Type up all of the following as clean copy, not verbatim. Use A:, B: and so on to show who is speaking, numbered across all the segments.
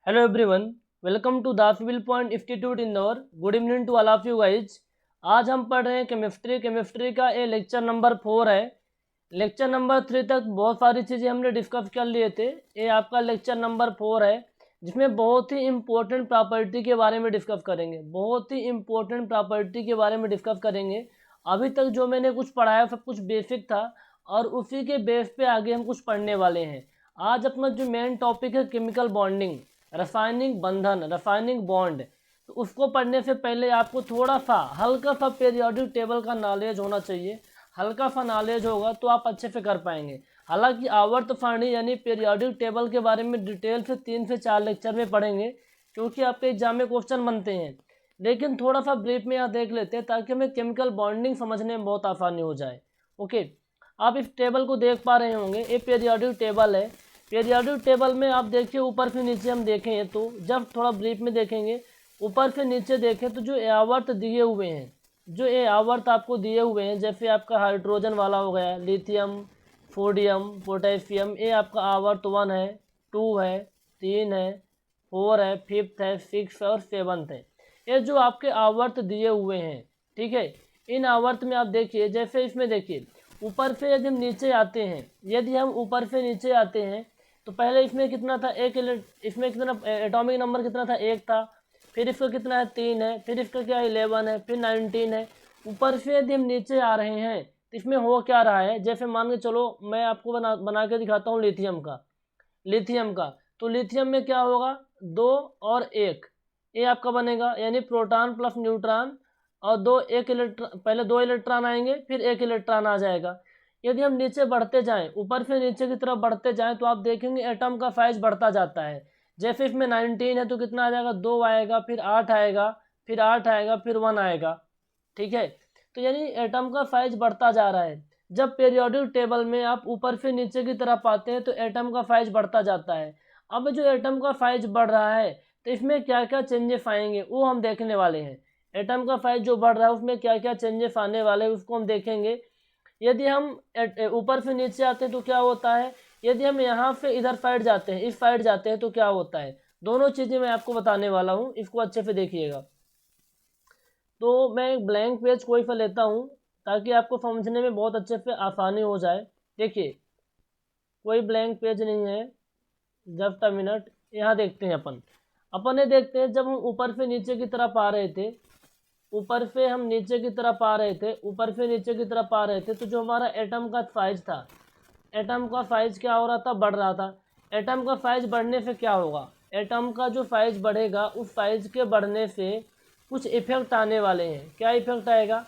A: Hello everyone, welcome to the Civil Point Institute Indore. Good evening to all of you guys. आज हम पढ़ रहे हैं chemistry का ये लेक्चर नंबर 4 है। लेक्चर नंबर 3 तक बहुत सारी चीज़ें हमने डिस्कस कर लिए थे। ये आपका लेक्चर नंबर 4 है जिसमें बहुत ही इम्पोर्टेंट प्रॉपर्टी के बारे में डिस्कस करेंगे। बहुत ही इम्पोर्टेंट प्रॉपर्टी के बारे में डिस्कस करेंगे। अभी तक जो मैंने कुछ पढ़ाया सब कुछ बेसिक था और उसी के बेस पे आगे हम कुछ पढ़ने वाले हैं। आज अपना जो मेन टॉपिक है केमिकल बॉन्डिंग, रासायनिक बंधन, रासायनिक बॉन्ड। तो उसको पढ़ने से पहले आपको थोड़ा सा हल्का सा पीरियोडिक टेबल का नॉलेज होना चाहिए। हल्का सा नॉलेज होगा तो आप अच्छे से कर पाएंगे। हालांकि आवर्त सारणी यानी पीरियोडिक टेबल के बारे में डिटेल से 3 से 4 लेक्चर में पढ़ेंगे क्योंकि आपके एग्जाम में क्वेश्चन बनते हैं। लेकिन थोड़ा सा ब्रीफ में यहाँ देख लेते हैं ताकि हमें केमिकल बॉन्डिंग समझने में बहुत आसानी हो जाए। ओके, आप इस टेबल को देख पा रहे होंगे, ये पीरियोडिक टेबल है। पीरियोडिक टेबल में आप देखिए ऊपर से नीचे हम देखें तो जब थोड़ा ब्रीफ में देखेंगे ऊपर से नीचे देखें तो जो आवर्त दिए हुए हैं, जो ये आवर्त आपको दिए हुए हैं, जैसे आपका हाइड्रोजन वाला हो गया, लिथियम, सोडियम, पोटेशियम, ये आपका आवर्त 1 है, 2 है, 3 है, 4 है, 5th है, 6 है और 7th है। ये जो आपके आवर्त दिए हुए हैं, ठीक है। इन आवर्त में आप देखिए, जैसे इसमें देखिए ऊपर से यदि हम नीचे आते हैं, यदि हम ऊपर से नीचे आते हैं तो पहले इसमें कितना था, इसमें कितना एटॉमिक नंबर कितना था, 1 था। फिर इसका कितना है, 3 है। फिर इसका क्या है, 11 है। फिर 19 है। ऊपर से यदि हम नीचे आ रहे हैं तो इसमें हो क्या रहा है, जैसे मान के चलो मैं आपको बना के दिखाता हूँ लिथियम का। तो लिथियम में क्या होगा, 2 और 1, ये आपका बनेगा यानी प्रोटॉन प्लस न्यूट्रॉन और 2 1 इलेक्ट्रॉन, पहले 2 इलेक्ट्रॉन आएंगे फिर 1 इलेक्ट्रॉन आ जाएगा। यदि हम नीचे बढ़ते जाएं, ऊपर से नीचे की तरफ बढ़ते जाएं तो आप देखेंगे एटम का साइज बढ़ता जाता है। जैसे इसमें 19 है तो कितना आ जाएगा, 2 आएगा, फिर 8 आएगा, फिर 8 आएगा, फिर 1 आएगा, ठीक है। तो यानी एटम का साइज बढ़ता जा रहा है। जब पीरियोडिक टेबल में आप ऊपर से नीचे की तरफ आते हैं तो एटम का साइज बढ़ता जाता है। अब जो एटम का साइज बढ़ रहा है तो इसमें क्या क्या चेंजेस आएंगे वो हम देखने वाले हैं। एटम का साइज जो बढ़ रहा है उसमें क्या क्या चेंजेस आने वाले हैं उसको हम देखेंगे। यदि हम ऊपर से नीचे आते हैं तो क्या होता है, यदि हम यहाँ से इधर साइड जाते हैं, इस साइड जाते हैं तो क्या होता है, दोनों चीज़ें मैं आपको बताने वाला हूँ, इसको अच्छे से देखिएगा। तो मैं एक ब्लैंक पेज कोई सा लेता हूँ ताकि आपको समझने में बहुत अच्छे से आसानी हो जाए। देखिए कोई ब्लैंक पेज नहीं है, जस्ट अ मिनट। यहाँ देखते हैं अपन ये देखते हैं, जब हम ऊपर से नीचे की तरफ आ रहे थे, ऊपर से हम नीचे की तरफ आ रहे थे, ऊपर से नीचे की तरफ आ रहे थे तो जो हमारा एटम का साइज था, एटम का साइज क्या हो रहा था, बढ़ रहा था। एटम का साइज बढ़ने से क्या होगा, एटम का जो साइज बढ़ेगा उस साइज के बढ़ने से कुछ इफेक्ट आने वाले हैं। क्या इफेक्ट आएगा,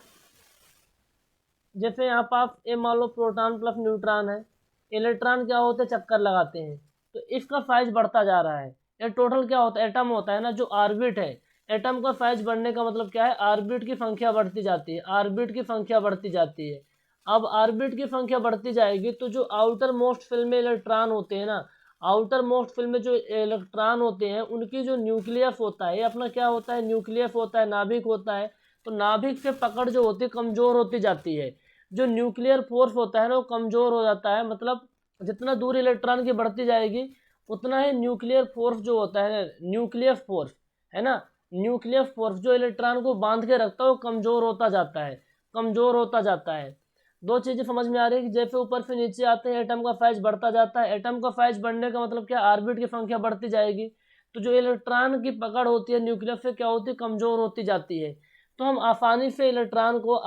A: जैसे यहाँ पर आप ये मान लो प्रोटॉन प्लस न्यूट्रॉन है, इलेक्ट्रॉन क्या होते हैं, चक्कर लगाते हैं, तो इसका साइज बढ़ता जा रहा है। ये टोटल क्या होता है, एटम होता है ना, जो ऑर्बिट है, एटम का साइज बढ़ने का मतलब क्या है, ऑर्बिट की संख्या बढ़ती जाती है, ऑर्बिट की संख्या बढ़ती जाती है। अब ऑर्बिट की संख्या बढ़ती जाएगी तो जो आउटर मोस्ट फिल्म में इलेक्ट्रॉन होते हैं ना, आउटर मोस्ट फिल्म में जो इलेक्ट्रॉन होते हैं उनकी जो न्यूक्लियस होता है, ये अपना क्या होता है, न्यूक्लियस होता है, नाभिक होता है। तो नाभिक से पकड़ जो होती है कमजोर होती जाती है। जो न्यूक्लियर फोर्स होता है ना वो कमज़ोर हो जाता है, मतलब जितना दूर इलेक्ट्रॉन की बढ़ती जाएगी उतना ही न्यूक्लियर फोर्स जो होता है, न्यूक्लियर फोर्स है ना, न्यूक्लियर फोर्स जो इलेक्ट्रॉन को बांध के रखता है वो कमज़ोर होता जाता है, कमज़ोर होता जाता है। दो चीज़ें समझ में आ रही है कि जैसे ऊपर से नीचे आते हैं एटम का साइज बढ़ता जाता है। एटम का साइज बढ़ने का मतलब क्या, ऑर्बिट की संख्या बढ़ती जाएगी तो जो इलेक्ट्रॉन की पकड़ होती है न्यूक्लियस से क्या होती है, कमज़ोर होती जाती है। तो हम आसानी से इलेक्ट्रॉन को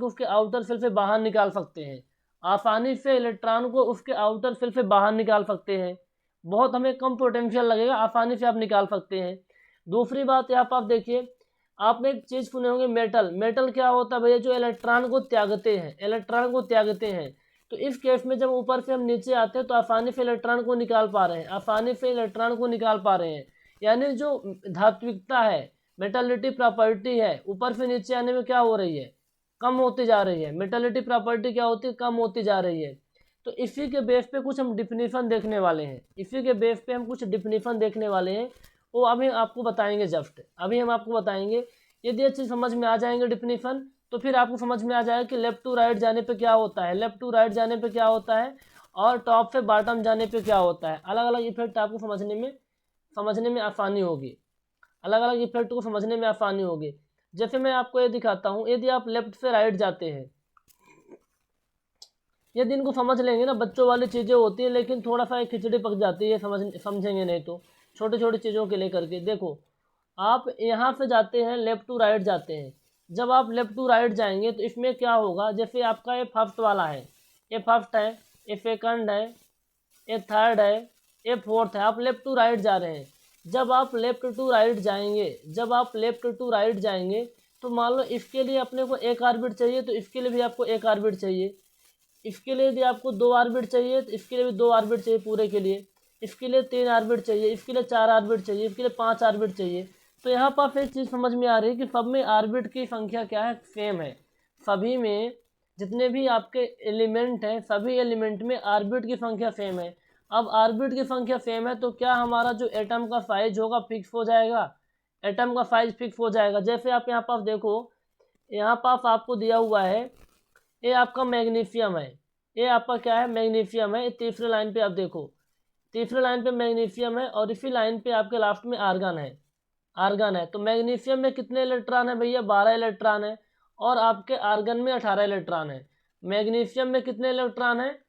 A: उसके आउटर सेल से बाहर निकाल सकते हैं, आसानी से इलेक्ट्रॉन को उसके आउटर सेल से बाहर निकाल सकते हैं। बहुत हमें कम पोटेंशियल लगेगा, आसानी से आप निकाल सकते हैं। दूसरी बात यहाँ पर आप देखिए, आपने एक चीज़ सुने होंगे, मेटल क्या होता है भैया, जो इलेक्ट्रॉन को त्यागते हैं, इलेक्ट्रॉन को त्यागते हैं। तो इस केस में जब ऊपर से हम नीचे आते हैं तो आसानी से इलेक्ट्रॉन को निकाल पा रहे हैं, आसानी से इलेक्ट्रॉन को निकाल पा रहे हैं। यानी जो धात्विकता है, मेटालिटी प्रॉपर्टी है, ऊपर से नीचे आने में क्या हो रही है, कम होती जा रही है। मेटालिटी प्रॉपर्टी क्या होती है, कम होती जा रही है। तो इसी के बेस पे कुछ हम डिफिनीशन देखने वाले हैं, इसी के बेस पे हम कुछ डिफिनीशन देखने वाले हैं, वो अभी आपको बताएंगे। जस्ट अभी हम आपको बताएंगे। यदि ये चीज़ समझ में आ जाएंगे डिफिनीशन तो फिर आपको समझ में आ जाएगा कि लेफ्ट टू राइट जाने पे क्या होता है, लेफ्ट टू राइट जाने पे क्या होता है और टॉप से बॉटम जाने पे क्या होता है। अलग अलग इफेक्ट आपको समझने में समझने में आसानी होगी, अलग अलग इफेक्ट को समझने में आसानी होगी। जैसे मैं आपको ये दिखाता हूँ, यदि आप लेफ्ट से राइट जाते हैं, यदि इनको समझ लेंगे ना, बच्चों वाली चीज़ें होती हैं लेकिन थोड़ा सा खिचड़ी पक जाती है, समझेंगे नहीं तो। छोटे छोटे चीज़ों के लेकर के देखो, आप यहाँ से जाते हैं, लेफ़्ट टू राइट जाते हैं। जब आप लेफ़्ट टू राइट जाएंगे तो इसमें क्या होगा, जैसे आपका ये फर्स्ट वाला है, ये फर्स्ट है, ये सेकंड है, ये थर्ड है, ये फोर्थ है, आप लेफ़्ट टू राइट जा रहे हैं। जब आप लेफ़्ट टू राइट जाएंगे, जब आप लेफ़्ट टू राइट जाएंगे तो मान लो इसके लिए अपने को एक ऑर्बिट चाहिए, तो इसके लिए भी आपको एक ऑर्बिट चाहिए। इसके लिए यदि आपको 2 ऑर्बिट चाहिए तो इसके लिए भी 2 ऑर्बिट चाहिए पूरे के लिए। इसके लिए 3 ऑर्बिट चाहिए, इसके लिए 4 ऑर्बिट चाहिए, इसके लिए 5 ऑर्बिट चाहिए। तो यहाँ पर एक चीज़ समझ में आ रही है कि सब में ऑर्बिट की संख्या क्या है, सेम है। सभी में जितने भी आपके एलिमेंट हैं, सभी एलिमेंट में ऑर्बिट की संख्या सेम है। अब ऑर्बिट की संख्या सेम है तो क्या हमारा जो एटम का साइज होगा फिक्स हो जाएगा, एटम का साइज फिक्स हो जाएगा। जैसे आप यहाँ पास देखो, यहाँ पास आपको दिया हुआ है, ये आपका मैग्नीशियम है, ये आपका क्या है, मैग्नीशियम है। तीसरे लाइन पे आप देखो, तीसरे लाइन पे मैग्नीशियम है और इसी लाइन पे आपके लास्ट में आर्गन है, आर्गन है। तो मैग्नीशियम में कितने इलेक्ट्रॉन है भैया, 12 इलेक्ट्रॉन है, और आपके आर्गन में 18 इलेक्ट्रॉन है। मैग्नीशियम में कितने इलेक्ट्रॉन है,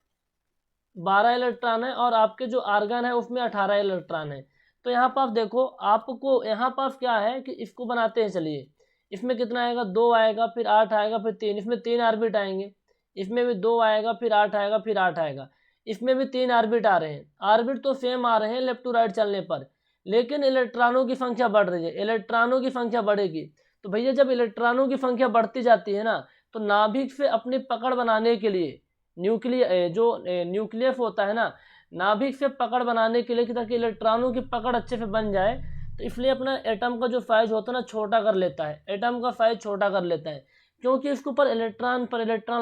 A: 12 इलेक्ट्रॉन है, और आपके जो आर्गन है उसमें 18 इलेक्ट्रॉन है। तो यहाँ पर आप देखो, आपको यहाँ पास क्या है कि इसको बनाते हैं, चलिए इसमें कितना आएगा, 2 आएगा, फिर 8 आएगा, फिर 3, इसमें 3 ऑर्बिट आएंगे। इसमें भी 2 आएगा, फिर 8 आएगा, फिर 8 आएगा। इसमें भी 3 ऑर्बिट आ रहे हैं। ऑर्बिट तो सेम आ रहे हैं लेफ्ट टू राइट चलने पर, लेकिन इलेक्ट्रॉनों की संख्या बढ़ रही है, इलेक्ट्रॉनों की संख्या बढ़ेगी। तो भैया जब इलेक्ट्रॉनों की संख्या बढ़ती जाती है ना, तो नाभिक से अपनी पकड़ बनाने के लिए, न्यूक्लियस होता है ना, नाभिक से पकड़ बनाने के लिए, ताकि इलेक्ट्रॉनों की पकड़ अच्छे से बन जाए, तो इसलिए अपना एटम का जो साइज होता है ना छोटा कर लेता है, एटम का साइज छोटा कर लेता है। क्योंकि इसके ऊपर इलेक्ट्रॉन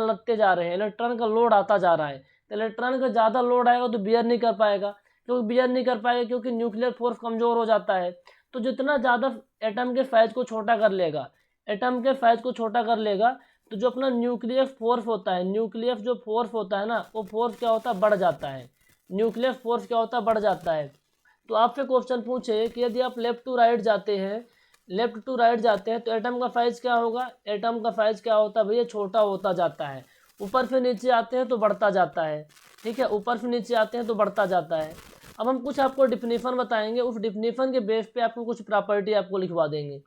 A: लगते जा रहे हैं, इलेक्ट्रॉन का लोड आता जा रहा है। तो इलेक्ट्रॉन का ज़्यादा लोड आएगा तो बियर नहीं कर पाएगा, क्योंकि न्यूक्लियर फोर्स कमज़ोर हो जाता है। तो जितना ज़्यादा एटम के साइज को छोटा कर लेगा, एटम के साइज को छोटा कर लेगा, तो जो अपना न्यूक्लियस फोर्स होता है, न्यूक्लियस जो फोर्स होता है ना, वो फोर्स क्या होता है, बढ़ जाता है। न्यूक्लियस फोर्स क्या होता है, बढ़ जाता है। तो आपसे क्वेश्चन पूछे कि यदि आप लेफ्ट टू राइट जाते हैं, लेफ्ट टू राइट जाते हैं, तो एटम का साइज क्या होगा, एटम का साइज क्या होता है भैया, छोटा होता जाता है। ऊपर से नीचे आते हैं तो बढ़ता जाता है, ठीक है, ऊपर से नीचे आते हैं तो बढ़ता जाता है। अब हम कुछ आपको डिफिनीशन बताएंगे, उस डिफिनीशन के बेस पे आपको कुछ प्रॉपर्टी आपको लिखवा देंगे।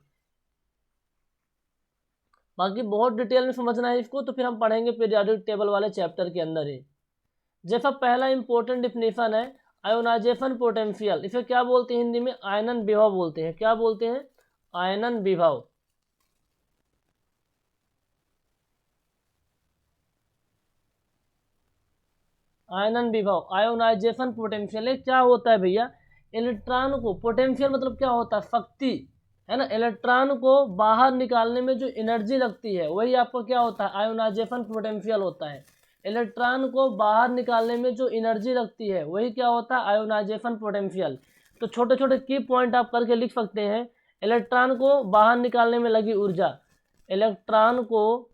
A: बाकी बहुत डिटेल में समझना है इसको तो फिर हम पढ़ेंगे पीरियोडिक टेबल वाले चैप्टर के अंदर ही। जैसा पहला इंपॉर्टेंट डिफिनीशन है आयोनाइजेशन पोटेंशियल, इसे क्या बोलते हैं हिंदी में, आयनन विभव बोलते हैं। क्या बोलते हैं, आयनन विभव। आयनन विभव, आयोनाइजेशन पोटेंशियल क्या होता है भैया, इलेक्ट्रॉन को, पोटेंशियल मतलब क्या होता है, शक्ति है ना, इलेक्ट्रॉन को बाहर निकालने में जो एनर्जी लगती है वही आपको क्या होता है, आयोनाइजेशन पोटेंशियल होता है। इलेक्ट्रॉन को बाहर निकालने में जो एनर्जी लगती है वही क्या होता है, आयोनाइजेशन पोटेंशियल। तो छोटे छोटे की पॉइंट आप करके लिख सकते हैं, इलेक्ट्रॉन को बाहर निकालने में लगी ऊर्जा, इलेक्ट्रॉन को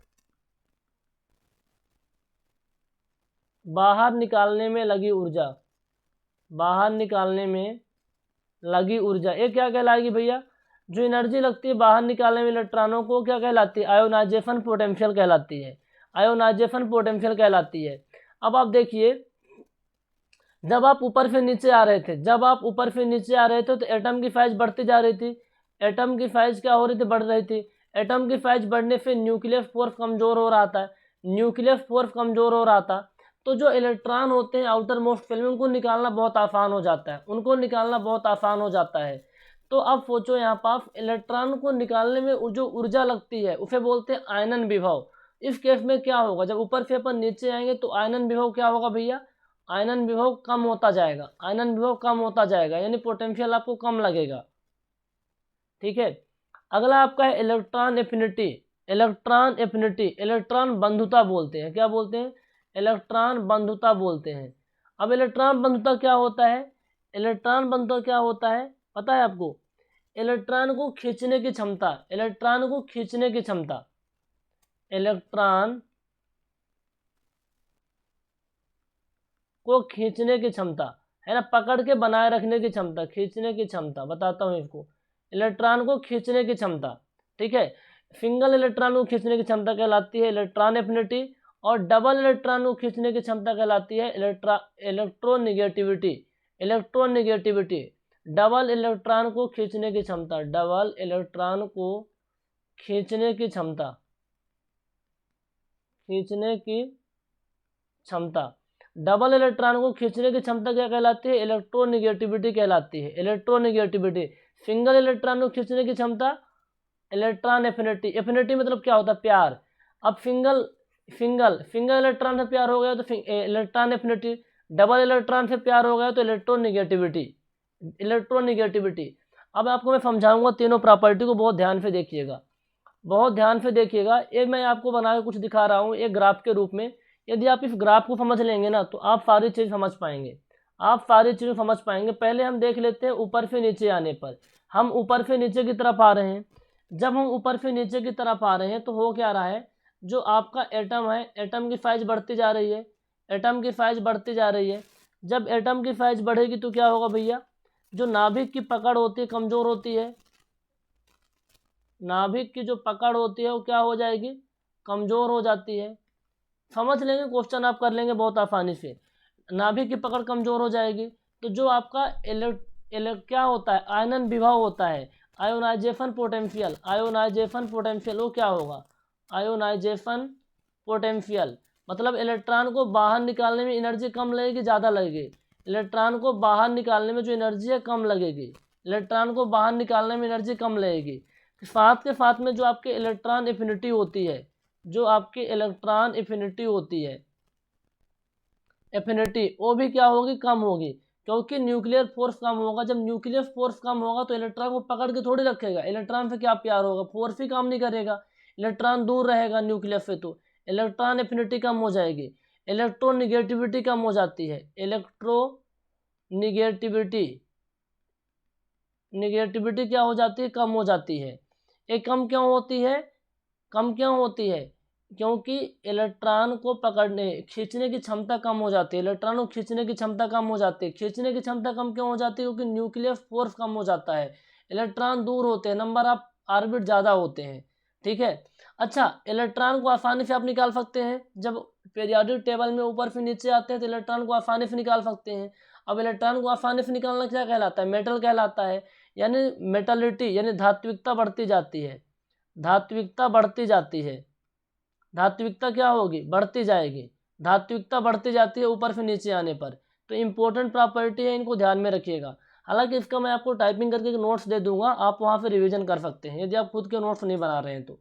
A: बाहर निकालने में लगी ऊर्जा, बाहर निकालने में लगी ऊर्जा, ये क्या कहलाएगी भैया, जो एनर्जी लगती है बाहर निकालने में इलेक्ट्रॉनों को क्या कहलाती है, आयोनाइजेशन पोटेंशियल कहलाती है, आयोनाइजेशन पोटेंशियल कहलाती है। अब आप देखिए, जब आप ऊपर से नीचे आ रहे थे, जब आप ऊपर से नीचे आ रहे थे तो एटम की साइज बढ़ती जा रही थी, एटम की साइज क्या हो रही थी, बढ़ रही थी। एटम की साइज बढ़ने से न्यूक्लियस फोर्स कमजोर हो रहा था, न्यूक्लियस फोर्स कमजोर हो रहा था। तो जो इलेक्ट्रॉन होते हैं आउटर मोस्ट फिल्म, उनको निकालना बहुत आसान हो जाता है, उनको निकालना बहुत आसान हो जाता है। तो अब सोचो यहाँ पास इलेक्ट्रॉन को निकालने में जो ऊर्जा लगती है उसे बोलते हैं आयनन विभव। इस केस में क्या होगा, जब ऊपर से अपन नीचे आएंगे तो आयनन विभव क्या होगा भैया, आयनन विभव कम होता जाएगा, आयनन विभव कम होता जाएगा, यानी पोटेंशियल आपको कम लगेगा, ठीक है। अगला आपका है electron affinity, electron affinity, electron बंधुता बोलते हैं, क्या बोलते हैं, इलेक्ट्रॉन बंधुता बोलते हैं। अब इलेक्ट्रॉन बंधुता क्या होता है, इलेक्ट्रॉन बंधुता क्या होता है पता है आपको, इलेक्ट्रॉन को खींचने की क्षमता, इलेक्ट्रॉन को खींचने की क्षमता, इलेक्ट्रॉन को खींचने की क्षमता, है ना, पकड़ के बनाए रखने की क्षमता, खींचने की क्षमता, बताता हूँ इसको, इलेक्ट्रॉन को खींचने की क्षमता, ठीक है। सिंगल इलेक्ट्रॉन को खींचने की क्षमता कहलाती है इलेक्ट्रॉन एफिनिटी, और डबल इलेक्ट्रॉन को खींचने की क्षमता कहलाती है इलेक्ट्रोनिगेटिविटी। इलेक्ट्रोनिगेटिविटी, डबल इलेक्ट्रॉन को खींचने की क्षमता, डबल इलेक्ट्रॉन को खींचने की क्षमता, खींचने की क्षमता, डबल इलेक्ट्रॉन को खींचने की क्षमता क्या कहलाती है, इलेक्ट्रोनिगेटिविटी कहलाती है, इलेक्ट्रोनिगेटिविटी। सिंगल इलेक्ट्रॉन को खींचने की क्षमता इलेक्ट्रॉन एफिनिटी, एफिनिटी मतलब क्या होता है, प्यार। अब सिंगल सिंगल सिंगल इलेक्ट्रॉन से प्यार हो गया तो इलेक्ट्रॉन एफिनिटी, डबल इलेक्ट्रॉन से प्यार हो गया तो इलेक्ट्रोनिगेटिविटी, इलेक्ट्रोनिगेटिविटी। अब आपको मैं समझाऊंगा तीनों प्रॉपर्टी को, बहुत ध्यान से देखिएगा, बहुत ध्यान से देखिएगा। ये मैं आपको बना के कुछ दिखा रहा हूँ एक ग्राफ के रूप में। यदि आप इस ग्राफ को समझ लेंगे ना तो आप सारी चीज़ समझ पाएंगे, आप सारी चीज़ें समझ पाएंगे। पहले हम देख लेते हैं ऊपर से नीचे आने पर, हम ऊपर से नीचे की तरफ आ रहे हैं। जब हम ऊपर से नीचे की तरफ आ रहे हैं तो हो क्या रहा है, जो आपका एटम है, एटम की साइज बढ़ती जा रही है, एटम की साइज बढ़ती जा रही है। जब एटम की साइज बढ़ेगी तो क्या होगा भैया, जो नाभिक की पकड़ होती है कमज़ोर होती है, नाभिक की जो पकड़ होती है वो क्या हो जाएगी, कमज़ोर हो जाती है। समझ लेंगे, क्वेश्चन आप कर लेंगे बहुत आसानी से। नाभिक की पकड़ कमज़ोर हो जाएगी तो जो आपका क्या होता है, आयनन विभव होता है, आयोनाइजेशन पोटेंशियल, आयोनाइजेशन पोटेंशियल वो क्या होगा, आयोनाइजेशन पोटेंशियल। मतलब इलेक्ट्रॉन को बाहर निकालने में एनर्जी कम लगेगी ज़्यादा लगेगी, इलेक्ट्रॉन को बाहर निकालने में जो एनर्जी है कम लगेगी, इलेक्ट्रॉन को बाहर निकालने में एनर्जी कम लगेगी। साथ के साथ में जो आपके इलेक्ट्रॉन एफिनिटी होती है, जो आपकी इलेक्ट्रॉन एफिनिटी होती है, एफिनिटी वो भी क्या होगी, कम होगी, क्योंकि न्यूक्लियर फोर्स कम होगा। जब न्यूक्लियर फोर्स कम होगा तो इलेक्ट्रॉन को पकड़ के थोड़ी रखेगा, इलेक्ट्रॉन से क्या प्यार होगा, फोर्स ही काम नहीं करेगा, इलेक्ट्रॉन दूर रहेगा न्यूक्लियर से, तो इलेक्ट्रॉन एफिनिटी कम हो जाएगी, इलेक्ट्रोनिगेटिविटी कम हो जाती है, इलेक्ट्रोनिगेटिविटी, निगेटिविटी क्या हो जाती है, कम हो जाती है। ये कम क्यों होती है, कम क्यों होती है, क्योंकि इलेक्ट्रॉन को पकड़ने खींचने की क्षमता कम हो जाती है, इलेक्ट्रॉन को खींचने की क्षमता कम हो जाती है। खींचने की क्षमता कम क्यों हो जाती है, क्योंकि न्यूक्लियर फोर्स कम हो जाता है, इलेक्ट्रॉन दूर होते हैं, नंबर ऑफ ऑर्बिट ज़्यादा होते हैं, ठीक है। अच्छा, इलेक्ट्रॉन को आसानी से आप निकाल सकते हैं, जब पीरियोडिक टेबल में ऊपर से नीचे आते हैं तो इलेक्ट्रॉन को आसानी से निकाल सकते हैं। अब इलेक्ट्रॉन को आसानी से निकालना क्या कहलाता है, मेटल कहलाता है, यानी मेटलिटी यानी धात्विकता बढ़ती जाती है, धात्विकता बढ़ती जाती है, धात्विकता क्या होगी, बढ़ती जाएगी, धात्विकता बढ़ती जाती है ऊपर से नीचे आने पर। तो इम्पोर्टेंट प्रॉपर्टी है, इनको ध्यान में रखिएगा। हालांकि इसका मैं आपको टाइपिंग करके नोट्स दे दूंगा, आप वहाँ से रिवीजन कर सकते हैं यदि आप खुद के नोट्स नहीं बना रहे हैं तो।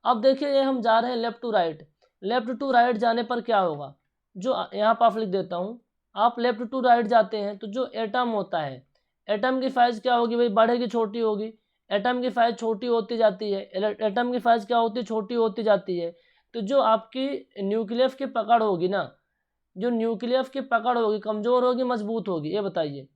A: अब देखिए ये हम जा रहे हैं left to right, left to right जाने पर क्या होगा, जो यहाँ पर आप लिख देता हूँ, आप लेफ्ट टू राइट जाते हैं तो जो एटम होता है, एटम की साइज क्या होगी भाई, बढ़ेगी छोटी होगी, एटम की साइज छोटी होती जाती है, एटम की साइज क्या होती है, छोटी होती जाती है। तो जो आपकी न्यूक्लियस की पकड़ होगी ना, जो न्यूक्लियस की पकड़ होगी कमज़ोर होगी मजबूत होगी, ये बताइए,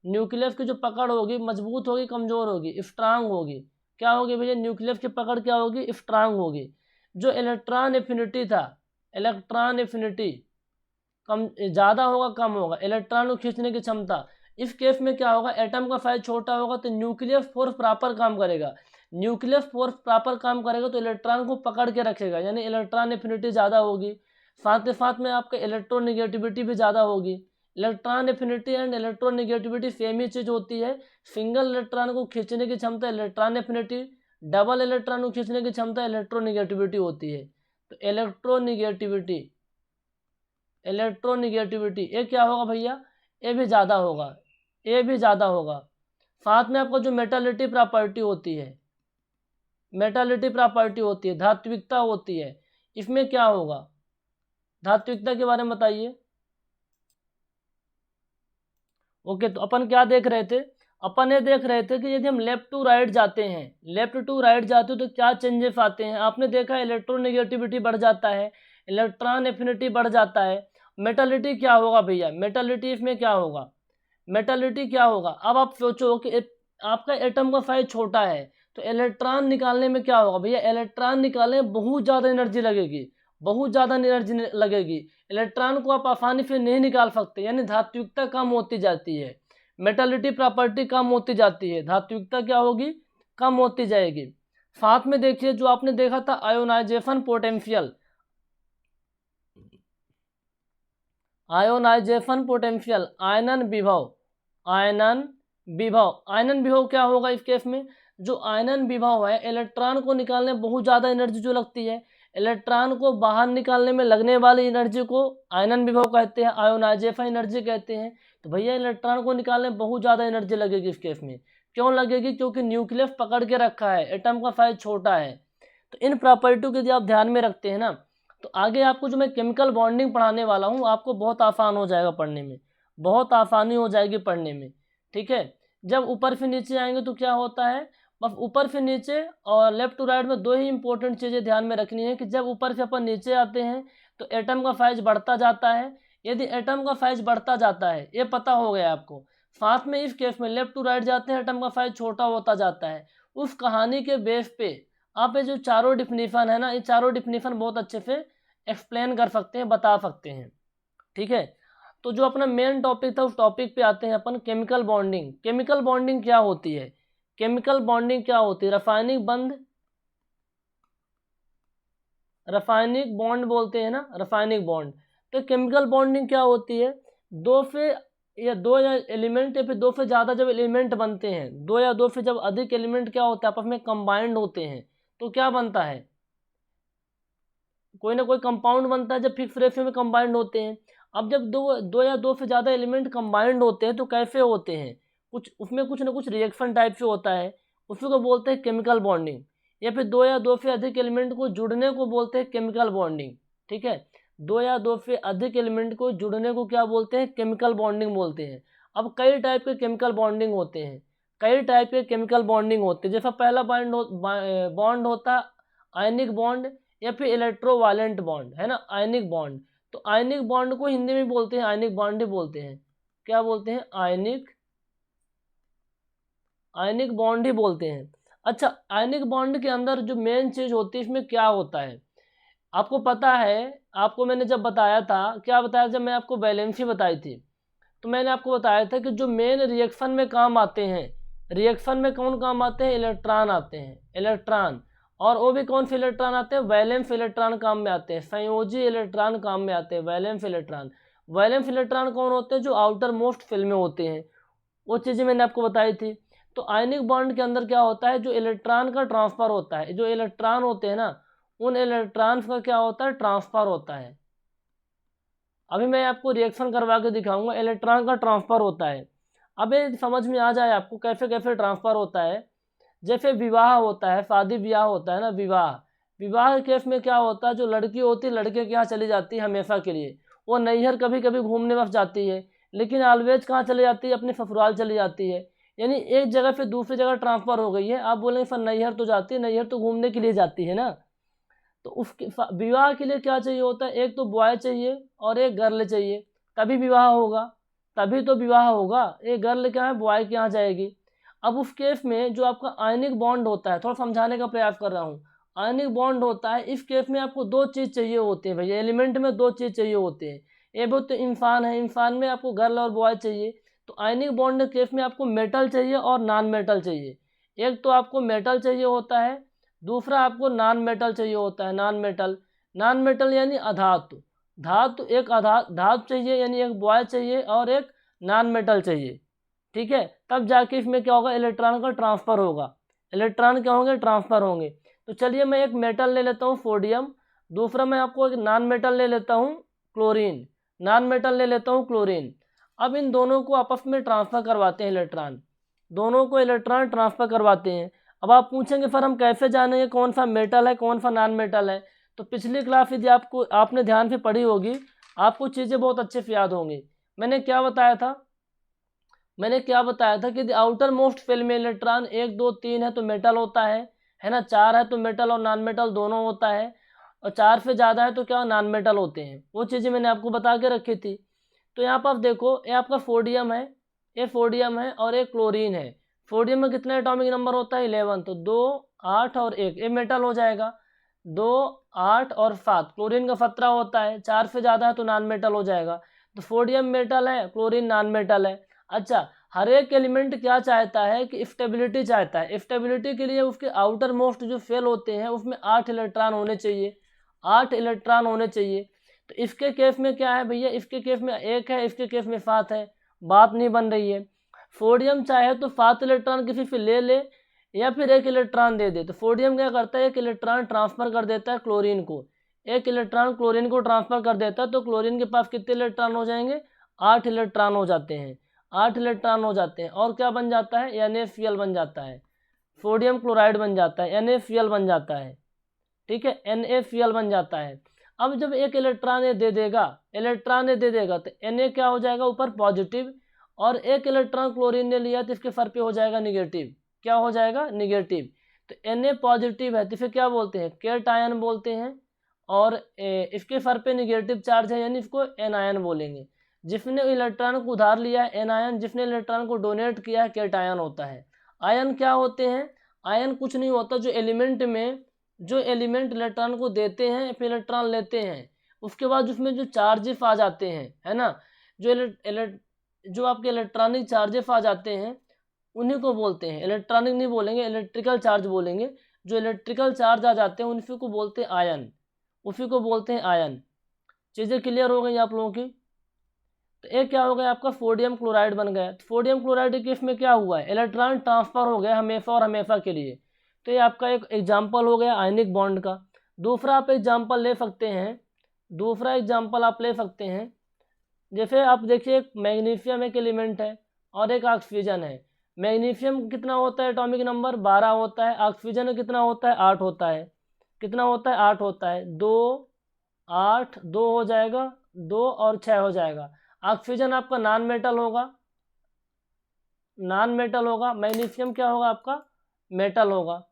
A: न्यूक्लियस की जो पकड़ होगी मजबूत होगी कमज़ोर होगी, स्ट्रांग होगी, क्या होगी भैया, न्यूक्लियस की पकड़ क्या होगी, स्ट्रांग होगी। जो इलेक्ट्रॉन एफिनिटी था, इलेक्ट्रॉन एफिनिटी कम ज़्यादा होगा कम होगा, इलेक्ट्रॉन को खींचने की क्षमता, इस केस में क्या होगा, एटम का साइज छोटा होगा तो न्यूक्लियर फोर्स प्रॉपर काम करेगा, न्यूक्लियर फोर्स प्रॉपर काम करेगा तो इलेक्ट्रॉन को पकड़ के रखेगा, यानी इलेक्ट्रॉन एफिनिटी ज़्यादा होगी। साथ ही साथ में आपका इलेक्ट्रोनिगेटिविटी भी ज़्यादा होगी। Electron affinity and electronegativity same ही चीज़ होती है, सिंगल इलेक्ट्रॉन को खींचने की क्षमता इलेक्ट्रॉन एफिनिटी, डबल इलेक्ट्रॉन को खींचने की क्षमता इलेक्ट्रोनिगेटिविटी होती है। तो इलेक्ट्रोनिगेटिविटी, इलेक्ट्रोनिगेटिविटी ये क्या होगा भैया, ये भी ज़्यादा होगा, ये भी ज़्यादा होगा। साथ में आपको जो मेटालिटी प्रॉपर्टी होती है, मेटालिटी प्रॉपर्टी होती है, धात्विकता होती है, इसमें क्या होगा, धात्विकता के बारे में बताइए। ओके, तो अपन क्या देख रहे थे, अपन ये देख रहे थे कि यदि हम लेफ्ट टू राइट जाते हैं, लेफ्ट टू राइट जाते हो तो क्या चेंजेस आते हैं। आपने देखा इलेक्ट्रोनिगेटिविटी बढ़ जाता है, इलेक्ट्रॉन एफिनिटी बढ़ जाता है। मेटालिटी क्या होगा भैया, मेटालिटी इसमें क्या होगा, मेटालिटी क्या होगा। अब आप सोचो कि आपका एटम का साइज छोटा है तो इलेक्ट्रॉन निकालने में क्या होगा भैया, इलेक्ट्रॉन निकालने में बहुत ज़्यादा एनर्जी लगेगी, बहुत ज़्यादा एनर्जी लगेगी, इलेक्ट्रॉन को आप आसानी से नहीं निकाल सकते, यानी धात्विकता कम होती जाती है, मेटालिटी प्रॉपर्टी कम होती जाती है, धात्विकता क्या होगी, कम होती जाएगी। साथ में देखिए जो आपने देखा था आयोनाइजेशन पोटेंशियल, आयोनाइजेशन पोटेंशियल, आयनन विभव, आयनन विभव, आयनन विभव क्या होगा इस केस में, जो आयनन विभव है इलेक्ट्रॉन को निकालने में बहुत ज़्यादा एनर्जी जो लगती है, इलेक्ट्रॉन को बाहर निकालने में लगने वाली एनर्जी को आयनन विभव कहते हैं, आयोनाइजेशन एनर्जी कहते हैं। तो भैया इलेक्ट्रॉन को निकालने में बहुत ज़्यादा एनर्जी लगेगी इस केस में, क्यों लगेगी, क्योंकि न्यूक्लियस पकड़ के रखा है, एटम का साइज छोटा है। तो इन प्रॉपर्टी को यदि आप ध्यान में रखते हैं ना, तो आगे आपको जो मैं केमिकल बॉन्डिंग पढ़ाने वाला हूँ आपको बहुत आसान हो जाएगा पढ़ने में, बहुत आसानी हो जाएगी पढ़ने में, ठीक है। जब ऊपर से नीचे आएंगे तो क्या होता है, बस ऊपर से नीचे और लेफ्ट टू राइट में दो ही इंपॉर्टेंट चीज़ें ध्यान में रखनी है कि जब ऊपर से अपन नीचे आते हैं तो एटम का साइज बढ़ता जाता है, यदि एटम का साइज बढ़ता जाता है, ये पता हो गया आपको, साथ में इस केस में लेफ्ट टू राइट जाते हैं एटम का साइज छोटा होता जाता है। उस कहानी के बेस पे आप ये जो चारों डिफिनीशन है ना, ये चारों डिफिनीशन बहुत अच्छे से एक्सप्लेन कर सकते हैं, बता सकते हैं, ठीक है। तो जो अपना मेन टॉपिक था उस टॉपिक पे आते हैं अपन, केमिकल बॉन्डिंग। केमिकल बॉन्डिंग क्या होती है, केमिकल बॉन्डिंग क्या होती है, रासायनिक बंध, रासायनिक बॉन्ड बोलते हैं ना, रासायनिक बॉन्ड। तो केमिकल बॉन्डिंग क्या होती है, दो या एलिमेंट या फिर दो से ज़्यादा जब एलिमेंट बनते हैं, दो या दो से जब अधिक एलिमेंट क्या होता है आपस में कंबाइंड होते हैं, तो क्या बनता है, कोई ना कोई कंपाउंड बनता है जब फिक्स रेशियो में कंबाइंड होते हैं। अब जब दो या दो से ज़्यादा एलिमेंट कंबाइंड होते हैं तो कैसे होते हैं, कुछ उसमें कुछ ना कुछ रिएक्शन टाइप से होता है, उसी को बोलते हैं केमिकल बॉन्डिंग। या फिर दो या दो से अधिक एलिमेंट को जुड़ने को बोलते हैं केमिकल बॉन्डिंग, ठीक है। दो या दो से अधिक एलिमेंट को जुड़ने को क्या बोलते हैं, केमिकल बॉन्डिंग बोलते हैं। अब कई टाइप के केमिकल बॉन्डिंग होते हैं, कई टाइप के केमिकल बॉन्डिंग होते हैं। जैसा पहला बॉन्ड होता है आयनिक बॉन्ड या फिर इलेक्ट्रोवायलेंट बॉन्ड, है ना, आयनिक बॉन्ड। तो आयनिक बॉन्ड को हिंदी में बोलते हैं आयनिक बॉन्ड ही बोलते हैं, क्या बोलते हैं, आयनिक, आयनिक बॉन्ड ही बोलते हैं। अच्छा, आयनिक बॉन्ड के अंदर जो मेन चीज होती है इसमें क्या होता है, आपको पता है, आपको मैंने जब बताया था, क्या बताया, जब मैं आपको वैलेंसी बताई थी तो मैंने आपको बताया था कि जो मेन रिएक्शन में काम आते हैं, रिएक्शन में कौन काम आते हैं, इलेक्ट्रॉन आते हैं, इलेक्ट्रॉन। और वो भी कौन से इलेक्ट्रॉन आते हैं, वैलेंस इलेक्ट्रॉन काम में आते हैं, संयोजी इलेक्ट्रॉन काम में आते हैं, वैलेंस इलेक्ट्रॉन। वैलेंस इलेक्ट्रॉन कौन होते हैं, जो आउटर मोस्ट फिल्म में होते हैं, वो चीज़ें मैंने आपको बताई थी। तो आयनिक बॉन्ड के अंदर क्या होता है, जो इलेक्ट्रॉन का ट्रांसफर होता है, जो इलेक्ट्रॉन होते हैं ना, उन इलेक्ट्रॉन्स का क्या होता है, ट्रांसफर होता है। अभी मैं आपको रिएक्शन करवा के दिखाऊंगा, इलेक्ट्रॉन का ट्रांसफर होता है। अब ये समझ में आ जाए आपको कैसे कैसे ट्रांसफर होता है। जैसे विवाह होता है, शादी विवाह होता है ना, विवाह, विवाह के केस में क्या होता है, जो लड़की होती है लड़के के यहाँ चली जाती है हमेशा के लिए, वो नैहर कभी कभी घूमने बस जाती है, लेकिन ऑलवेज कहाँ चली जाती है, अपने ससुराल चली जाती है। यानी एक जगह से दूसरी जगह ट्रांसफर हो गई है। आप बोलेंगे सर नैहर तो जाती है, नैहर तो घूमने के लिए जाती है ना। तो उसके विवाह के लिए क्या चाहिए होता है, एक तो बॉय चाहिए और एक गर्ल चाहिए, तभी विवाह होगा, तभी तो विवाह होगा। एक गर्ल क्या है, बॉय के यहाँ जाएगी। अब उस केस में जो आपका आयनिक बॉन्ड होता है, थोड़ा समझाने का प्रयास कर रहा हूँ, आयनिक बॉन्ड होता है, इस केस में आपको दो चीज़ चाहिए होती है भैया, एलिमेंट में दो चीज़ चाहिए होते हैं। ये बहुत तो इंसान है, इंसान में आपको गर्ल और बॉय चाहिए। तो आयनिक बॉन्ड के केस में आपको मेटल चाहिए और नॉन मेटल चाहिए। एक तो आपको मेटल चाहिए होता है, दूसरा आपको नॉन मेटल चाहिए होता है, नॉन मेटल। नॉन मेटल यानी अधातु, धातु, एक धातु चाहिए, यानी एक बॉय चाहिए और एक नॉन मेटल चाहिए, ठीक है। तब जाके इसमें क्या होगा, इलेक्ट्रॉन का ट्रांसफर होगा, इलेक्ट्रॉन क्या होंगे, ट्रांसफर होंगे। तो चलिए मैं एक मेटल ले लेता हूँ सोडियम, दूसरा मैं आपको एक नॉन मेटल ले लेता हूँ क्लोरीन, नॉन मेटल ले लेता हूँ क्लोरीन। अब इन दोनों को आपस में ट्रांसफ़र करवाते हैं इलेक्ट्रॉन, दोनों को इलेक्ट्रॉन ट्रांसफ़र करवाते हैं। अब आप पूछेंगे सर हम कैसे जानेंगे कौन सा मेटल है कौन सा नॉन मेटल है। तो पिछली क्लास यदि आपने ध्यान से पढ़ी होगी, आपको चीज़ें बहुत अच्छे से याद होंगी। मैंने क्या बताया था, मैंने क्या बताया था कि आउटर मोस्ट शेल में इलेक्ट्रॉन 1 2 3 है तो मेटल होता है ना, 4 है तो मेटल और नॉन मेटल दोनों होता है, और 4 से ज़्यादा है तो क्या नॉन मेटल होते हैं। वो चीज़ें मैंने आपको बता के रखी थी। तो यहाँ पर आप देखो, ये आपका सोडियम है, ये सोडियम है और एक क्लोरीन है। सोडियम में कितना एटॉमिक नंबर होता है, 11, तो 2 8 और 1, ये मेटल हो जाएगा। 2, 8 और 7, क्लोरीन का 17 होता है, 4 से ज़्यादा है तो नॉन मेटल हो जाएगा। तो सोडियम मेटल है, क्लोरीन नॉन मेटल है। अच्छा, हर एक एलिमेंट क्या चाहता है कि स्टेबिलिटी चाहता है। स्टेबिलिटी के लिए उसके आउटर मोस्ट जो फेल होते हैं उसमें 8 इलेक्ट्रॉन होने चाहिए, 8 इलेक्ट्रॉन होने चाहिए। तो इसके केस में क्या है भैया, इसके केस में 1 है, इसके केस में 7 है, बात नहीं बन रही है। सोडियम चाहे तो 7 इलेक्ट्रॉन किसी से ले ले या फिर 1 इलेक्ट्रॉन दे दे। तो सोडियम क्या करता है, 1 इलेक्ट्रॉन ट्रांसफर कर देता है क्लोरीन को, 1 इलेक्ट्रॉन क्लोरीन को ट्रांसफर कर देता है। तो क्लोरीन के पास कितने इलेक्ट्रॉन हो जाएंगे, 8 इलेक्ट्रॉन हो जाते हैं, 8 इलेक्ट्रॉन हो जाते हैं। और क्या बन जाता है, NaCl बन जाता है, सोडियम क्लोराइड बन जाता है, NaCl बन जाता है, ठीक है, NaCl बन जाता है। अब जब 1 इलेक्ट्रॉन ये दे देगा, इलेक्ट्रॉन ये दे देगा तो Na क्या हो जाएगा ऊपर पॉजिटिव, और 1 इलेक्ट्रॉन क्लोरीन ने लिया तो इसके सर पे हो जाएगा निगेटिव। क्या हो जाएगा, निगेटिव। तो Na पॉजिटिव है तो इसे क्या बोलते हैं, कैटायन बोलते हैं। और इसके सर पे निगेटिव चार्ज है यानी इसको एनायन बोलेंगे। जिसने इलेक्ट्रॉन को उधार लिया है एनायन, जिसने इलेक्ट्रॉन को डोनेट किया है कैटायन होता है। आयन क्या होते हैं, आयन कुछ नहीं होता, जो एलिमेंट इलेक्ट्रॉन को देते हैं फिर इलेक्ट्रॉन लेते हैं, उसके बाद उसमें जो चार्जेस आ जाते हैं, है ना, जो आपके इलेक्ट्रॉनिक चार्जेस आ जाते हैं उन्हीं को बोलते हैं, इलेक्ट्रॉनिक नहीं बोलेंगे, इलेक्ट्रिकल चार्ज बोलेंगे। जो इलेक्ट्रिकल चार्ज आ जाते हैं उसी को बोलते हैं आयन, उसी को बोलते हैं आयन। चीज़ें क्लियर हो गई आप लोगों की। तो एक क्या हो गया आपका, सोडियम क्लोराइड बन गया। तो सोडियम क्लोराइड के केस में क्या हुआ है, इलेक्ट्रॉन ट्रांसफर हो गया हमेशा और हमेशा के लिए। तो ये आपका एक एग्जाम्पल हो गया आयनिक बॉन्ड का। दूसरा आप एग्जाम्पल ले सकते हैं, दूसरा एग्जाम्पल आप ले सकते हैं, जैसे आप देखिए एक मैग्नीशियम एक एलिमेंट है और एक ऑक्सीजन है। मैग्नीशियम कितना होता है, एटॉमिक नंबर 12 होता है। ऑक्सीजन कितना होता है, 8 होता है। कितना होता है, 8 होता है। 2, 8, 2 हो जाएगा, 2 और 6 हो जाएगा। ऑक्सीजन आपका नॉन मेटल होगा, नॉन मेटल होगा। मैग्नीशियम क्या होगा आपका, मेटल होगा,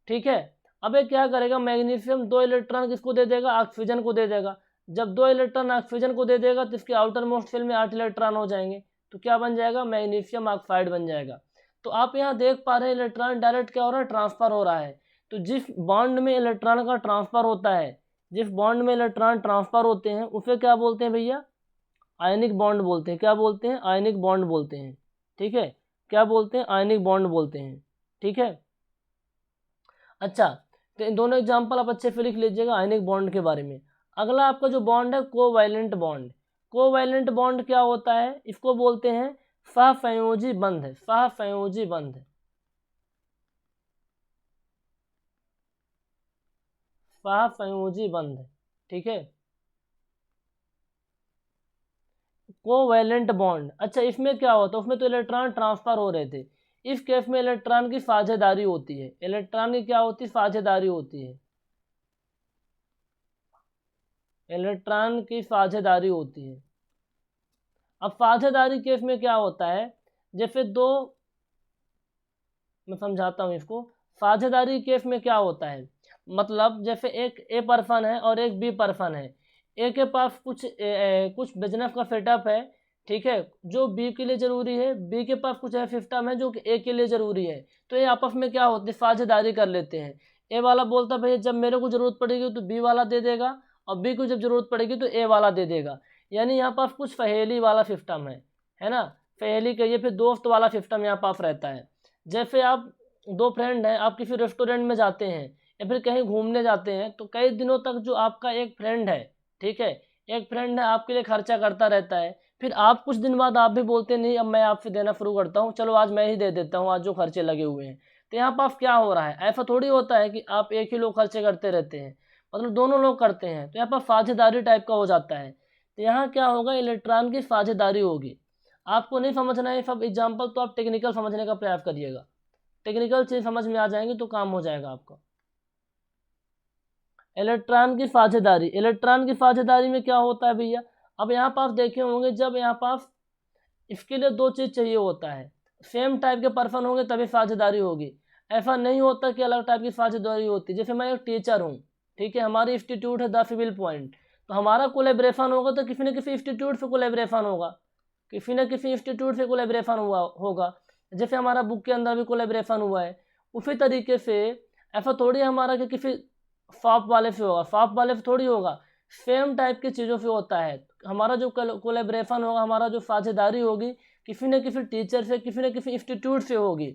A: ठीक है। अब ये क्या करेगा, मैग्नीशियम 2 इलेक्ट्रॉन किसको दे देगा, ऑक्सीजन को दे देगा। जब 2 इलेक्ट्रॉन ऑक्सीजन को दे देगा तो इसके आउटर मोस्ट शेल में 8 इलेक्ट्रॉन हो जाएंगे। तो क्या बन जाएगा, मैग्नीशियम ऑक्साइड बन जाएगा। तो आप यहाँ देख पा रहे हैं इलेक्ट्रॉन डायरेक्ट क्या हो रहा है, ट्रांसफर हो रहा है। तो जिस बॉन्ड में इलेक्ट्रॉन का ट्रांसफर होता है, जिस बॉन्ड में इलेक्ट्रॉन ट्रांसफर होते हैं उसे क्या बोलते हैं भैया, आयनिक बॉन्ड बोलते हैं। क्या बोलते हैं, आयनिक बॉन्ड बोलते हैं, ठीक है। क्या बोलते हैं, आयनिक बॉन्ड बोलते हैं, ठीक है। अच्छा, तो इन दोनों एग्जाम्पल आप अच्छे से लिख लीजिएगा आयनिक बॉन्ड के बारे में। अगला आपका जो बॉन्ड है कोवैलेंट बॉन्ड। कोवैलेंट बॉन्ड क्या होता है, इसको बोलते हैं सहसंयोजी बंध, सहसंयोजी बंध, सहसंयोजी बंध, ठीक है, कोवैलेंट बॉन्ड। अच्छा, इसमें क्या होता है, उसमें तो इलेक्ट्रॉन ट्रांसफर हो रहे थे। इस केस में इलेक्ट्रॉन की साझेदारी होती है, इलेक्ट्रॉन की क्या होती है, साझेदारी होती है, इलेक्ट्रॉन की साझेदारी होती है। अब साझेदारी केस में क्या होता है, जैसे दो, मैं समझाता हूँ इसको। साझेदारी केस में क्या होता है, मतलब जैसे एक ए पर्सन है और एक बी पर्सन है। ए के पास कुछ बिजनेस का सेटअप है, ठीक है, जो बी के लिए ज़रूरी है। बी के पास कुछ है सिस्टम है जो कि ए के लिए ज़रूरी है। तो ये आपस में क्या होती है, साझेदारी कर लेते हैं। ए वाला बोलता है भैया जब मेरे को ज़रूरत पड़ेगी तो बी वाला दे देगा, और बी को जब ज़रूरत पड़ेगी तो ए वाला दे देगा। यानी यहाँ पास कुछ सहेली वाला सिस्टम है ना, सहेली कहिए फिर दोस्त वाला सिस्टम यहाँ पास रहता है। जैसे आप दो फ्रेंड हैं, आप किसी रेस्टोरेंट में जाते हैं या फिर कहीं घूमने जाते हैं, तो कई दिनों तक जो आपका एक फ्रेंड है, ठीक है, एक फ्रेंड है आपके लिए खर्चा करता रहता है। फिर आप कुछ दिन बाद आप भी बोलते नहीं अब मैं आपसे देना शुरू करता हूँ, चलो आज मैं ही दे देता हूँ आज जो खर्चे लगे हुए हैं। तो यहाँ पास क्या हो रहा है, ऐसा थोड़ी होता है कि आप एक ही लोग खर्चे करते रहते हैं, मतलब दोनों लोग करते हैं। तो यहाँ पर साझेदारी टाइप का हो जाता है। तो यहाँ क्या होगा, इलेक्ट्रॉन की साझेदारी होगी। आपको नहीं समझना है सब एग्जाम्पल, तो आप टेक्निकल समझने का प्रयास करिएगा। टेक्निकल चीज समझ में आ जाएंगी तो काम हो जाएगा आपका। इलेक्ट्रॉन की साझेदारी, इलेक्ट्रॉन की साझेदारी में क्या होता है भैया, अब यहाँ पास देखे होंगे जब यहाँ पास इसके लिए दो चीज़ चाहिए होता है, सेम टाइप के पर्सन होंगे तभी साझेदारी होगी। ऐसा नहीं होता कि अलग टाइप की साझेदारी होती है। जैसे मैं एक टीचर हूँ, ठीक है, हमारी इंस्टीट्यूट है द सिविल पॉइंट, तो हमारा कोलेब्रेशन होगा तो किसी न किसी इंस्टीट्यूट से कोलेब्रेशन होगा, किसी न किसी इंस्टीट्यूट से कोलेब्रेशन हुआ होगा। जैसे हमारा बुक के अंदर भी कोलेब्रेशन हुआ है, उसी तरीके से ऐसा थोड़ी हमारा कि किसी फॉप वाले से होगा, फॉप वाले से थोड़ी होगा, सेम टाइप की चीज़ों से होता है। हमारा जो कोलेब्रेशन होगा, हमारा जो साझेदारी होगी किसी न किसी टीचर से, किसी न किसी इंस्टीट्यूट से होगी।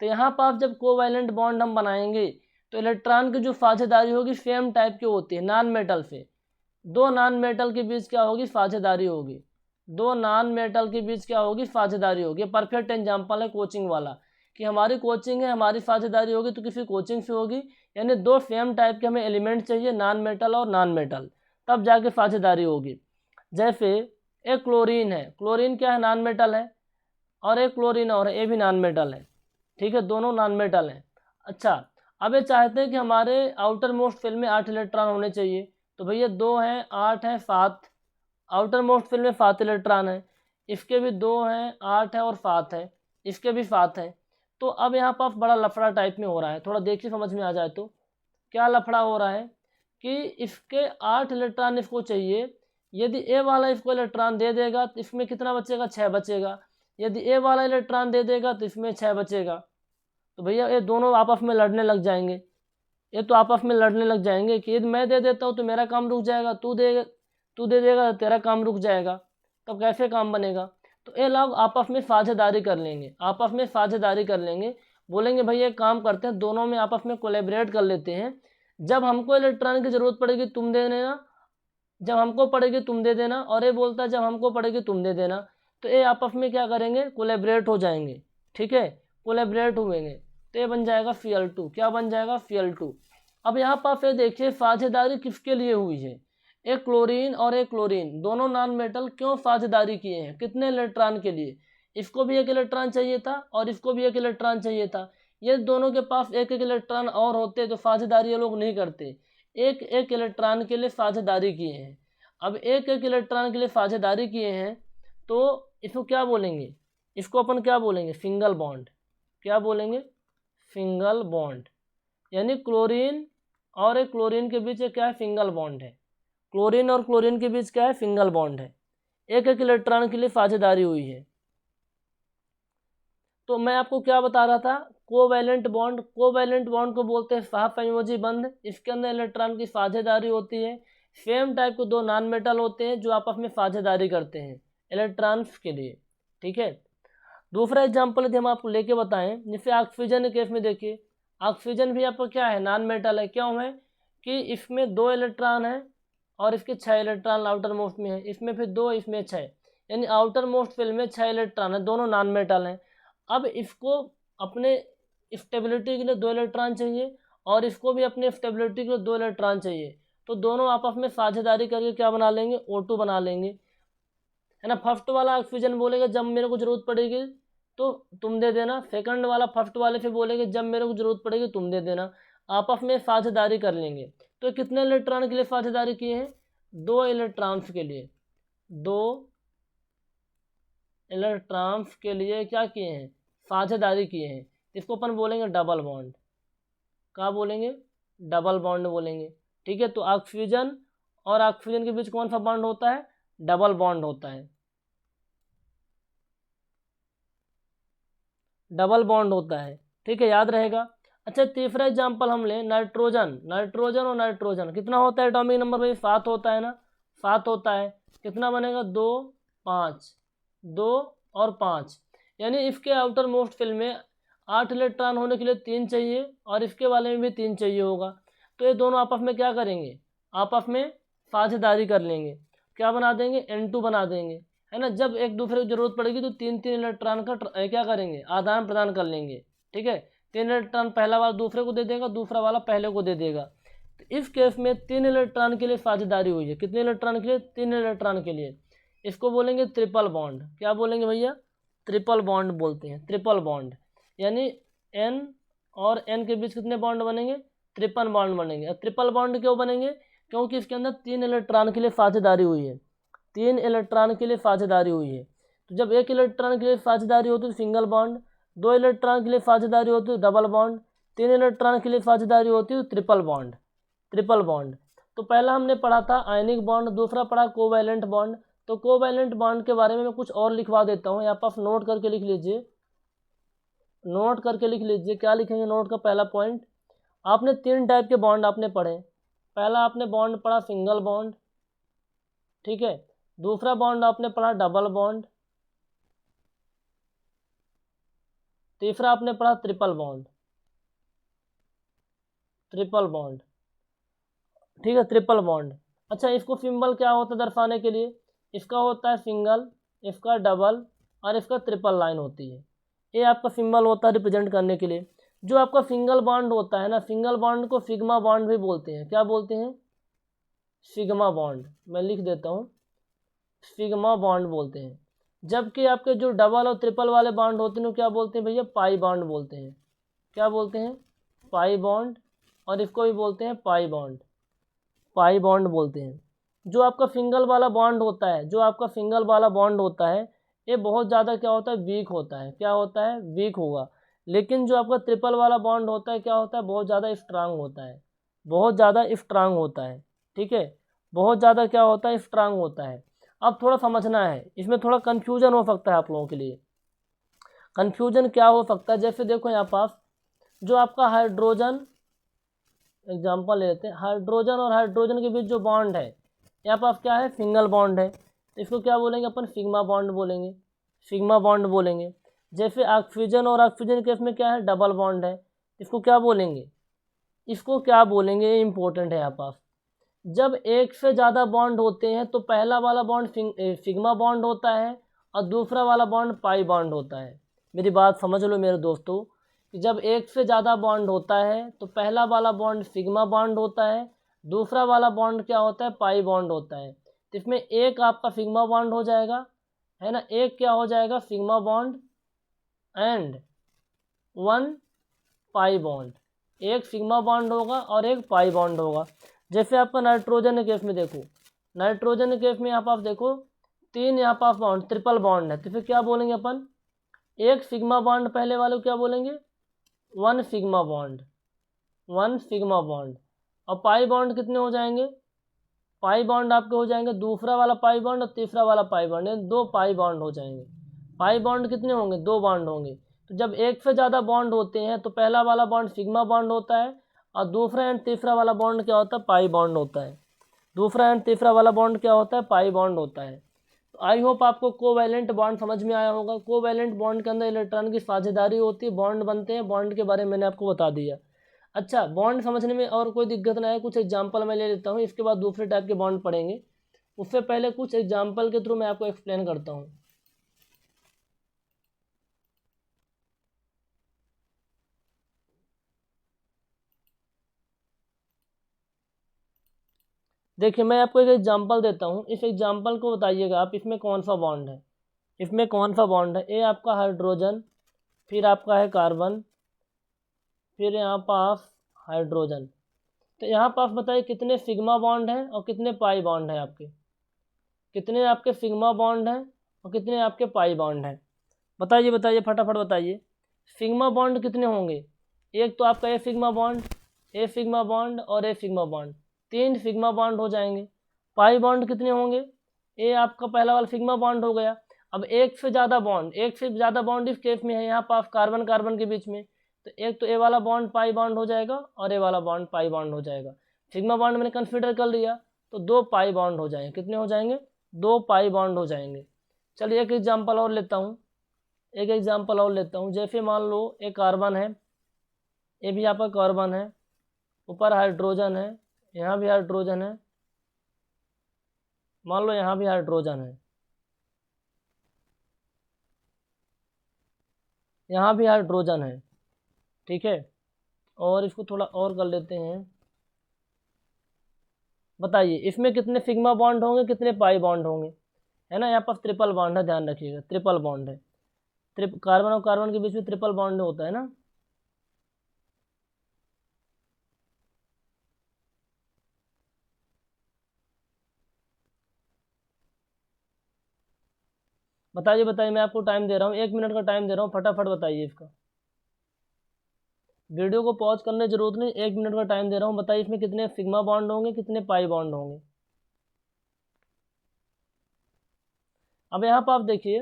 A: तो यहाँ पर आप जब कोवैलेंट बॉन्ड हम बनाएंगे तो इलेक्ट्रॉन की जो साझेदारी होगी सेम टाइप की होती है। नॉन मेटल से दो नॉन मेटल के बीच क्या होगी, साझेदारी होगी। दो नॉन मेटल के बीच क्या होगी, साझेदारी होगी। परफेक्ट एग्जांपल है कोचिंग वाला, कि हमारी कोचिंग है, हमारी साझेदारी होगी तो किसी कोचिंग से होगी। यानी दो सेम टाइप के हमें एलिमेंट चाहिए, नॉन मेटल और नॉन मेटल, तब जाके साझेदारी होगी। जैसे एक क्लोरीन है, क्लोरीन क्या है, नॉन मेटल है, और एक क्लोरीन और है, ये भी नॉन मेटल है। ठीक है, दोनों नॉन मेटल हैं। अच्छा, अब ये चाहते हैं कि हमारे आउटर मोस्ट फिल में 8 इलेक्ट्रॉन होने चाहिए। तो भैया 2 हैं, 8 हैं, 7, आउटर मोस्ट फिल में 7 इलेक्ट्रॉन है। इसके भी 2 हैं, 8 है और 7 है, इसके भी 7 है। तो अब यहाँ पर बड़ा लफड़ा टाइप में हो रहा है, थोड़ा देखिए समझ में आ जाए तो। क्या लफड़ा हो रहा है कि इसके 8 इलेक्ट्रॉन इसको चाहिए। यदि ए वाला इसको इलेक्ट्रॉन दे देगा तो इसमें कितना बचेगा, 6 बचेगा। यदि ए वाला इलेक्ट्रॉन दे देगा तो इसमें 6 बचेगा। तो भैया ये दोनों आपस में लड़ने लग जाएंगे, ये तो आपस में लड़ने लग जाएंगे कि यदि मैं दे देता हूँ तो मेरा काम रुक जाएगा, तू दे देगा तो तेरा काम रुक जाएगा, तब कैसे काम बनेगा। तो ये लोग आपस में साझेदारी कर लेंगे, आपस में साझेदारी कर लेंगे। बोलेंगे भैया एक काम करते हैं, दोनों में आपस में कोलैबोरेट कर लेते हैं। जब हमको इलेक्ट्रॉन की ज़रूरत पड़ेगी तुम दे देना, जब हमको पड़ेगी तुम दे देना, और ये बोलता है जब हमको पड़ेगी तुम दे देना। तो ये आपस में क्या करेंगे, कोलैबोरेट हो जाएंगे। ठीक है, कोलैबोरेट हुएंगे तो ये बन जाएगा Cl2। क्या बन जाएगा, Cl2। अब यहाँ पर फिर देखिए साझेदारी किसके लिए हुई है, एक क्लोरीन और एक क्लोरीन, दोनों नॉन मेटल क्यों साझेदारी किए हैं, कितने इलेक्ट्रॉन के लिए। इसको भी एक इलेक्ट्रॉन चाहिए था और इसको भी एक इलेक्ट्रॉन चाहिए था। ये दोनों के पास एक एक इलेक्ट्रॉन और होते तो साझेदारी ये लोग नहीं करते, एक एक इलेक्ट्रॉन के लिए साझेदारी किए हैं। अब एक एक इलेक्ट्रॉन के लिए साझेदारी किए हैं तो इसको क्या बोलेंगे, इसको अपन क्या बोलेंगे, सिंगल बॉन्ड। क्या बोलेंगे, सिंगल बॉन्ड। यानी क्लोरीन और एक क्लोरीन के बीच क्या है, सिंगल बॉन्ड है। क्लोरीन और क्लोरीन के बीच क्या है, सिंगल बॉन्ड है, एक एक इलेक्ट्रॉन के लिए साझेदारी हुई है। तो मैं आपको क्या बता रहा था, कोवैलेंट बॉन्ड, कोवैलेंट बॉन्ड को बोलते हैं सहसंयोजी बंध। इसके अंदर इलेक्ट्रॉन की साझेदारी होती है, सेम टाइप के दो नॉन मेटल होते हैं जो आपस में साझेदारी करते हैं इलेक्ट्रॉन्स के लिए। ठीक है, दूसरा एग्जाम्पल यदि हम आपको लेके बताएं, जैसे ऑक्सीजन के केस में देखिए, ऑक्सीजन भी आपका क्या है, नॉन मेटल है। क्यों है कि इसमें 2 इलेक्ट्रॉन है और इसके 6 इलेक्ट्रॉन आउटर मोस्ट में है, इसमें फिर 2, इसमें 6, यानी आउटर मोस्ट फिल में 6 इलेक्ट्रॉन है, दोनों नॉन मेटल हैं। अब इसको अपने स्टेबिलिटी के लिए 2 इलेक्ट्रॉन चाहिए और इसको भी अपने स्टेबिलिटी के लिए 2 इलेक्ट्रॉन चाहिए। तो दोनों आपस में साझेदारी करके क्या बना लेंगे, O2 बना लेंगे, है ना। फर्स्ट वाला ऑक्सीजन बोलेगा जब मेरे को जरूरत पड़ेगी तो तुम दे देना, सेकंड वाला फर्स्ट वाले से बोलेंगे जब मेरे को जरूरत पड़ेगी तुम दे देना, आपस में साझेदारी कर लेंगे। तो कितने इलेक्ट्रॉन के लिए साझेदारी किए हैं, 2 इलेक्ट्रॉन्स के लिए, 2 इलेक्ट्रॉन्स के लिए क्या किए हैं, साझेदारी किए हैं। इसको अपन बोलेंगे डबल बॉन्ड। क्या बोलेंगे, डबल बॉन्ड बोलेंगे। ठीक है, तो ऑक्सीजन और ऑक्सीजन के बीच कौन सा बॉन्ड होता है, डबल बॉन्ड होता है, डबल बॉन्ड होता है। ठीक है, याद रहेगा। अच्छा, तीसरा एग्जाम्पल हम लें, नाइट्रोजन, नाइट्रोजन और नाइट्रोजन कितना होता है एटॉमिक नंबर भाई, 7 होता है ना, 7 होता है। कितना बनेगा, 2, 5, 2 और 5, यानी इसके आउटर मोस्ट फिल में 8 इलेक्ट्रॉन होने के लिए 3 चाहिए और इसके वाले में भी 3 चाहिए होगा। तो ये दोनों आपस में क्या करेंगे, आपस में साझेदारी कर लेंगे, क्या बना देंगे, N2 बना देंगे, है ना। जब एक दूसरे को जरूरत पड़ेगी तो 3 इलेक्ट्रॉन का क्या करेंगे, आदान प्रदान कर लेंगे। ठीक है, 3 इलेक्ट्रॉन पहला वाला दूसरे को दे देगा, दूसरा वाला पहले को दे देगा। तो इस केस में 3 इलेक्ट्रॉन के लिए साझेदारी हुई है, कितने इलेक्ट्रॉन के लिए, 3 इलेक्ट्रॉन के लिए। इसको बोलेंगे ट्रिपल बॉन्ड। क्या बोलेंगे भैया, ट्रिपल बॉन्ड बोलते हैं, ट्रिपल बॉन्ड। यानी N और N के बीच कितने बॉन्ड बनेंगे, 53 बॉन्ड बनेंगे। ट्रिपल बॉन्ड क्यों बनेंगे, क्योंकि इसके अंदर 3 इलेक्ट्रॉन के लिए साझेदारी हुई है, 3 इलेक्ट्रॉन के लिए साझेदारी हुई है। तो जब 1 इलेक्ट्रॉन के लिए साझेदारी होती है तो सिंगल बॉन्ड, 2 इलेक्ट्रॉन के लिए साझेदारी होती है डबल बॉन्ड, 3 इलेक्ट्रॉन के लिए साझेदारी होती है ट्रिपल बॉन्ड, ट्रिपल बॉन्ड। तो पहला हमने पढ़ा था आयनिक बॉन्ड, दूसरा पढ़ा कोवैलेंट बॉन्ड। तो कोवैलेंट बॉन्ड के बारे में मैं कुछ और लिखवा देता हूँ, यहाँ पर नोट करके लिख लीजिए, नोट करके लिख लीजिए। क्या लिखेंगे, नोट का पहला पॉइंट, आपने 3 टाइप के बॉन्ड आपने पढ़े, पहला आपने बॉन्ड पढ़ा सिंगल बॉन्ड, ठीक है। दूसरा बॉन्ड आपने पढ़ा डबल बॉन्ड, तीसरा आपने पढ़ा ट्रिपल बॉन्ड, ट्रिपल बॉन्ड, ठीक है, ट्रिपल बॉन्ड। अच्छा, इसको सिंबल क्या होता है दर्शाने के लिए? इसका होता है सिंगल, इसका डबल और इसका ट्रिपल लाइन होती है। ये आपका सिंबल होता है रिप्रेजेंट करने के लिए। जो आपका सिंगल बॉन्ड होता है ना, सिंगल बॉन्ड को सिग्मा बॉन्ड भी बोलते हैं। क्या बोलते हैं? Sigma bond. मैं लिख देता हूँ, सिग्मा बॉन्ड बोलते हैं। जबकि आपके जो डबल और ट्रिपल वाले बॉन्ड होते हैं क्या बोलते हैं भैया? पाई बॉन्ड बोलते हैं। क्या बोलते हैं? पाई बॉन्ड, और इसको भी बोलते हैं पाई बॉन्ड, पाई बॉन्ड बोलते हैं। जो आपका सिंगल वाला बॉन्ड होता है, जो आपका सिंगल वाला बॉन्ड होता है, ये बहुत ज़्यादा क्या होता है? वीक होता है। क्या होता है? वीक होगा। लेकिन जो आपका ट्रिपल वाला बॉन्ड होता है क्या होता है? बहुत ज़्यादा स्ट्रांग होता है, बहुत ज़्यादा स्ट्रांग होता है, ठीक है, बहुत ज़्यादा क्या होता है? स्ट्रांग होता है। अब थोड़ा समझना है, इसमें थोड़ा कन्फ्यूजन हो सकता है आप लोगों के लिए। कन्फ्यूजन क्या हो सकता है? जैसे देखो यहाँ पास जो आपका हाइड्रोजन, एग्जाम्पल लेते हैं, हाइड्रोजन और हाइड्रोजन के बीच जो बॉन्ड है यहाँ पर क्या है? सिंगल बॉन्ड है, तो इसको क्या बोलेंगे अपन? सिग्मा बॉन्ड बोलेंगे, सिग्मा बॉन्ड बोलेंगे। जैसे ऑक्सीजन और ऑक्सीजन के इसमें क्या है? डबल बॉन्ड है, इसको क्या बोलेंगे? इसको क्या बोलेंगे? ये इंपॉर्टेंट है यहाँ पास। जब एक से ज़्यादा बॉन्ड होते हैं तो पहला वाला बॉन्ड सिग्मा बॉन्ड होता है और दूसरा वाला बॉन्ड पाई बॉन्ड होता है। मेरी बात समझ लो मेरे दोस्तों, कि जब एक से ज़्यादा बॉन्ड होता है तो पहला वाला बॉन्ड सिग्मा बॉन्ड होता है, दूसरा वाला बॉन्ड क्या होता है? पाई बॉन्ड होता है। तो इसमें एक आपका सिग्मा बॉन्ड हो जाएगा, है ना, एक क्या हो जाएगा? Sigma bond and one pi bond. एक सिग्मा बॉन्ड होगा और एक पाई बॉन्ड होगा। जैसे आपका नाइट्रोजन के केस में देखो, नाइट्रोजन के केस में यहाँ पर आप देखो तीन यहाँ पर बॉन्ड, ट्रिपल बॉन्ड है, तो फिर क्या बोलेंगे अपन? एक सिग्मा बॉन्ड पहले वाले को क्या बोलेंगे? One sigma bond, one sigma bond. और पाई बॉन्ड कितने हो जाएंगे? पाई बॉन्ड आपके हो जाएंगे दूसरा वाला पाई बॉन्ड और तीसरा वाला पाई बॉन्ड, यानी दो पाई बॉन्ड हो जाएंगे। पाई बॉन्ड कितने होंगे? दो बॉन्ड होंगे। तो जब एक से ज़्यादा बॉन्ड होते हैं तो पहला वाला बॉन्ड सिग्मा बॉन्ड होता है और दूसरा एंड तीसरा वाला बॉन्ड क्या होता है? पाई बॉन्ड होता है। दूसरा एंड तीसरा वाला बॉन्ड क्या होता है? पाई बॉन्ड होता है। तो आई होप आपको कोवैलेंट बॉन्ड समझ में आया होगा। कोवैलेंट बॉन्ड के अंदर इलेक्ट्रॉन की साझेदारी होती है, बॉन्ड बनते हैं, बॉन्ड के बारे में मैंने आपको बता दिया। अच्छा, बॉन्ड समझने में और कोई दिक्कत ना है, कुछ एग्जांपल मैं ले लेता हूँ, इसके बाद दूसरे टाइप के बॉन्ड पढ़ेंगे। उससे पहले कुछ एग्जांपल के थ्रू मैं आपको एक्सप्लेन करता हूँ। देखिए मैं आपको एक एग्जांपल देता हूँ, इस एग्जांपल को बताइएगा आप, इसमें कौन सा बॉन्ड है, इसमें कौन सा बॉन्ड है? ये आपका हाइड्रोजन, फिर आपका है कार्बन, फिर यहाँ पास हाइड्रोजन। तो यहाँ पास बताइए कितने सिग्मा बॉन्ड हैं और कितने पाई बॉन्ड हैं आपके? कितने आपके सिग्मा बॉन्ड हैं और कितने आपके पाई बॉन्ड हैं? बताइए बताइए फटाफट बताइए। सिग्मा बॉन्ड कितने होंगे? एक तो आपका ए सिग्मा बॉन्ड, ए सिग्मा बॉन्ड और ए सिग्मा बॉन्ड, तीन सिग्मा बॉन्ड हो जाएंगे। पाई बॉन्ड कितने होंगे? ए आपका पहला वाला सिग्मा बॉन्ड हो गया। अब एक से ज़्यादा बॉन्ड, एक से ज़्यादा बॉन्ड इस केस में है यहाँ पास कार्बन कार्बन के बीच में, तो एक तो ए वाला बॉन्ड पाई बॉन्ड हो जाएगा और ए वाला बॉन्ड पाई बॉन्ड हो जाएगा। सिग्मा बॉन्ड मैंने कंसिडर कर लिया, तो दो पाई बॉन्ड हो जाएंगे। कितने हो जाएंगे? दो पाई बॉन्ड हो जाएंगे। चलिए एक एग्जाम्पल और लेता हूँ, एक एग्जाम्पल और लेता हूँ। जैसे मान लो एक कार्बन है, ये भी यहाँ पर कार्बन है, ऊपर हाइड्रोजन है, यहाँ भी हाइड्रोजन है, मान लो यहाँ भी हाइड्रोजन है, यहाँ भी हाइड्रोजन है, ठीक है। और इसको थोड़ा और कर लेते हैं। बताइए इसमें कितने सिग्मा बॉन्ड होंगे, कितने पाई बॉन्ड होंगे? है ना, यहाँ पर ट्रिपल बॉन्ड है, ध्यान रखिएगा, ट्रिपल बॉन्ड है। कार्बन और कार्बन के बीच में ट्रिपल बॉन्ड होता है ना। बताइए बताइए, मैं आपको टाइम दे रहा हूँ, 1 मिनट का टाइम दे रहा हूँ, फटाफट बताइए इसका। वीडियो को पॉज करने की जरूरत नहीं, 1 मिनट का टाइम दे रहा हूँ। बताइए इसमें कितने सिग्मा बॉन्ड होंगे, कितने पाई बॉन्ड होंगे? अब यहाँ पर आप देखिए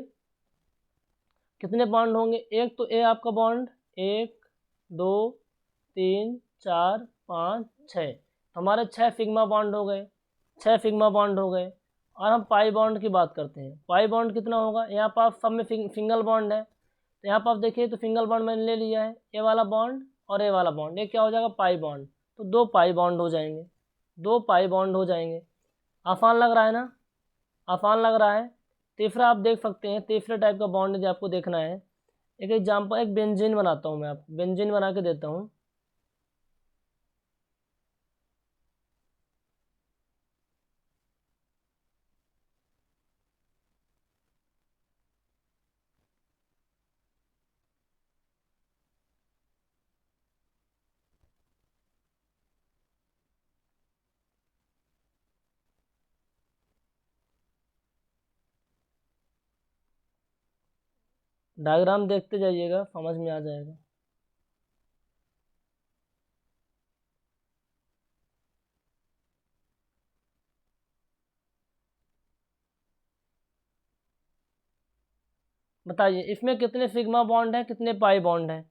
A: कितने बॉन्ड होंगे। एक तो ए आपका बॉन्ड, 1 2 3 4 5 6, तो हमारे 6 सिग्मा बॉन्ड हो गए, 6 सिग्मा बॉन्ड हो गए। और हम पाई बॉन्ड की बात करते हैं। पाई बॉन्ड कितना होगा, यहाँ पर आप सब में सिंगल बॉन्ड है, तो यहाँ पर आप देखिए तो सिंगल बॉन्ड मैंने ले लिया है, ए वाला बॉन्ड और ए वाला बॉन्ड, ये क्या हो जाएगा पाई बॉन्ड, तो 2 पाई बॉन्ड हो जाएंगे, 2 पाई बॉन्ड हो जाएंगे। आसान लग रहा है ना, आसान लग रहा है। तीसरा आप देख सकते हैं, तीसरे टाइप का बॉन्ड यदि आपको देखना है, एक एग्जाम्पल, एक बेंजीन बनाता हूँ मैं, आपको बेंजीन बना के देता हूँ। डायग्राम देखते जाइएगा, समझ में आ जाएगा। बताइए इसमें कितने सिग्मा बॉन्ड हैं, कितने पाई बॉन्ड हैं,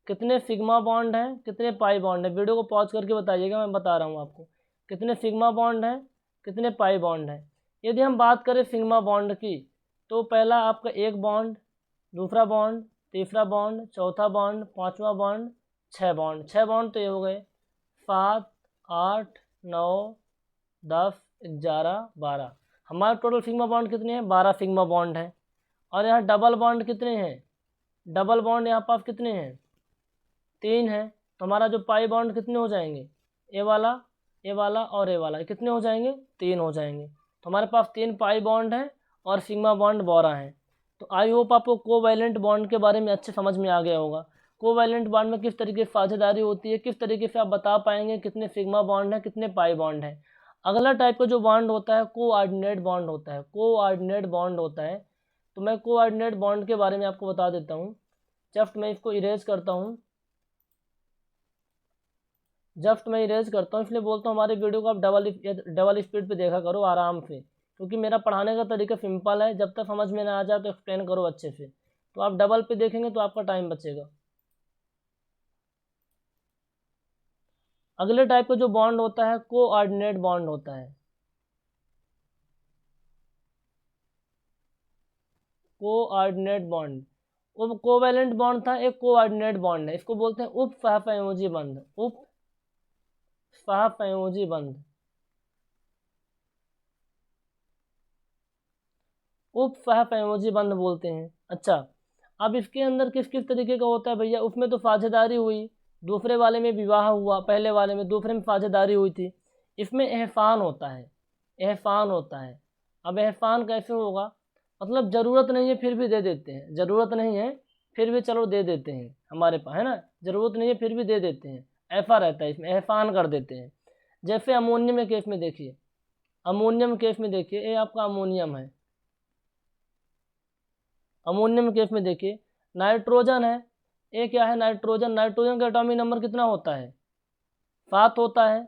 A: कितने सिग्मा बॉन्ड हैं, कितने पाई बॉन्ड हैं। वीडियो को पॉज करके बताइएगा, मैं बता रहा हूँ आपको कितने सिग्मा बॉन्ड हैं, कितने पाई बॉन्ड हैं। यदि हम बात करें सिग्मा बॉन्ड की, तो पहला आपका एक बॉन्ड, दूसरा बॉन्ड, तीसरा बॉन्ड, चौथा बॉन्ड, पाँचवा बॉन्ड, 6 बॉन्ड। 6 बॉन्ड तो ये हो गए 7, 8, 9, 10, 11, 12। हमारे टोटल सिग्मा बॉन्ड कितने हैं, 12 सिग्मा बॉन्ड हैं। और यहाँ डबल बॉन्ड कितने हैं, डबल बॉन्ड यहाँ पास कितने हैं, 3 हैं। तो हमारा जो पाई बॉन्ड कितने हो जाएंगे, ए वाला, ए वाला और ए वाला, कितने हो जाएंगे, 3 हो जाएंगे। तो हमारे पास 3 पाई बॉन्ड हैं और सिग्मा बॉन्ड 12 हैं। तो आई होप आपको कोवैलेंट बॉन्ड के बारे में अच्छे समझ में आ गया होगा। कोवैलेंट बॉन्ड में किस तरीके से साझेदारी होती है, किस तरीके से आप बता पाएंगे कितने सिग्मा बॉन्ड हैं, कितने पाई बॉन्ड हैं। अगला टाइप का जो बॉन्ड होता है कोऑर्डिनेट बॉन्ड होता है, कोऑर्डिनेट बॉन्ड होता है। तो मैं कोऑर्डिनेट बॉन्ड के बारे में आपको बता देता हूँ। जस्ट मैं इसको इरेज करता हूँ, जस्ट मैं इरेज करता हूँ, इसलिए बोलता हूँ हमारे वीडियो को आप डबल स्पीड पे देखा करो आराम से, क्योंकि मेरा पढ़ाने का तरीका सिंपल है। जब तक समझ में ना आ जाए तो एक्सप्लेन करो अच्छे से, तो आप डबल पे देखेंगे तो आपका टाइम बचेगा। अगले टाइप का जो बॉन्ड होता है कोऑर्डिनेट बॉन्ड होता है, कोऑर्डिनेट बॉन्ड। वो कोवैलेंट बॉन्ड था, एक कोऑर्डिनेट बॉन्ड है, इसको बोलते हैं उप सहसंयोजी बंध, उप सहसंयोजी बंध, उप सहसंयोजी बंध बोलते हैं। अच्छा, अब इसके अंदर किस किस तरीके का होता है भैया, उसमें तो साझेदारी हुई, दूसरे वाले में विवाह हुआ, पहले वाले में, दूसरे में साझेदारी हुई थी। इसमें एहसान होता है, एहसान होता है। अब एहसान कैसे होगा, मतलब ज़रूरत नहीं है फिर भी दे देते हैं, ज़रूरत नहीं है फिर भी चलो दे देते हैं हमारे पास, है ना, ज़रूरत नहीं है फिर भी दे देते हैं, ऐसा रहता है इसमें, एहसान कर देते हैं। जैसे अमोनियम केस में देखिए, अमोनियम केस में देखिए, ये आपका अमोनियम है, अमोनियम केस में देखिए नाइट्रोजन है, ये क्या है नाइट्रोजन, नाइट्रोजन का एटॉमिक नंबर कितना होता है, 7 होता है,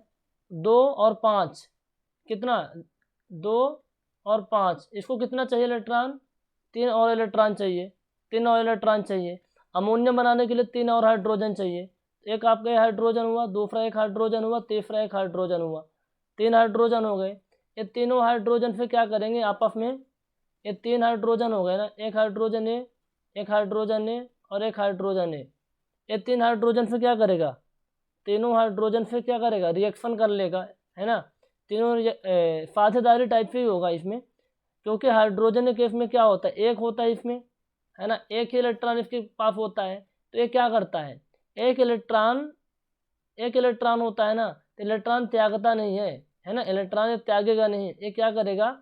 A: 2 और 5, कितना, 2 और 5, इसको कितना चाहिए इलेक्ट्रॉन, 3 और इलेक्ट्रॉन चाहिए, 3 और इलेक्ट्रॉन चाहिए। अमोनियम बनाने के लिए 3 और हाइड्रोजन चाहिए, एक आपका हाइड्रोजन हुआ, दूसरा एक हाइड्रोजन हुआ, तीसरा एक हाइड्रोजन हुआ, 3 हाइड्रोजन हो गए। ये तीनों हाइड्रोजन फिर क्या करेंगे आपस में, ये 3 हाइड्रोजन हो गए ना, एक हाइड्रोजन ए, एक हाइड्रोजन ए और एक हाइड्रोजन ए, ये 3 हाइड्रोजन फिर क्या करेगा, तीनों हाइड्रोजन फिर क्या करेगा, रिएक्शन कर लेगा, है ना। तीनों साझेदारी टाइप से ही होगा इसमें, क्योंकि हाइड्रोजन के केस में क्या होता है, एक होता है इसमें, है ना, एक ही इलेक्ट्रॉन इसके पास होता है। तो ये क्या करता है, एक इलेक्ट्रॉन, एक इलेक्ट्रॉन होता है ना, तो इलेक्ट्रॉन त्यागता नहीं है ना, इलेक्ट्रॉन त्यागेगा नहीं, ये क्या करेगा,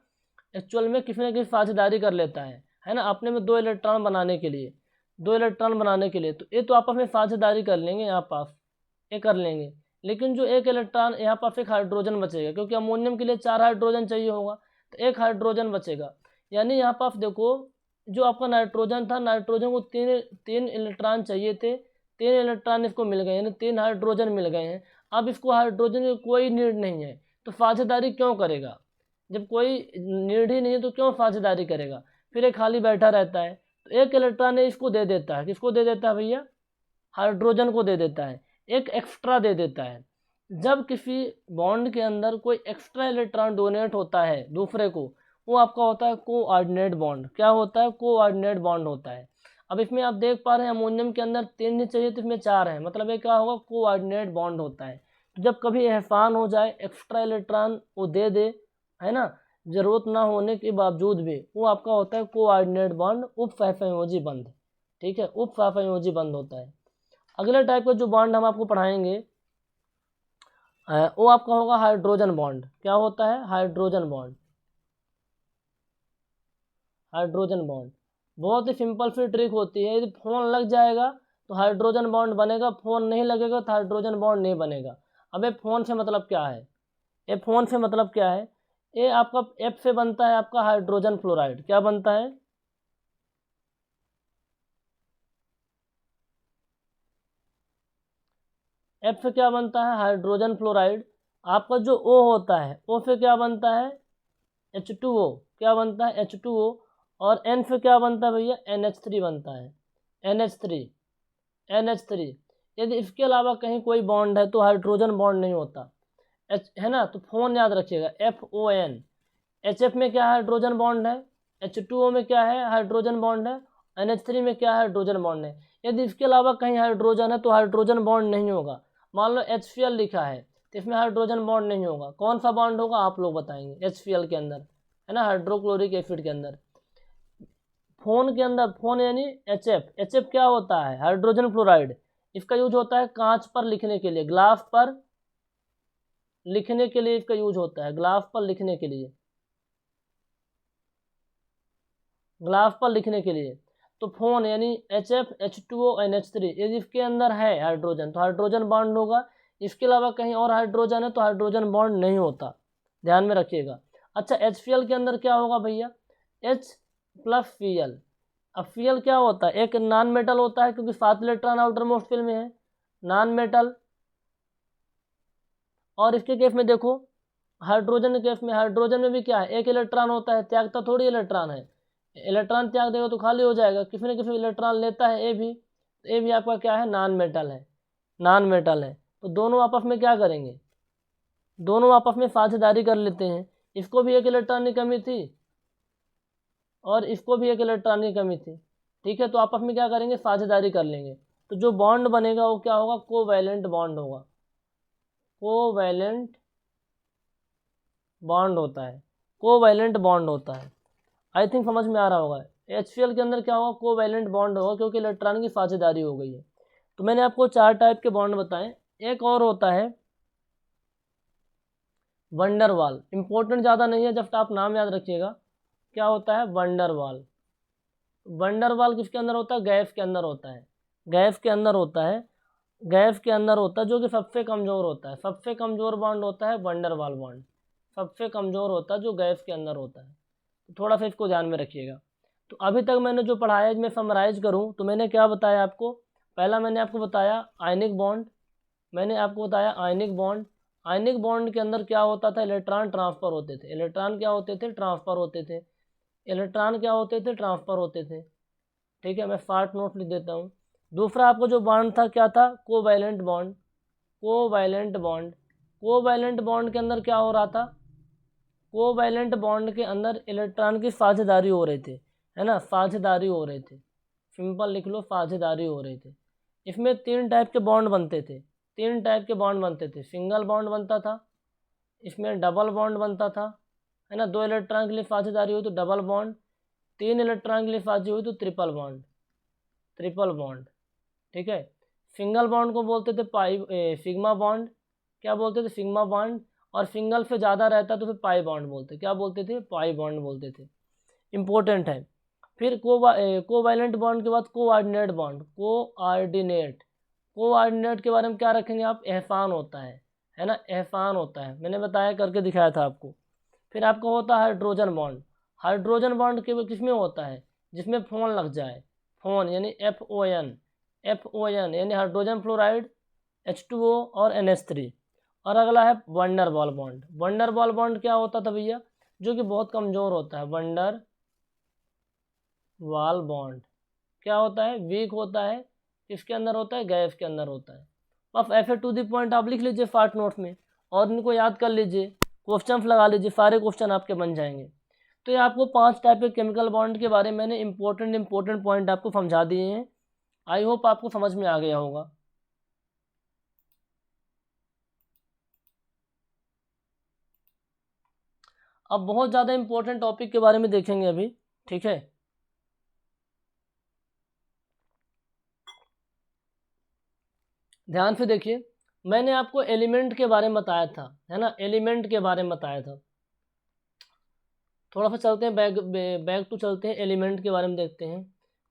A: एक्चुअल में किसी न किसी साझेदारी कर लेता है ना, अपने में 2 इलेक्ट्रॉन बनाने के लिए, 2 इलेक्ट्रॉन बनाने के लिए। तो ये तो आपस में साझेदारी कर लेंगे यहाँ पास, ये कर लेंगे। लेकिन जो एक इलेक्ट्रॉन यहाँ पास एक हाइड्रोजन बचेगा, क्योंकि अमोनियम के लिए 4 हाइड्रोजन चाहिए होगा, तो एक हाइड्रोजन बचेगा। यानी यहाँ पास देखो, जो आपका नाइट्रोजन था, नाइट्रोजन को 3 इलेक्ट्रॉन चाहिए थे, 3 इलेक्ट्रॉन इसको मिल गए, यानी 3 हाइड्रोजन मिल गए हैं। अब इसको हाइड्रोजन की कोई नीड नहीं है, तो साझेदारी क्यों करेगा, जब कोई नीड ही नहीं है तो क्यों साझेदारी करेगा, फिर ये खाली बैठा रहता है। तो एक इलेक्ट्रॉन इसको दे देता है, किसको दे देता है भैया, हाइड्रोजन को दे देता है, एक एक्स्ट्रा दे देता है। जब किसी बॉन्ड के अंदर कोई एक्स्ट्रा इलेक्ट्रॉन डोनेट होता है दूसरे को, वो आपका होता है कोऑर्डिनेट बॉन्ड। क्या होता है? कोऑर्डिनेट बॉन्ड होता है। अब इसमें आप देख पा रहे हैं अमोनियम के अंदर 3 नहीं चाहिए तो इसमें 4 है, मतलब ये क्या होगा? कोऑर्डिनेट बॉन्ड होता है। तो जब कभी एहसान हो जाए, एक्स्ट्रा इलेक्ट्रॉन वो दे दे, है ना, जरूरत ना होने के बावजूद भी, वो आपका होता है कोऑर्डिनेट बॉन्ड, उपसहसंयोजी बंध। ठीक है, उपसहसंयोजी बंध होता है। अगले टाइप का जो बॉन्ड हम आपको पढ़ाएंगे वो आपका होगा हाइड्रोजन बॉन्ड। क्या होता है? Hydrogen bond. हाइड्रोजन बॉन्ड बहुत ही सिंपल सी ट्रिक होती है। यदि फोन लग जाएगा तो हाइड्रोजन बॉन्ड बनेगा, फोन नहीं लगेगा तो हाइड्रोजन बॉन्ड नहीं बनेगा। अब ये फोन से मतलब क्या है? ये फोन से मतलब क्या है? ये आपका एफ से बनता है आपका हाइड्रोजन फ्लोराइड। क्या बनता है? एफ से क्या बनता है? Hydrogen fluoride. आपका जो ओ होता है, ओ से क्या बनता है? H2O। क्या बनता है? H2O। और N से क्या बनता है भैया? NH3 बनता है। NH3। NH3। यदि इसके अलावा कहीं कोई बॉन्ड है तो हाइड्रोजन बॉन्ड नहीं होता। एच है ना, तो फोन याद रखिएगा, FON। HF में क्या हाइड्रोजन बॉन्ड है? H2O में क्या है? हाइड्रोजन बॉन्ड है। NH3 में क्या है? हाइड्रोजन बॉन्ड है। यदि इसके अलावा कहीं हाइड्रोजन है तो हाइड्रोजन बॉन्ड नहीं होगा। मान लो HCl लिखा है तो इसमें हाइड्रोजन बॉन्ड नहीं होगा। कौन सा बॉन्ड होगा आप लोग बताएंगे? HCl के अंदर, है ना, हाइड्रोक्लोरिक एसिड के अंदर। फोन के अंदर, फोन यानी HF क्या होता है? Hydrogen fluoride. इसका यूज होता है कांच पर लिखने के लिए, ग्लास पर लिखने के लिए इसका यूज होता है, ग्लास पर लिखने के लिए, ग्लास पर लिखने के लिए। तो फोन यानी HF, H2O, NH3, यदि इसके अंदर है हाइड्रोजन तो हाइड्रोजन बॉन्ड होगा। इसके अलावा कहीं और हाइड्रोजन है तो हाइड्रोजन बॉन्ड नहीं होता, ध्यान में रखिएगा। अच्छा, HCl के अंदर क्या होगा भैया? H+Cl। अब Cl क्या होता है? एक नॉन मेटल होता है क्योंकि 7 इलेक्ट्रॉन आउटर मोस्ट शेल में है, नॉन मेटल। और इसके केस में देखो, हाइड्रोजन के केस में, हाइड्रोजन में भी क्या है? एक इलेक्ट्रॉन होता है, त्यागता थोड़ी इलेक्ट्रॉन है। इलेक्ट्रॉन त्याग देगा तो खाली हो जाएगा, किसी न किसी इलेक्ट्रॉन लेता है। ए भी, तो ए भी आपका क्या है? नॉन मेटल है, नॉन मेटल है। तो दोनों आपस में क्या करेंगे? दोनों आपस में साझेदारी कर लेते हैं। इसको भी एक इलेक्ट्रॉन की कमी थी और इसको भी एक इलेक्ट्रॉन की कमी थी। ठीक है, तो आपस में क्या करेंगे? साझेदारी कर लेंगे। तो जो बॉन्ड बनेगा वो क्या होगा? कोवैलेंट बॉन्ड होगा। कोवैलेंट बॉन्ड होता है, कोवैलेंट बॉन्ड होता है। आई थिंक समझ में आ रहा होगा। HCl के अंदर क्या होगा? कोवैलेंट बॉन्ड होगा क्योंकि इलेक्ट्रॉन की साझेदारी हो गई है। तो मैंने आपको 4 टाइप के बॉन्ड बताएं। एक और होता है वंडरवाल। इंपॉर्टेंट ज़्यादा नहीं है, जब आप नाम याद रखिएगा। क्या होता है? वंडरवाल। वंडरवाल किसके अंदर होता है? गैस के अंदर होता है, गैस के अंदर होता है, गैस के अंदर होता है, जो कि सबसे कमज़ोर होता है। सबसे कमज़ोर बॉन्ड होता है वंडरवाल बॉन्ड। सबसे कमज़ोर होता है जो गैस के अंदर होता है। तो थोड़ा सा इसको ध्यान में रखिएगा। तो अभी तक मैंने जो पढ़ाया, मैं समराइज करूं तो मैंने क्या बताया आपको? पहला मैंने आपको बताया आयनिक बॉन्ड। मैंने आपको बताया आयनिक बॉन्ड। आयनिक बॉन्ड के अंदर क्या होता था? इलेक्ट्रॉन ट्रांसफ़र होते थे। इलेक्ट्रॉन क्या होते थे? ट्रांसफ़र होते थे। इलेक्ट्रॉन क्या होते थे? ट्रांसफ़र होते थे। ठीक है, मैं शॉर्ट नोट लिख देता हूँ। दूसरा आपको जो बॉन्ड था क्या था? Covalent bond. Covalent bond. Covalent bond के अंदर क्या हो रहा था? कोवैलेंट बॉन्ड के अंदर इलेक्ट्रॉन की साझेदारी हो रही थी, है ना, साझेदारी हो रही थी। सिंपल लिख लो, साझेदारी हो रही थी। इसमें 3 टाइप के बॉन्ड बनते थे। 3 टाइप के बॉन्ड बनते थे। सिंगल बॉन्ड बनता था, इसमें डबल बॉन्ड बनता था, है ना। 2 इलेक्ट्रॉन के लिए साझेदारी हुई तो डबल बॉन्ड, 3 इलेक्ट्रॉन के लिए साझी हुई तो ट्रिपल बॉन्ड, ट्रिपल बॉन्ड। ठीक है, सिंगल बॉन्ड को बोलते थे सिग्मा बॉन्ड। क्या बोलते थे? Sigma bond. और सिंगल से ज़्यादा रहता तो फिर पाई बॉन्ड बोलते। क्या बोलते थे? पाई बॉन्ड बोलते थे। इंपॉर्टेंट है। फिर कोवैलेंट बॉन्ड के बाद कोऑर्डिनेट बॉन्ड। कोऑर्डिनेट, कोऑर्डिनेट के बारे में क्या रखेंगे आप? एहसान होता है ना, एहसान होता है, मैंने बताया, करके दिखाया था आपको। फिर आपका होता है हाइड्रोजन बॉन्ड। हाइड्रोजन बॉन्ड केवल किसमें होता है? जिसमें फोन लग जाए। फोन यानी FON। FON यानी हाइड्रोजन फ्लोराइड, H2O और NH3। और अगला है वंडरवाल बॉन्ड। वंडरवाल बॉन्ड क्या होता था भैया? जो कि बहुत कमज़ोर होता है। वंडर वाल बॉन्ड क्या होता है? वीक होता है। किसके अंदर होता है? गैस के अंदर होता है। आप FA टू द पॉइंट आप लिख लीजिए पार्ट नोट में और इनको याद कर लीजिए, क्वेश्चन लगा लीजिए, सारे क्वेश्चन आपके बन जाएंगे। तो ये आपको 5 टाइप के केमिकल बॉन्ड के बारे में मैंने इंपॉर्टेंट पॉइंट आपको समझा दिए हैं। आई होप आपको समझ में आ गया होगा। अब बहुत ज़्यादा इंपॉर्टेंट टॉपिक के बारे में देखेंगे अभी, ठीक है। ध्यान से देखिए, मैंने आपको एलिमेंट के बारे में बताया था, है ना, एलिमेंट के बारे में बताया था। थोड़ा सा चलते हैं बैक टू चलते हैं, एलिमेंट के बारे में देखते हैं।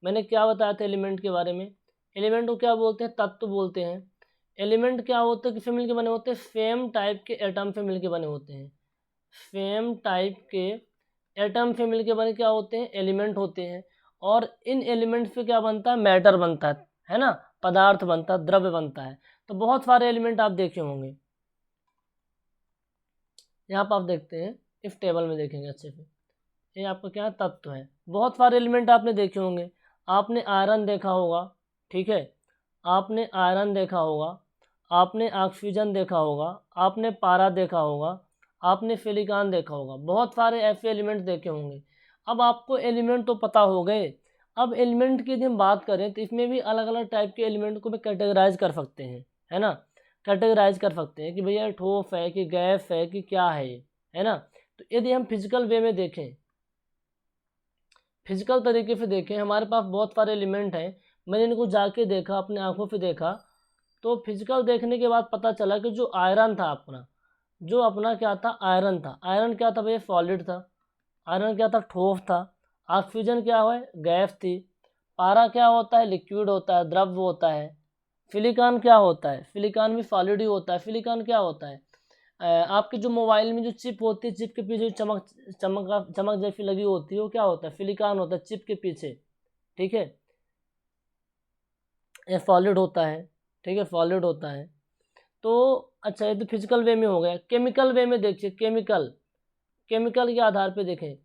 A: मैंने क्या बताया था एलिमेंट के बारे में। एलिमेंट को क्या बोलते हैं? तत्व बोलते हैं। एलिमेंट क्या होते हैं, किस से मिलके बने होते हैं? सेम टाइप के एटम से मिलके बने होते हैं। सेम टाइप के एटम से मिलके बने क्या होते हैं? एलिमेंट होते हैं। और इन एलिमेंट से क्या बनता है? मैटर बनता है ना, पदार्थ बनता है, द्रव्य बनता है। तो बहुत सारे एलिमेंट आप देखे होंगे। यहाँ पर आप देखते हैं, इस टेबल में देखेंगे अच्छे से, ये आपका क्या तत्व है। बहुत सारे एलिमेंट आपने देखे होंगे। आपने आयरन देखा होगा, ठीक है, आपने आयरन देखा होगा, आपने ऑक्सीजन देखा होगा, आपने पारा देखा होगा, आपने सिलिकॉन देखा होगा। बहुत सारे ऐसे एलिमेंट देखे होंगे। अब आपको एलिमेंट तो पता हो गए। अब एलिमेंट की यदि हम बात करें तो इसमें भी अलग अलग टाइप के एलिमेंट को भी कैटेगराइज कर सकते हैं, है ना, कैटेगराइज कर सकते हैं कि भैया ठोस है कि गैस है कि क्या है ये, है ना। तो यदि हम फिजिकल वे में देखें, फिजिकल तरीके से देखें, हमारे पास बहुत सारे एलिमेंट हैं। मैंने इनको जाके देखा, अपने आंखों से देखा, तो फिजिकल देखने के बाद पता चला कि जो आयरन था अपना, जो अपना क्या था? आयरन था। आयरन क्या था भैया? सॉलिड था। आयरन क्या था? ठोस था। ऑक्सीजन क्या है? गैस थी। पारा क्या होता है? लिक्विड होता है, द्रव होता है। सिलिकॉन क्या होता है? सिलिकॉन भी सॉलिड ही होता है। सिलिकॉन क्या होता है? आपके जो मोबाइल में जो चिप होती है, चिप के पीछे चमक चमक चमक जैसी लगी होती है, वो क्या होता है? सिलिकॉन होता है, चिप के पीछे, ठीक है। ये सॉलिड होता है, ठीक है, सॉलिड होता है। तो अच्छा, ये तो फिजिकल वे में हो गया। केमिकल वे में देखिए, केमिकल, केमिकल के आधार पे देखें,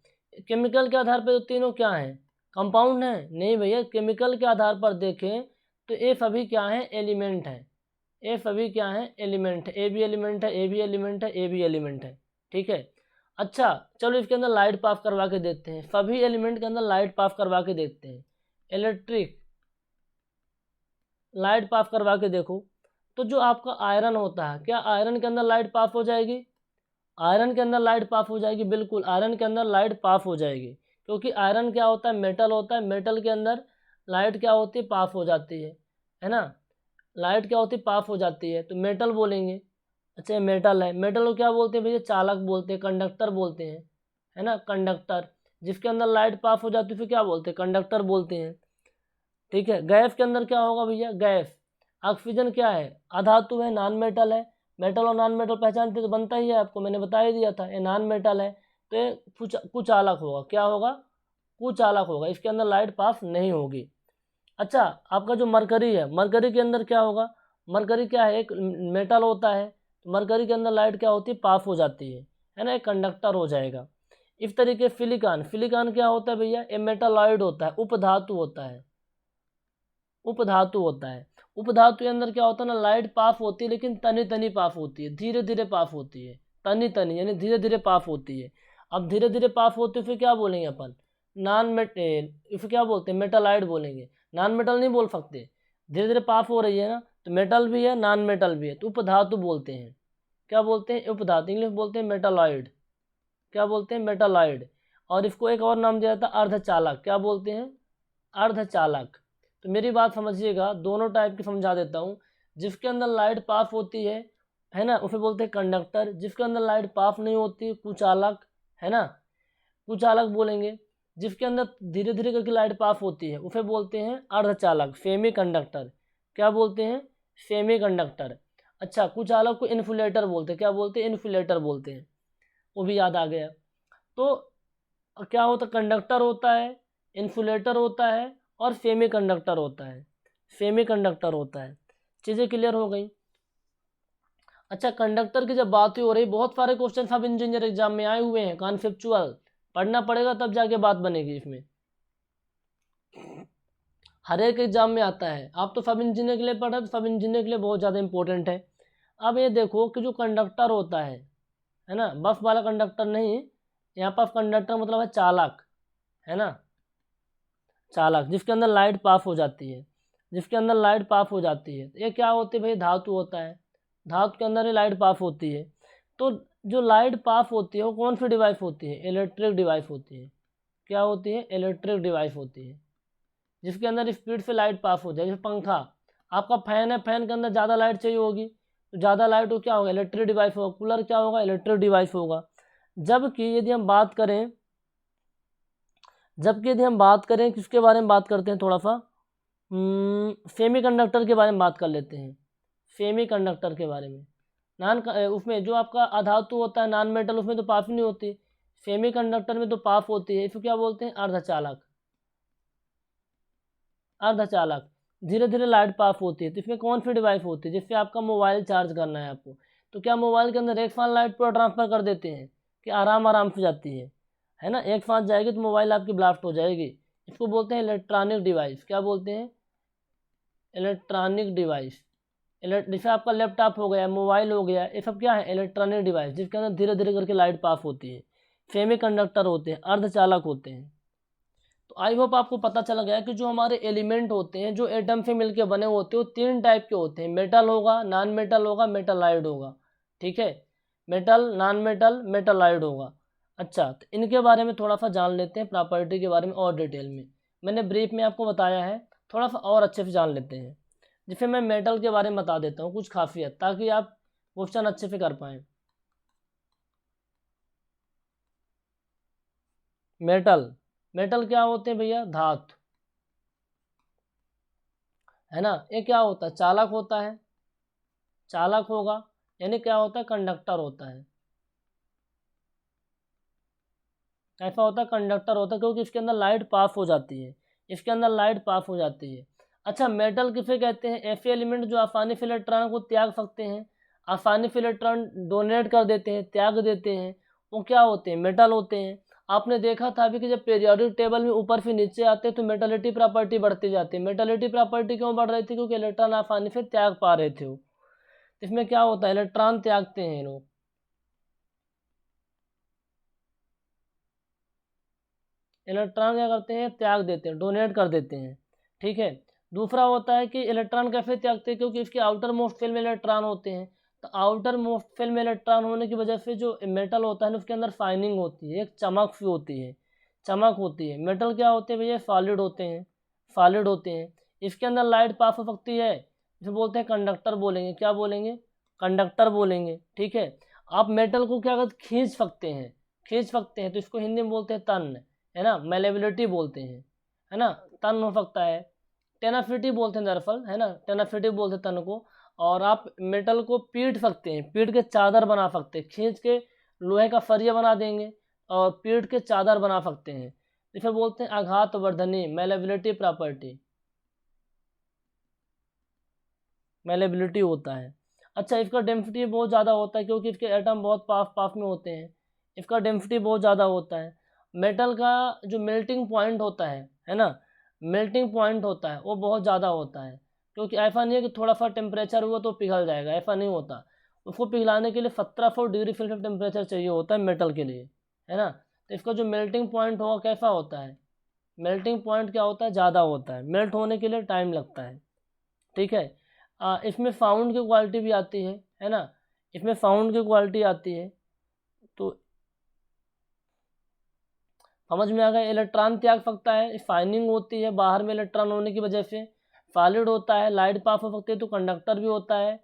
A: केमिकल के आधार पे तो तीनों क्या हैं? कंपाउंड हैं? नहीं भैया, केमिकल के आधार पर देखें तो ये सभी क्या हैं? एलिमेंट हैं। ये सभी क्या हैं? एलिमेंट है। ए भी एलिमेंट है, ए भी एलिमेंट है, ए भी एलिमेंट है, ठीक है। अच्छा, चलो इसके अंदर लाइट पास करवा के देखते हैं। सभी एलिमेंट के अंदर लाइट पास करवा के देखते हैं। इलेक्ट्रिक लाइट पास करवा के देखो। तो जो आपका आयरन होता है, क्या आयरन के अंदर लाइट पास हो जाएगी? आयरन के अंदर लाइट पास हो जाएगी, बिल्कुल आयरन के अंदर लाइट पास हो जाएगी। क्योंकि आयरन क्या होता है? मेटल होता है। मेटल के अंदर लाइट क्या होती है? पास हो जाती है ना। लाइट क्या होती है? पास हो जाती है, तो मेटल बोलेंगे। अच्छा, मेटल है। मेटल को क्या बोलते हैं भैया? चालक बोलते हैं, कंडक्टर बोलते हैं, है ना, कंडक्टर। जिसके अंदर लाइट पास हो जाती है फिर क्या बोलते हैं? कंडक्टर बोलते हैं, ठीक है। गैस के अंदर क्या होगा भैया? गैस। ऑक्सीजन क्या है? अधातु है, नॉन मेटल है। मेटल और नॉन मेटल पहचानते तो बनता ही है, आपको मैंने बता ही दिया था, ये नॉन मेटल है। तो ये कुचालक होगा। क्या होगा? कुचालक होगा, इसके अंदर लाइट पास नहीं होगी। अच्छा, आपका जो मरकरी है, मरकरी के अंदर क्या होगा? मरकरी क्या है? एक मेटल होता है, तो मरकरी के अंदर लाइट क्या होती है? पास हो जाती है ना, एक कंडक्टर हो जाएगा। इस तरीके सिलिकॉन, सिलिकॉन क्या होता है भैया? ये मेटालॉइड होता है, उपधातु होता है, उपधातु होता है। उपधातु के अंदर क्या होता है ना, लाइट पास होती है लेकिन तनी तनी पास होती है, धीरे धीरे पास होती है। तनी तनी यानी धीरे धीरे पास होती है। अब धीरे धीरे पास होती है फिर क्या बोलेंगे अपन? नॉन मेट फिर क्या बोलते हैं? मेटालाइट बोलेंगे। नॉन मेटल नहीं बोल सकते। धीरे धीरे पास हो रही है ना, तो मेटल भी है, नॉन मेटल भी है, तो उपधातु बोलते हैं। क्या बोलते हैं? उपधातु। इंग्लिश बोलते हैं मेटालॉइड। क्या बोलते हैं? मेटालॉइड। और इसको एक और नाम दिया जाता है अर्धचालक। क्या बोलते हैं? अर्धचालक। तो मेरी बात समझिएगा, दोनों टाइप की समझा देता हूँ। जिसके अंदर लाइट पास होती है ना, उसे बोलते हैं कंडक्टर। जिसके अंदर लाइट पास नहीं होती, कुचालक, है ना, कुचालक बोलेंगे। जिसके अंदर धीरे धीरे करके लाइट पास होती है उसे बोलते हैं अर्धचालक, सेमी कंडक्टर। क्या बोलते हैं? Semi conductor. अच्छा, कुचालक को इन्सुलेटर बोलते हैं। क्या बोलते हैं? इन्सुलेटर बोलते हैं। वो भी याद आ गया। तो क्या होता? कंडक्टर होता है, इन्सुलेटर होता है और सेमी कंडक्टर होता है। सेमी कंडक्टर होता है। चीज़ें क्लियर हो गई। अच्छा, कंडक्टर की जब बात ही हो रही, बहुत सारे क्वेश्चन सब इंजीनियर एग्जाम में आए हुए हैं, कॉन्सेप्चुअल, पढ़ना पड़ेगा तब जाके बात बनेगी इसमें। हर एक एग्जाम में आता है। आप तो सब इंजीनियर के लिए पढ़ रहे हो, तो सब इंजीनियर के लिए बहुत ज़्यादा इंपॉर्टेंट है। अब ये देखो कि जो कंडक्टर होता है ना, बफ वाला कंडक्टर नहीं, यहाँ पर कंडक्टर मतलब है चालक, है ना, चालक जिसके अंदर लाइट पास हो जाती है, जिसके अंदर लाइट पास हो जाती है। ये क्या होती है भाई, धातु होता है, धातु के अंदर ही लाइट पास होती है। तो जो लाइट पास होती है वो कौन सी डिवाइस होती है, इलेक्ट्रिक डिवाइस होती है। क्या होती है, इलेक्ट्रिक डिवाइस होती है, जिसके अंदर स्पीड से लाइट पास हो जाए। जैसे पंखा, आपका फैन है, फैन के अंदर ज़्यादा लाइट चाहिए होगी, तो ज़्यादा लाइट हो क्या होगा, इलेक्ट्रिक डिवाइस होगा। कूलर क्या होगा, इलेक्ट्रिक डिवाइस होगा। जबकि यदि हम बात करें किसके बारे में बात करते हैं, थोड़ा सा सेमी कंडक्टर के बारे में बात कर लेते हैं। सेमी कंडक्टर के बारे में, उसमें जो आपका अधातु होता है, नॉन मेटल, उसमें तो पास नहीं होती। सेमी कंडक्टर में तो पास होती है। इसको क्या बोलते हैं, अर्धचालक। अर्धचालक, धीरे धीरे लाइट पास होती है। तो इसमें कौन सी डिवाइस होती है, जिससे आपका मोबाइल चार्ज करना है आपको, तो क्या मोबाइल के अंदर एक साथ लाइट पूरा ट्रांसफर कर देते हैं कि आराम आराम से जाती है ना। एक साथ जाएगी तो मोबाइल आपकी ब्लास्ट हो जाएगी। इसको बोलते हैं इलेक्ट्रॉनिक डिवाइस। क्या बोलते हैं, इलेक्ट्रॉनिक डिवाइस। जैसे आपका लैपटॉप हो गया, मोबाइल हो गया, ये सब क्या है, इलेक्ट्रॉनिक डिवाइस, जिसके अंदर धीरे धीरे करके लाइट पास होती है। सेमी कंडक्टर होते हैं, अर्धचालक होते हैं। तो आई होप आपको पता चला गया कि जो हमारे एलिमेंट होते हैं, जो एटम से मिलकर बने होते हैं, वो 3 टाइप के होते हैं। मेटल होगा, नॉन मेटल होगा, मेटालाइड होगा। ठीक है, मेटल, नॉन मेटल, मेटालाइड होगा। अच्छा, तो इनके बारे में थोड़ा सा जान लेते हैं, प्रॉपर्टी के बारे में और डिटेल में। मैंने ब्रीफ में आपको बताया है, थोड़ा सा और अच्छे से जान लेते हैं। जैसे मैं मेटल के बारे में बता देता हूँ कुछ खासियत, ताकि आप क्वेश्चन अच्छे से कर पाएँ। मेटल क्या होते हैं भैया, धातु, है ना। ये क्या होता है, चालक होता है, चालक होगा, यानी क्या होता है, कंडक्टर होता है। ऐसा होता है, कंडक्टर होता है, क्योंकि इसके अंदर लाइट पास हो जाती है, इसके अंदर लाइट पास हो जाती है। अच्छा, मेटल किसे कहते हैं, ऐसे एलिमेंट जो आसानी से इलेक्ट्रॉन को त्याग सकते हैं, आसानी से इलेक्ट्रॉन डोनेट कर देते हैं, त्याग देते हैं, वो क्या होते हैं, मेटल होते हैं। आपने देखा था अभी कि जब पीरियोडिक टेबल में ऊपर से नीचे आते हैं तो मेटलिटी प्रॉपर्टी बढ़ती जाती है। मेटलिटी प्रॉपर्टी क्यों बढ़ रही थी, क्योंकि इलेक्ट्रॉन आसानी से त्याग पा रहे थे वो। इसमें क्या होता है, इलेक्ट्रॉन त्यागते हैं लोग, इलेक्ट्रॉन क्या करते हैं, त्याग देते हैं, डोनेट कर देते हैं। ठीक है, दूसरा होता है कि इलेक्ट्रॉन कैसे त्यागते हैं, क्योंकि इसके आउटर मोस्ट शेल में इलेक्ट्रॉन होते हैं। तो आउटर मोस्ट शेल में इलेक्ट्रॉन होने की वजह से जो मेटल होता है ना, उसके अंदर शाइनिंग होती है, एक चमक सी होती है, चमक होती है। मेटल क्या होते हैं भैया, सॉलिड होते हैं, सॉलिड होते हैं। इसके अंदर लाइट पास हो सकती है, इसे बोलते हैं कंडक्टर बोलेंगे। क्या बोलेंगे, कंडक्टर बोलेंगे। ठीक है, आप मेटल को क्या करते, खींच सकते हैं, खींच सकते हैं, तो इसको हिंदी में बोलते हैं तन, है ना, मेलेबिलिटी बोलते हैं, है ना, तन हो सकता है। टेनाफिटी बोलते हैं दरअसल, है ना, टेनाफिटी बोलते हैं तन को। और आप मेटल को पीट सकते हैं, पीट के चादर बना सकते हैं, खींच के लोहे का सरिया बना देंगे और पीट के चादर बना सकते हैं। इसे बोलते हैं आघात वर्धनी, मेलेबिलिटी प्रॉपर्टी, मेलेबिलिटी होता है। अच्छा, इसका डेंसिटी बहुत ज़्यादा होता है, क्योंकि इसके एटम बहुत पास पास में होते हैं, इसका डेंसिटी बहुत ज़्यादा होता है। मेटल का जो मेल्टिंग पॉइंट होता है ना, मेल्टिंग पॉइंट होता है वो बहुत ज़्यादा होता है। क्योंकि ऐसा नहीं है कि थोड़ा सा टेम्परेचर हुआ तो पिघल जाएगा, ऐसा नहीं होता। उसको पिघलाने के लिए 1700 डिग्री सेल्सियस टेम्परेचर चाहिए होता है मेटल के लिए, है ना। तो इसका जो मेल्टिंग पॉइंट होगा कैसा होता है, मेल्टिंग पॉइंट क्या होता है, ज़्यादा होता है, मेल्ट होने के लिए टाइम लगता है। ठीक है, इसमें साउंड की क्वालिटी भी आती है ना, इसमें साउंड की क्वालिटी आती है। तो समझ में आ गया, इलेक्ट्रॉन त्याग सकता है, शाइनिंग होती है बाहर में इलेक्ट्रॉन होने की वजह से, सॉलिड होता है, लाइट पास हो सकती है, तो कंडक्टर भी होता है,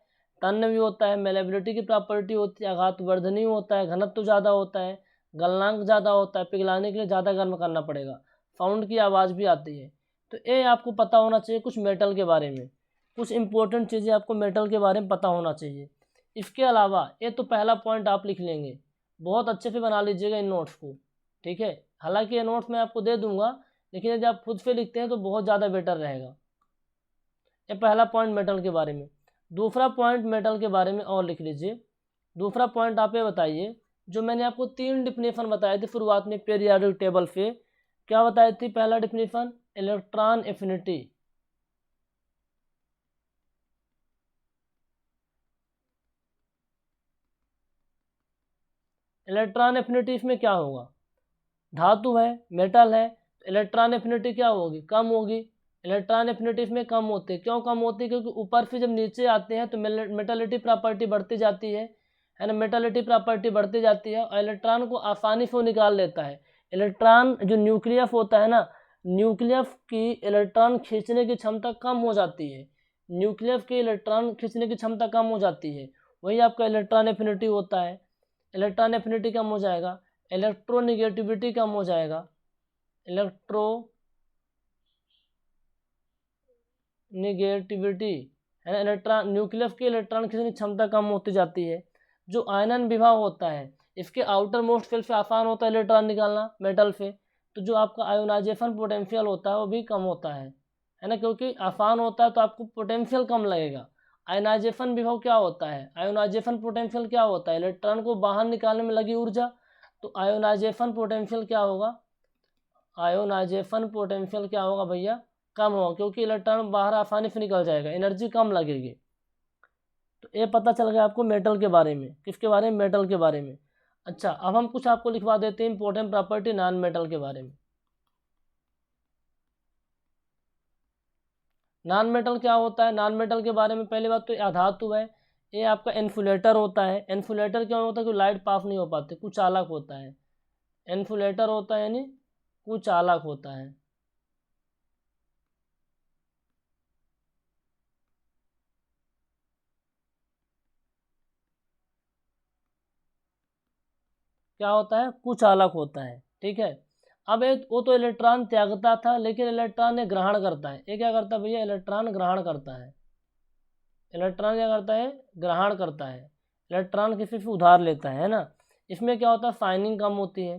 A: तन्य भी होता है, मेलेबिलिटी की प्रॉपर्टी होती है, आघात वर्धनीय होता है, घनत्व ज़्यादा होता है, गलनांक ज़्यादा होता है, पिघलाने के लिए ज़्यादा गर्म करना पड़ेगा, साउंड की आवाज़ भी आती है। तो ये आपको पता होना चाहिए कुछ मेटल के बारे में, कुछ इंपॉर्टेंट चीज़ें आपको मेटल के बारे में पता होना चाहिए। इसके अलावा ये तो पहला पॉइंट आप लिख लेंगे, बहुत अच्छे से बना लीजिएगा इन नोट्स को। ठीक है, हालांकि ये नोट्स मैं आपको दे दूंगा, लेकिन यदि आप खुद से लिखते हैं तो बहुत ज़्यादा बेटर रहेगा। ये पहला पॉइंट मेटल के बारे में। दूसरा पॉइंट मेटल के बारे में और लिख लीजिए। दूसरा पॉइंट आप ये बताइए, जो मैंने आपको 3 डिफिनेशन बताए थे शुरुआत में पीरियोडिक टेबल से, क्या बताई थी, पहला definition electron affinity, electron affinity इसमें क्या होगा, धातु है, मेटल है, तो इलेक्ट्रॉन एफिनिटी क्या होगी, कम होगी। इलेक्ट्रॉन एफिनिटी इसमें कम होती है, क्यों कम होती है, क्योंकि ऊपर से जब नीचे आते हैं तो मेटालिटी प्रॉपर्टी बढ़ती जाती है ना, मेटालिटी प्रॉपर्टी बढ़ती जाती है और इलेक्ट्रॉन को आसानी से वो निकाल लेता है। इलेक्ट्रॉन जो न्यूक्लियस होता है ना, न्यूक्लियस की इलेक्ट्रॉन खींचने की क्षमता कम हो जाती है, न्यूक्लियस की इलेक्ट्रॉन खींचने की क्षमता कम हो जाती है, वही आपका इलेक्ट्रॉन एफिनिटी होता है। इलेक्ट्रॉन एफिनिटी कम हो जाएगा, इलेक्ट्रोनिगेटिविटी कम हो जाएगा, इलेक्ट्रोनिगेटिविटी है ना, इलेक्ट्रॉन न्यूक्लियस की इलेक्ट्रॉन खींचने की क्षमता कम होती जाती है। जो आयनन विभव होता है, इसके आउटर मोस्ट शेल से आसान होता है इलेक्ट्रॉन निकालना मेटल से, तो जो आपका आयोनाइजेशन पोटेंशियल होता है वो भी कम होता है ना, क्योंकि आसान होता है तो आपको पोटेंशियल कम लगेगा। आयोनाइजेशन विभव क्या होता है, आयोनाइजेशन पोटेंशियल क्या होता है, इलेक्ट्रॉन को बाहर निकालने में लगी ऊर्जा, तो आयोनाइजेशन पोटेंशियल क्या होगा, आयोनाइजेशन पोटेंशियल क्या होगा भैया, कम होगा, क्योंकि इलेक्ट्रॉन बाहर आसानी से निकल जाएगा, एनर्जी कम लगेगी। तो ये पता चल गया आपको मेटल के बारे में, किसके बारे में, मेटल के बारे में। अच्छा, अब हम कुछ आपको लिखवा देते हैं इंपॉर्टेंट प्रॉपर्टी नॉन मेटल के बारे में। नॉन मेटल क्या होता है, नॉन मेटल के बारे में पहली बात तो अधातु है, ये आपका इन्सुलेटर होता है। इन्सुलेटर क्यों होता है, क्योंकि लाइट पास नहीं हो पाती, कुछ चालक होता है, इन्सुलेटर होता है यानी कुछ चालक होता है। क्या होता है, कुछ चालक होता है, ठीक है। अब एक वो तो इलेक्ट्रॉन त्यागता था, लेकिन इलेक्ट्रॉन ये ग्रहण करता है, ये क्या करता है भैया, इलेक्ट्रॉन ग्रहण करता है, इलेक्ट्रॉन क्या करता है, ग्रहण करता है, इलेक्ट्रॉन किसी से उधार लेता है ना। इसमें क्या होता है, शाइनिंग कम होती है,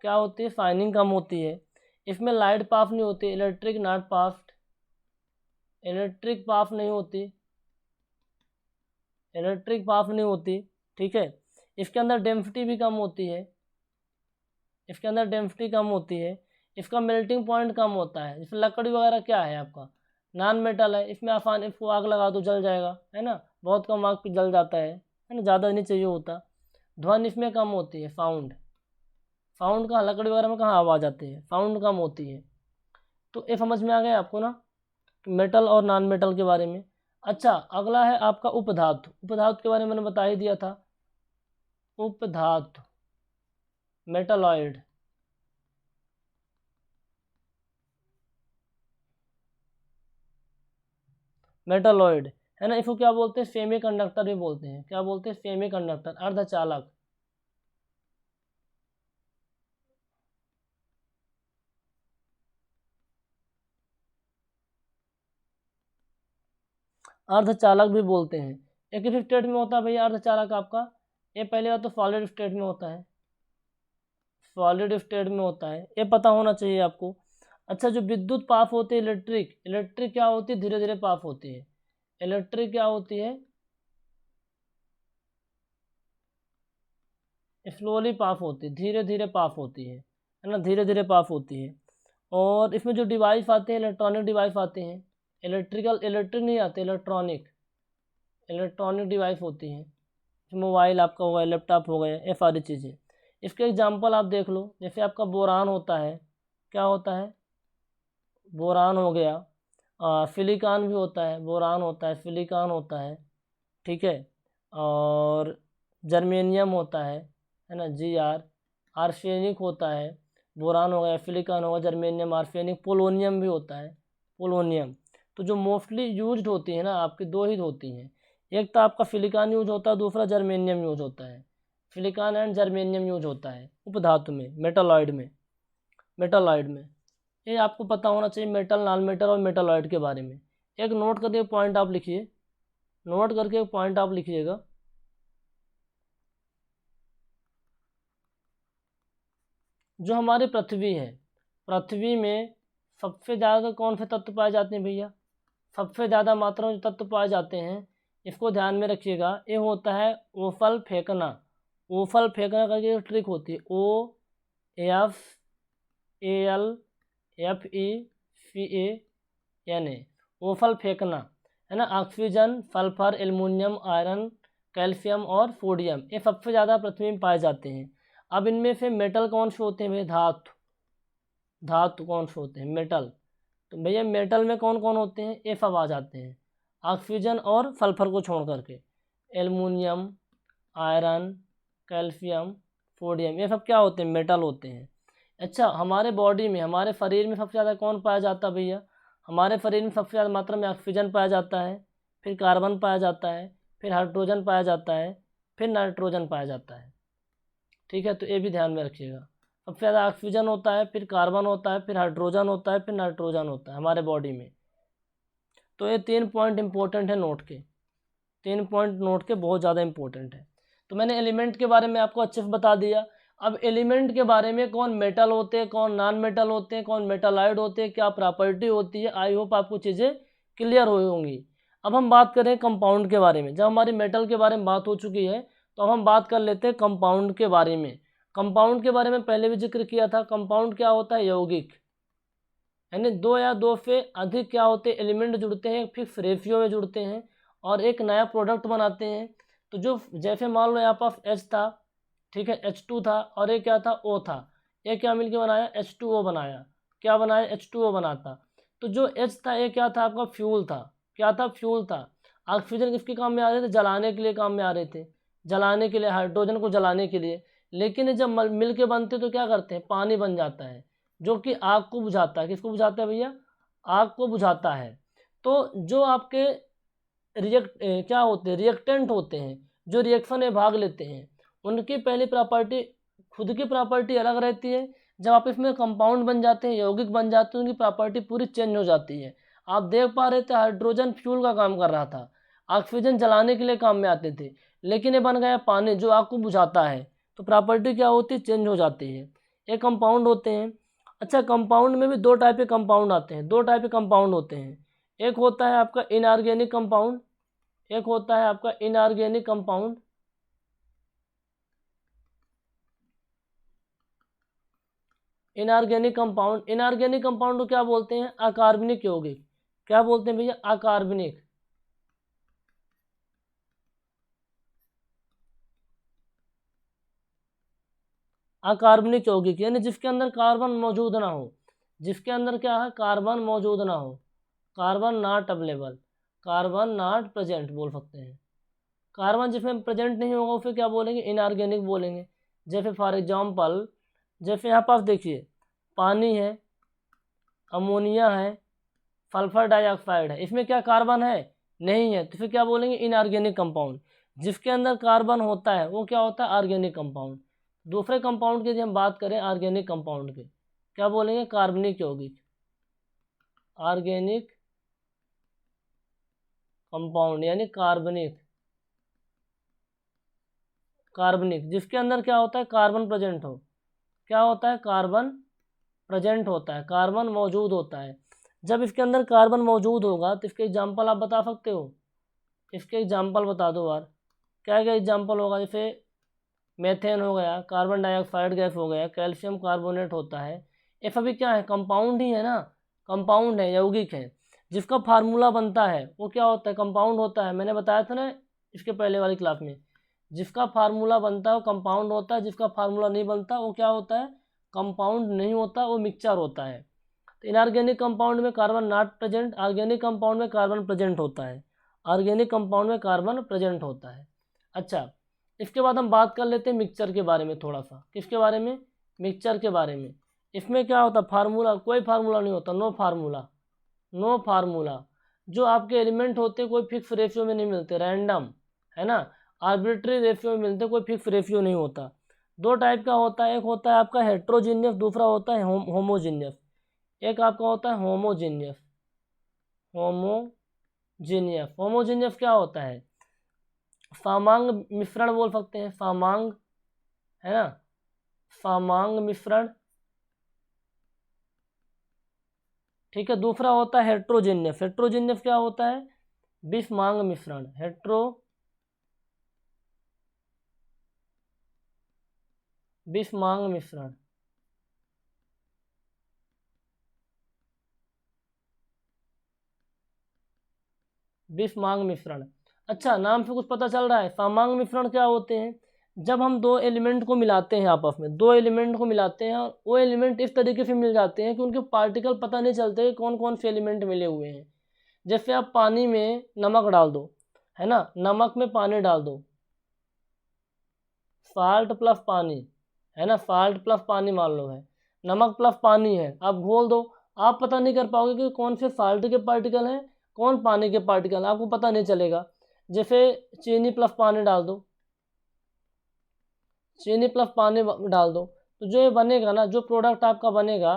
A: क्या होती है, शाइनिंग कम होती है। इसमें लाइट पास नहीं होती, इलेक्ट्रिक नॉट पास्ड, इलेक्ट्रिक पास नहीं होती, इलेक्ट्रिक पास नहीं होती, ठीक है। इसके अंदर डेंसिटी भी कम होती है, इसके अंदर डेंसिटी कम होती है। इसका मेल्टिंग पॉइंट कम होता है। इसमें लकड़ी वगैरह क्या है आपका, नॉन मेटल है, इसमें आसान, इसको आग लगा दो जल जाएगा, है ना, बहुत कम आग पे जल जाता है ना, ज़्यादा नहीं चाहिए होता। ध्वनि इसमें कम होती है, साउंड, साउंड कहाँ, लकड़ी वगैरह में कहाँ आवाज़ आती है, साउंड कम होती है। तो ये समझ में आ गया आपको ना, मेटल और नॉन मेटल के बारे में। अच्छा, अगला है आपका उपधातु। उपधातु के बारे में मैंने बता ही दिया था, उपधातु, मेटलॉइड, मेटलॉइड है ना, इसको क्या बोलते हैं, सेमी कंडक्टर भी बोलते हैं, क्या बोलते हैं, सेमी कंडक्टर, अर्धचालक। अर्धचालक भी बोलते हैं। एक किस स्टेट में होता है भैया अर्धचालक आपका, ये पहले बात तो सॉलिड स्टेट में होता है, सॉलिड स्टेट में होता है, ये पता होना चाहिए आपको। अच्छा, जो विद्युत पास होती है, इलेक्ट्रिक, इलेक्ट्रिक क्या होती है, धीरे धीरे पास होती है, इलेक्ट्रिक क्या होती है, स्लोली पास होती है, धीरे धीरे पास होती है ना, धीरे धीरे पास होती है। और इसमें जो डिवाइस आते हैं, इलेक्ट्रॉनिक डिवाइस आते हैं, इलेक्ट्रिक नहीं आते, इलेक्ट्रॉनिक, इलेक्ट्रॉनिक डिवाइस होती हैं, मोबाइल आपका हो गया, लैपटॉप हो गया, ये सारी चीज़ें। इसके एग्जांपल आप देख लो, जैसे आपका बोरान होता है, क्या होता है, बोरान हो गया, सिलिकॉन भी होता है, बोरान होता है, सिलिकॉन होता है, ठीक है। और जर्मेनियम होता है ना, Gr, आर्सेनिक होता है, बोरान हो गया, सिलिकॉन हो गया, जर्मेनियम, आर्सेनिक, पोलोनियम भी होता है, पोलोनियम। तो जो मोस्टली यूज्ड होती है ना आपकी, दो ही होती हैं, एक तो आपका सिलिकॉन यूज होता है, दूसरा जर्मेनियम यूज होता है, सिलिकॉन एंड जर्मेनियम यूज होता है उपधातु में, मेटलॉइड में, मेटलॉइड में। ये आपको पता होना चाहिए मेटल, नॉन मेटल और मेटलॉइड के बारे में। एक नोट करके पॉइंट आप लिखिए, नोट करके पॉइंट आप लिखिएगा, जो हमारी पृथ्वी है, पृथ्वी में सबसे ज़्यादा कौन से तत्व पाए जाते हैं भैया, सबसे ज़्यादा मात्रा में जो तत्व पाए जाते हैं, इसको ध्यान में रखिएगा। ये होता है ओफल फेंकना, ओफल फेंकना करके ट्रिक होती है, OFALFECNA, ओफल फेंकना है ना, oxygen, sulphur, aluminium, iron, calcium और सोडियम, ये सबसे ज़्यादा पृथ्वी में पाए जाते हैं। अब इनमें से मेटल कौन से होते हैं भैया? धातु कौन से होते हैं? मेटल। तो भैया मेटल में कौन कौन होते हैं? ये सब आ जाते हैं, ऑक्सीजन और सल्फर को छोड़ करके। एल्युमिनियम, आयरन, कैल्शियम, सोडियम, ये सब क्या होते हैं? मेटल होते हैं। अच्छा, हमारे बॉडी में, हमारे शरीर में सबसे ज़्यादा कौन पाया जाता है भैया? हमारे शरीर में सबसे ज़्यादा मात्रा में ऑक्सीजन पाया जाता है, फिर कार्बन पाया जाता है, फिर हाइड्रोजन पाया जाता है, फिर नाइट्रोजन पाया जाता है। ठीक है, तो ये भी ध्यान में रखिएगा। सबसे ज़्यादा ऑक्सीजन होता है, फिर कार्बन होता है, फिर हाइड्रोजन होता है, फिर नाइट्रोजन होता है हमारे बॉडी में। तो ये 3 पॉइंट इंपॉर्टेंट है नोट के, 3 पॉइंट नोट के बहुत ज़्यादा इंपॉर्टेंट है। तो मैंने एलिमेंट के बारे में आपको अच्छे से बता दिया। अब एलिमेंट के बारे में, कौन मेटल होते हैं, कौन नॉन मेटल होते हैं, कौन मेटालाइड होते हैं, क्या प्रॉपर्टी होती है, आई होप आपको चीज़ें क्लियर हो होंगी। अब हम बात करें कंपाउंड के बारे में। जब हमारी मेटल के बारे में बात हो चुकी है, तो अब हम बात कर लेते हैं कंपाउंड के बारे में। कंपाउंड के बारे में पहले भी जिक्र किया था। कंपाउंड क्या होता है? यौगिक, यानी दो या दो से अधिक क्या होते हैं? एलिमेंट जुड़ते हैं, फिक्स रेशियो में जुड़ते हैं और एक नया प्रोडक्ट बनाते हैं। तो जो, जैसे मान लो यहाँ पास H था, ठीक है, H2 था, और ये क्या था? O था। ये क्या मिलके बनाया? H2O बनाया। क्या बनाया? H2O बनाता। तो जो H था, ये क्या था? आपका फ्यूल था। क्या था? फ्यूल था। ऑक्सीजन किसके काम में आ रहे थे? जलाने के लिए काम में आ रहे थे, जलाने के लिए, हाइड्रोजन को जलाने के लिए। लेकिन जब मिल के बनते तो क्या करते हैं? पानी बन जाता है, जो कि आग को बुझाता है। किसको बुझाता है भैया? आग को बुझाता है। तो जो आपके क्या होते हैं? रिएक्टेंट होते हैं, जो रिएक्शन में भाग लेते हैं, उनकी पहली प्रॉपर्टी, खुद की प्रॉपर्टी अलग रहती है। जब आप इसमें कंपाउंड बन जाते हैं, यौगिक बन जाते हैं, उनकी प्रॉपर्टी पूरी चेंज हो जाती है। आप देख पा रहे थे, हाइड्रोजन फ्यूल का काम कर रहा था, ऑक्सीजन जलाने के लिए काम में आते थे, लेकिन ये बन गया पानी, जो आग को बुझाता है। तो प्रॉपर्टी क्या होती है? चेंज हो जाती है। ये कंपाउंड होते हैं। अच्छा, कंपाउंड में भी दो टाइप के कंपाउंड आते हैं, दो टाइप के कंपाउंड होते हैं। एक होता है आपका इनऑर्गेनिक कंपाउंड, एक होता है आपका inorganic compound. Inorganic compound, inorganic compound को क्या बोलते हैं? अकार्बनिक यौगिक। क्या बोलते हैं भैया? अकार्बनिक। अकार्बनिक यौगिक यानी जिसके अंदर कार्बन मौजूद ना हो, जिसके अंदर क्या है? कार्बन मौजूद ना हो, carbon not available, carbon not present बोल सकते हैं। कार्बन जिसमें प्रेजेंट नहीं होगा उसे क्या बोलेंगे? इनऑर्गेनिक बोलेंगे। जैसे फॉर एग्जांपल, जैसे यहाँ पास देखिए, पानी है, अमोनिया है, सल्फर डाइऑक्साइड है, इसमें क्या कार्बन है? नहीं है, तो फिर क्या बोलेंगे? Inorganic compound. जिसके अंदर कार्बन होता है वो क्या होता है? Organic compound. दूसरे कंपाउंड की यदि हम बात करें, ऑर्गेनिक कंपाउंड के, क्या बोलेंगे? कार्बनिक यौगिक, ऑर्गेनिक कंपाउंड यानी कार्बनिक, कार्बनिक जिसके अंदर क्या होता है? कार्बन प्रेजेंट हो। क्या होता है? कार्बन प्रेजेंट होता है, कार्बन मौजूद होता है। जब इसके अंदर कार्बन मौजूद होगा तो इसके एग्जाम्पल आप बता सकते हो? इसके एग्जाम्पल बता दो यार, क्या क्या एग्जाम्पल होगा? जैसे मेथेन हो गया, कार्बन डाइऑक्साइड गैस हो गया, कैल्शियम कार्बोनेट होता है। ये सभी क्या है? कंपाउंड ही है ना, कंपाउंड है, यौगिक है। जिसका फार्मूला बनता है वो क्या होता है? कंपाउंड होता है। मैंने बताया था ना इसके पहले वाली क्लास में, जिसका फार्मूला बनता है वो कंपाउंड होता है, जिसका फार्मूला नहीं बनता वो क्या होता है? कंपाउंड नहीं होता, वो मिक्सचर होता है। तो इनऑर्गेनिक कंपाउंड में carbon not present, organic compound में कार्बन प्रेजेंट होता है, ऑर्गेनिक कंपाउंड में कार्बन प्रेजेंट होता है। अच्छा, इसके बाद हम बात कर लेते हैं मिक्सचर के बारे में थोड़ा सा। किसके बारे में? मिक्सचर के बारे में। इसमें क्या होता है? फार्मूला, कोई फार्मूला नहीं होता, नो फार्मूला, नो फार्मूला। जो आपके एलिमेंट होते हैं कोई फिक्स रेशियो में नहीं मिलते, रैंडम है ना, आर्बिट्री रेशियो में मिलते, कोई फिक्स रेशियो नहीं होता। दो टाइप का होता है, एक होता है आपका हेट्रोजीनियस, दूसरा होता है होमोजीनियस। एक आपका होता है होमोजीनियस, होमोजीनियस। होमोजीनियस क्या होता है? सामांग मिश्रण बोल सकते हैं, सामांग, है ना, सामांग मिश्रण। ठीक है, दूसरा होता है हेट्रोजीनियस। हेट्रोजीनियस क्या होता है? विषमांग मिश्रण, विषमांग मिश्रण। विषमांग मिश्रण। अच्छा, नाम से कुछ पता चल रहा है। समांग मिश्रण क्या होते हैं? जब हम दो एलिमेंट को मिलाते हैं, आपस में दो एलिमेंट को मिलाते हैं और वो एलिमेंट इस तरीके से मिल जाते हैं कि उनके पार्टिकल पता नहीं चलते कि कौन कौन से एलिमेंट मिले हुए हैं। जैसे आप पानी में नमक डाल दो, है ना, नमक में पानी डाल दो, साल्ट प्लस पानी, है ना, साल्ट प्लस पानी मान लो है, नमक प्लस पानी है, आप घोल दो, आप पता नहीं कर पाओगे कि कौन से साल्ट के पार्टिकल हैं, कौन पानी के पार्टिकल, आपको पता नहीं चलेगा। जैसे चीनी प्लस पानी डाल दो, चीनी प्लस पानी डाल दो, तो जो ये बनेगा ना, जो प्रोडक्ट आपका बनेगा,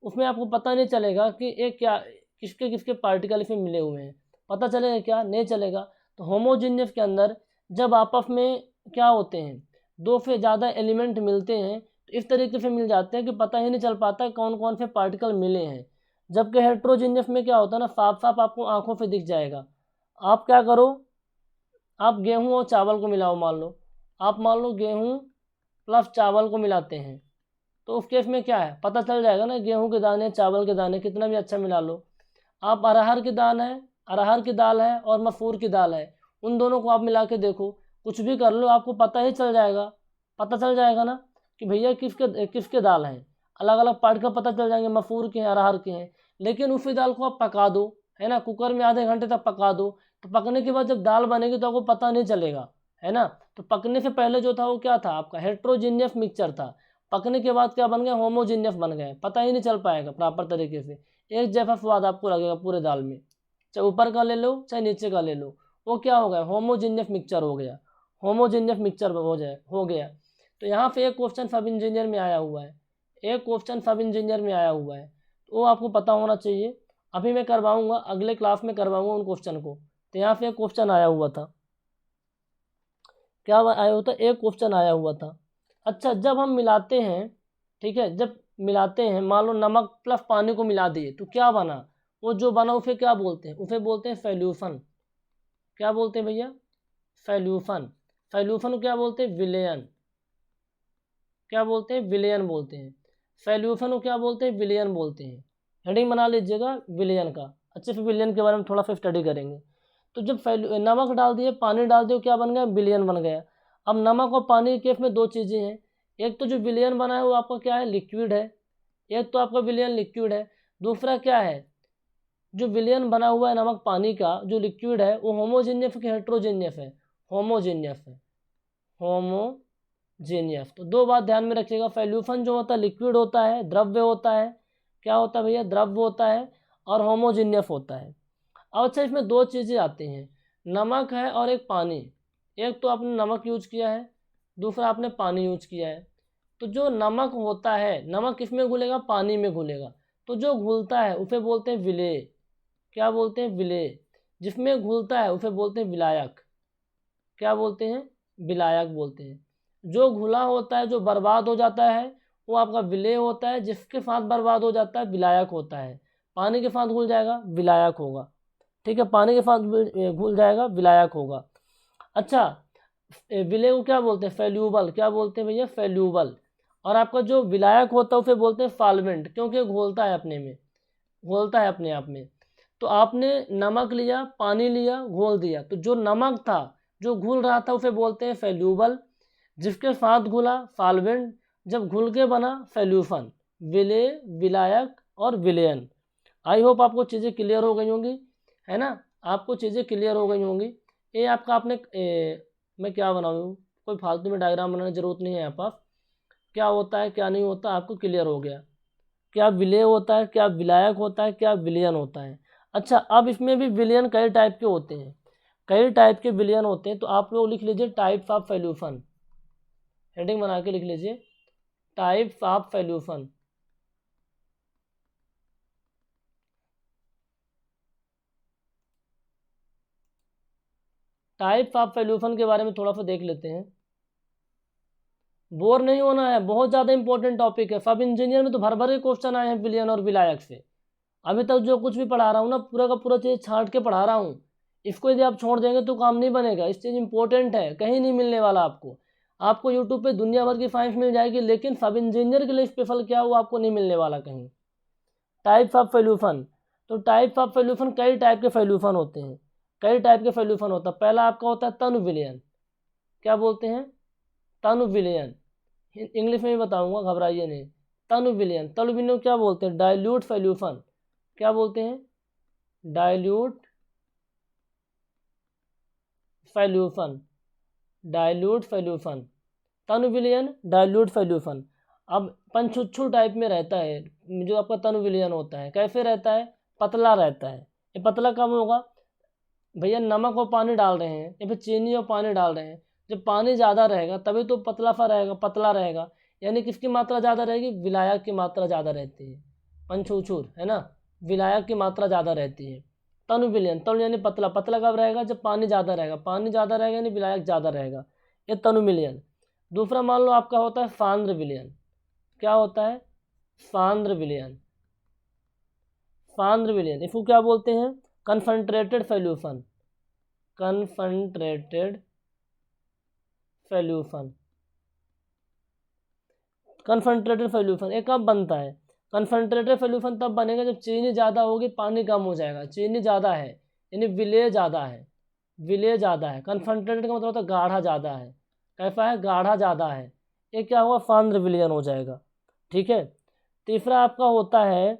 A: उसमें आपको पता नहीं चलेगा कि ये क्या, किसके किसके पार्टिकल इसमें मिले हुए हैं, पता चलेगा क्या? नहीं चलेगा। तो होमोजीनियस के अंदर जब आपस में क्या होते हैं, दो से ज़्यादा एलिमेंट मिलते हैं तो इस तरीके से मिल जाते हैं कि पता ही नहीं चल पाता कौन कौन से पार्टिकल मिले हैं। जबकि हेट्रोजीनियस में क्या होता है ना, साफ साफ आपको आंखों से दिख जाएगा। आप क्या करो, आप गेहूँ और चावल को मिलाओ, मान लो, आप मान लो गेहूँ प्लस चावल को मिलाते हैं, तो उस केस में क्या है, पता चल जाएगा ना, गेहूं के दाने चावल के दाने कितना भी अच्छा मिला लो। आप अरहर की दाल है, अरहर की दाल है और मसूर की दाल है, उन दोनों को आप मिला के देखो, कुछ भी कर लो, आपको पता ही चल जाएगा, पता चल जाएगा ना कि भैया किसके किसके दाल हैं। अलग अलग पार्ट का पता चल जाएंगे, मसूर के हैं, अरहर के हैं। लेकिन उसी दाल को आप पका दो, है ना, कुकर में आधे घंटे तक पका दो, तो पकने के बाद जब दाल बनेगी तो आपको पता नहीं चलेगा, है ना। तो पकने से पहले जो था वो क्या था, आपका हेट्रोजीनियस मिक्सचर था। पकने के बाद क्या बन गया, होमोजीनियस बन गए, पता ही नहीं चल पाएगा प्रॉपर तरीके से, एक जैसा स्वाद आपको लगेगा पूरे दाल में, चाहे ऊपर का ले लो चाहे नीचे का ले लो, वो क्या हो गया, होमोजीनियस मिक्सचर हो गया, होमोजीनियस मिक्सचर हो गया। तो यहाँ पे एक क्वेश्चन सब इंजीनियर में आया हुआ है, एक क्वेश्चन सब इंजीनियर में आया हुआ है, तो वो आपको पता होना चाहिए। अभी मैं करवाऊंगा, अगले क्लास में करवाऊंगा उन क्वेश्चन को। तो यहाँ पे एक क्वेश्चन आया हुआ था, क्या आया हुआ था, एक क्वेश्चन आया हुआ था। अच्छा, जब हम मिलाते हैं, ठीक है, जब मिलाते हैं, मान लो नमक प्लस पानी को मिला दिए तो क्या बना, वो जो बना उसे क्या बोलते हैं, उसे बोलते हैं सॉल्यूशन। क्या बोलते हैं भैया, सॉल्यूशन। सॉल्यूशन को क्या बोलते हैं, विलयन। क्या बोलते हैं, विलयन बोलते हैं। सॉल्यूशन को क्या बोलते हैं, विलयन बोलते हैं। हेडिंग बना लीजिएगा विलयन का, अच्छे से विलयन के बारे में थोड़ा सा स्टडी करेंगे। तो जब नमक डाल दिए, पानी डाल दिए, क्या बन गया, विलयन बन गया। अब नमक और पानी के केस में दो चीज़ें हैं, एक तो जो विलयन बना है वो आपका क्या है, लिक्विड है, एक तो आपका विलयन लिक्विड है। दूसरा क्या है, जो विलयन बना हुआ है नमक पानी का, जो लिक्विड है वो होमोजीनियस कि हेट्रोजीनियस है, होमोजीनियस है, होमोजीनियस। तो दो बात ध्यान में रखिएगा, सॉल्यूशन जो होता है लिक्विड होता है, द्रव्य होता है, क्या होता है भैया, द्रव्य होता है, और होमोजीनियस होता है। अब अच्छा, इसमें दो चीज़ें आती हैं, नमक है और एक पानी। एक तो आपने नमक यूज किया है, दूसरा आपने पानी यूज किया है। तो जो नमक होता है, नमक किस में घुलेगा, पानी में घुलेगा, तो जो घुलता है उसे बोलते हैं विलेय। क्या बोलते हैं, विलेय। जिसमें घुलता है उसे बोलते हैं विलायक। क्या बोलते हैं, विलायक बोलते हैं। जो घुला होता है, जो बर्बाद हो जाता है, वो आपका विलेय होता है, जिसके साथ बर्बाद हो जाता है विलायक होता है। पानी के साथ घुल जाएगा विलायक होगा, ठीक है, पानी के साथ घुल जाएगा विलायक होगा। अच्छा, विलेय को क्या बोलते हैं, फेल्यूबल। क्या बोलते हैं भैया, फेल्यूबल। और आपका जो विलायक होता है उसे बोलते हैं सॉल्वेंट, क्योंकि घोलता है अपने में, घोलता है अपने आप में। तो आपने नमक लिया, पानी लिया, घोल दिया, तो जो नमक था जो घुल रहा था उसे बोलते हैं फेल्यूबल, जिसके साथ घुला सॉल्वेंट, जब घुल के बना सॉल्यूशन। विलेय, विलायक और विलयन। आई होप आपको चीज़ें क्लियर हो गई होंगी, है ना, आपको चीज़ें क्लियर हो गई होंगी। ये आपका आपने मैं क्या बनाऊँ, कोई फालतू में डायग्राम बनाने की जरूरत नहीं है, यहाँ पास क्या होता है क्या नहीं होता आपको क्लियर हो गया, क्या विलेय होता है, क्या विलायक होता है, क्या विलयन होता है। अच्छा, अब इसमें भी विलयन कई टाइप के होते हैं, कई टाइप के विलयन होते हैं। तो आप लोग लिख लीजिए टाइप्स ऑफ सॉल्यूशन, हेडिंग बना के लिख लीजिए types of solution. Types of solution के बारे में थोड़ा सा देख लेते हैं, बोर नहीं होना है, बहुत ज़्यादा इंपॉर्टेंट टॉपिक है। सब इंजीनियर में तो भर भर के क्वेश्चन आए हैं विलयन और विलायक से। अभी तक जो कुछ भी पढ़ा रहा हूँ ना, पूरा का पूरा चीज़ छांट के पढ़ा रहा हूँ। इसको यदि आप छोड़ देंगे तो काम नहीं बनेगा, इस चीज़ इंपॉर्टेंट है, कहीं नहीं मिलने वाला आपको। आपको यूट्यूब पे दुनिया भर की साइंस मिल जाएगी, लेकिन सब इंजीनियर के लिए स्पेशल क्या वो आपको नहीं मिलने वाला कहीं। टाइप्स ऑफ सॉल्यूशन, तो टाइप्स ऑफ सॉल्यूशन कई टाइप के सॉल्यूशन होते हैं। कई टाइप के सॉल्यूशन होता है। पहला आपका होता है तनु विलयन, क्या बोलते हैं, तनु विलयन, इंग्लिश में भी बताऊंगा, घबराइए नहीं। तनु विलयन क्या बोलते हैं, डाइल्यूट सॉल्यूशन, क्या बोलते हैं, डाइल्यूट सॉल्यूशन, डाइल्यूट सॉल्यूशन, तनु विलयन डाइल्यूट सॉल्यूशन। अब पंचुच्छू टाइप में रहता है जो आपका तनु विलयन होता है, कैसे रहता है, पतला रहता है। ये पतला कब होगा भैया, नमक और पानी डाल रहे हैं या फिर चीनी और पानी डाल रहे हैं, जब पानी ज़्यादा रहेगा तभी तो पतला सा रहेगा, पतला रहेगा, यानी किसकी मात्रा ज़्यादा रहेगी, विलायक की मात्रा ज़्यादा रहती है, पंचुछूर है ना, विलायक की मात्रा ज़्यादा रहती है। तनु विलयन, तनु यानी पतला, पतला कब रहेगा, जब पानी ज़्यादा रहेगा, पानी ज़्यादा रहेगा यानी विलायक ज़्यादा रहेगा, ये तनु विलयन। दूसरा मान लो आपका होता है सांद्र विलयन, क्या होता है, सांद्र विलयन, सांद्र विलयन, इसको क्या बोलते हैं, कन्संट्रेटेड सॉल्यूशन, कन्संट्रेटेड सॉल्यूशन, कन्संट्रेटेड सॉल्यूशन ये कब बनता है, कन्संट्रेटेड सॉल्यूशन तब बनेगा जब चीनी ज़्यादा होगी, पानी कम हो जाएगा, चीनी ज़्यादा है यानी विलेय ज़्यादा है, विलेय ज़्यादा है, कन्संट्रेटेड का मतलब होता है गाढ़ा ज़्यादा है, कैसा है, गाढ़ा ज़्यादा है, ये क्या हुआ, सांद्र विलयन हो जाएगा। ठीक है, तीसरा आपका होता है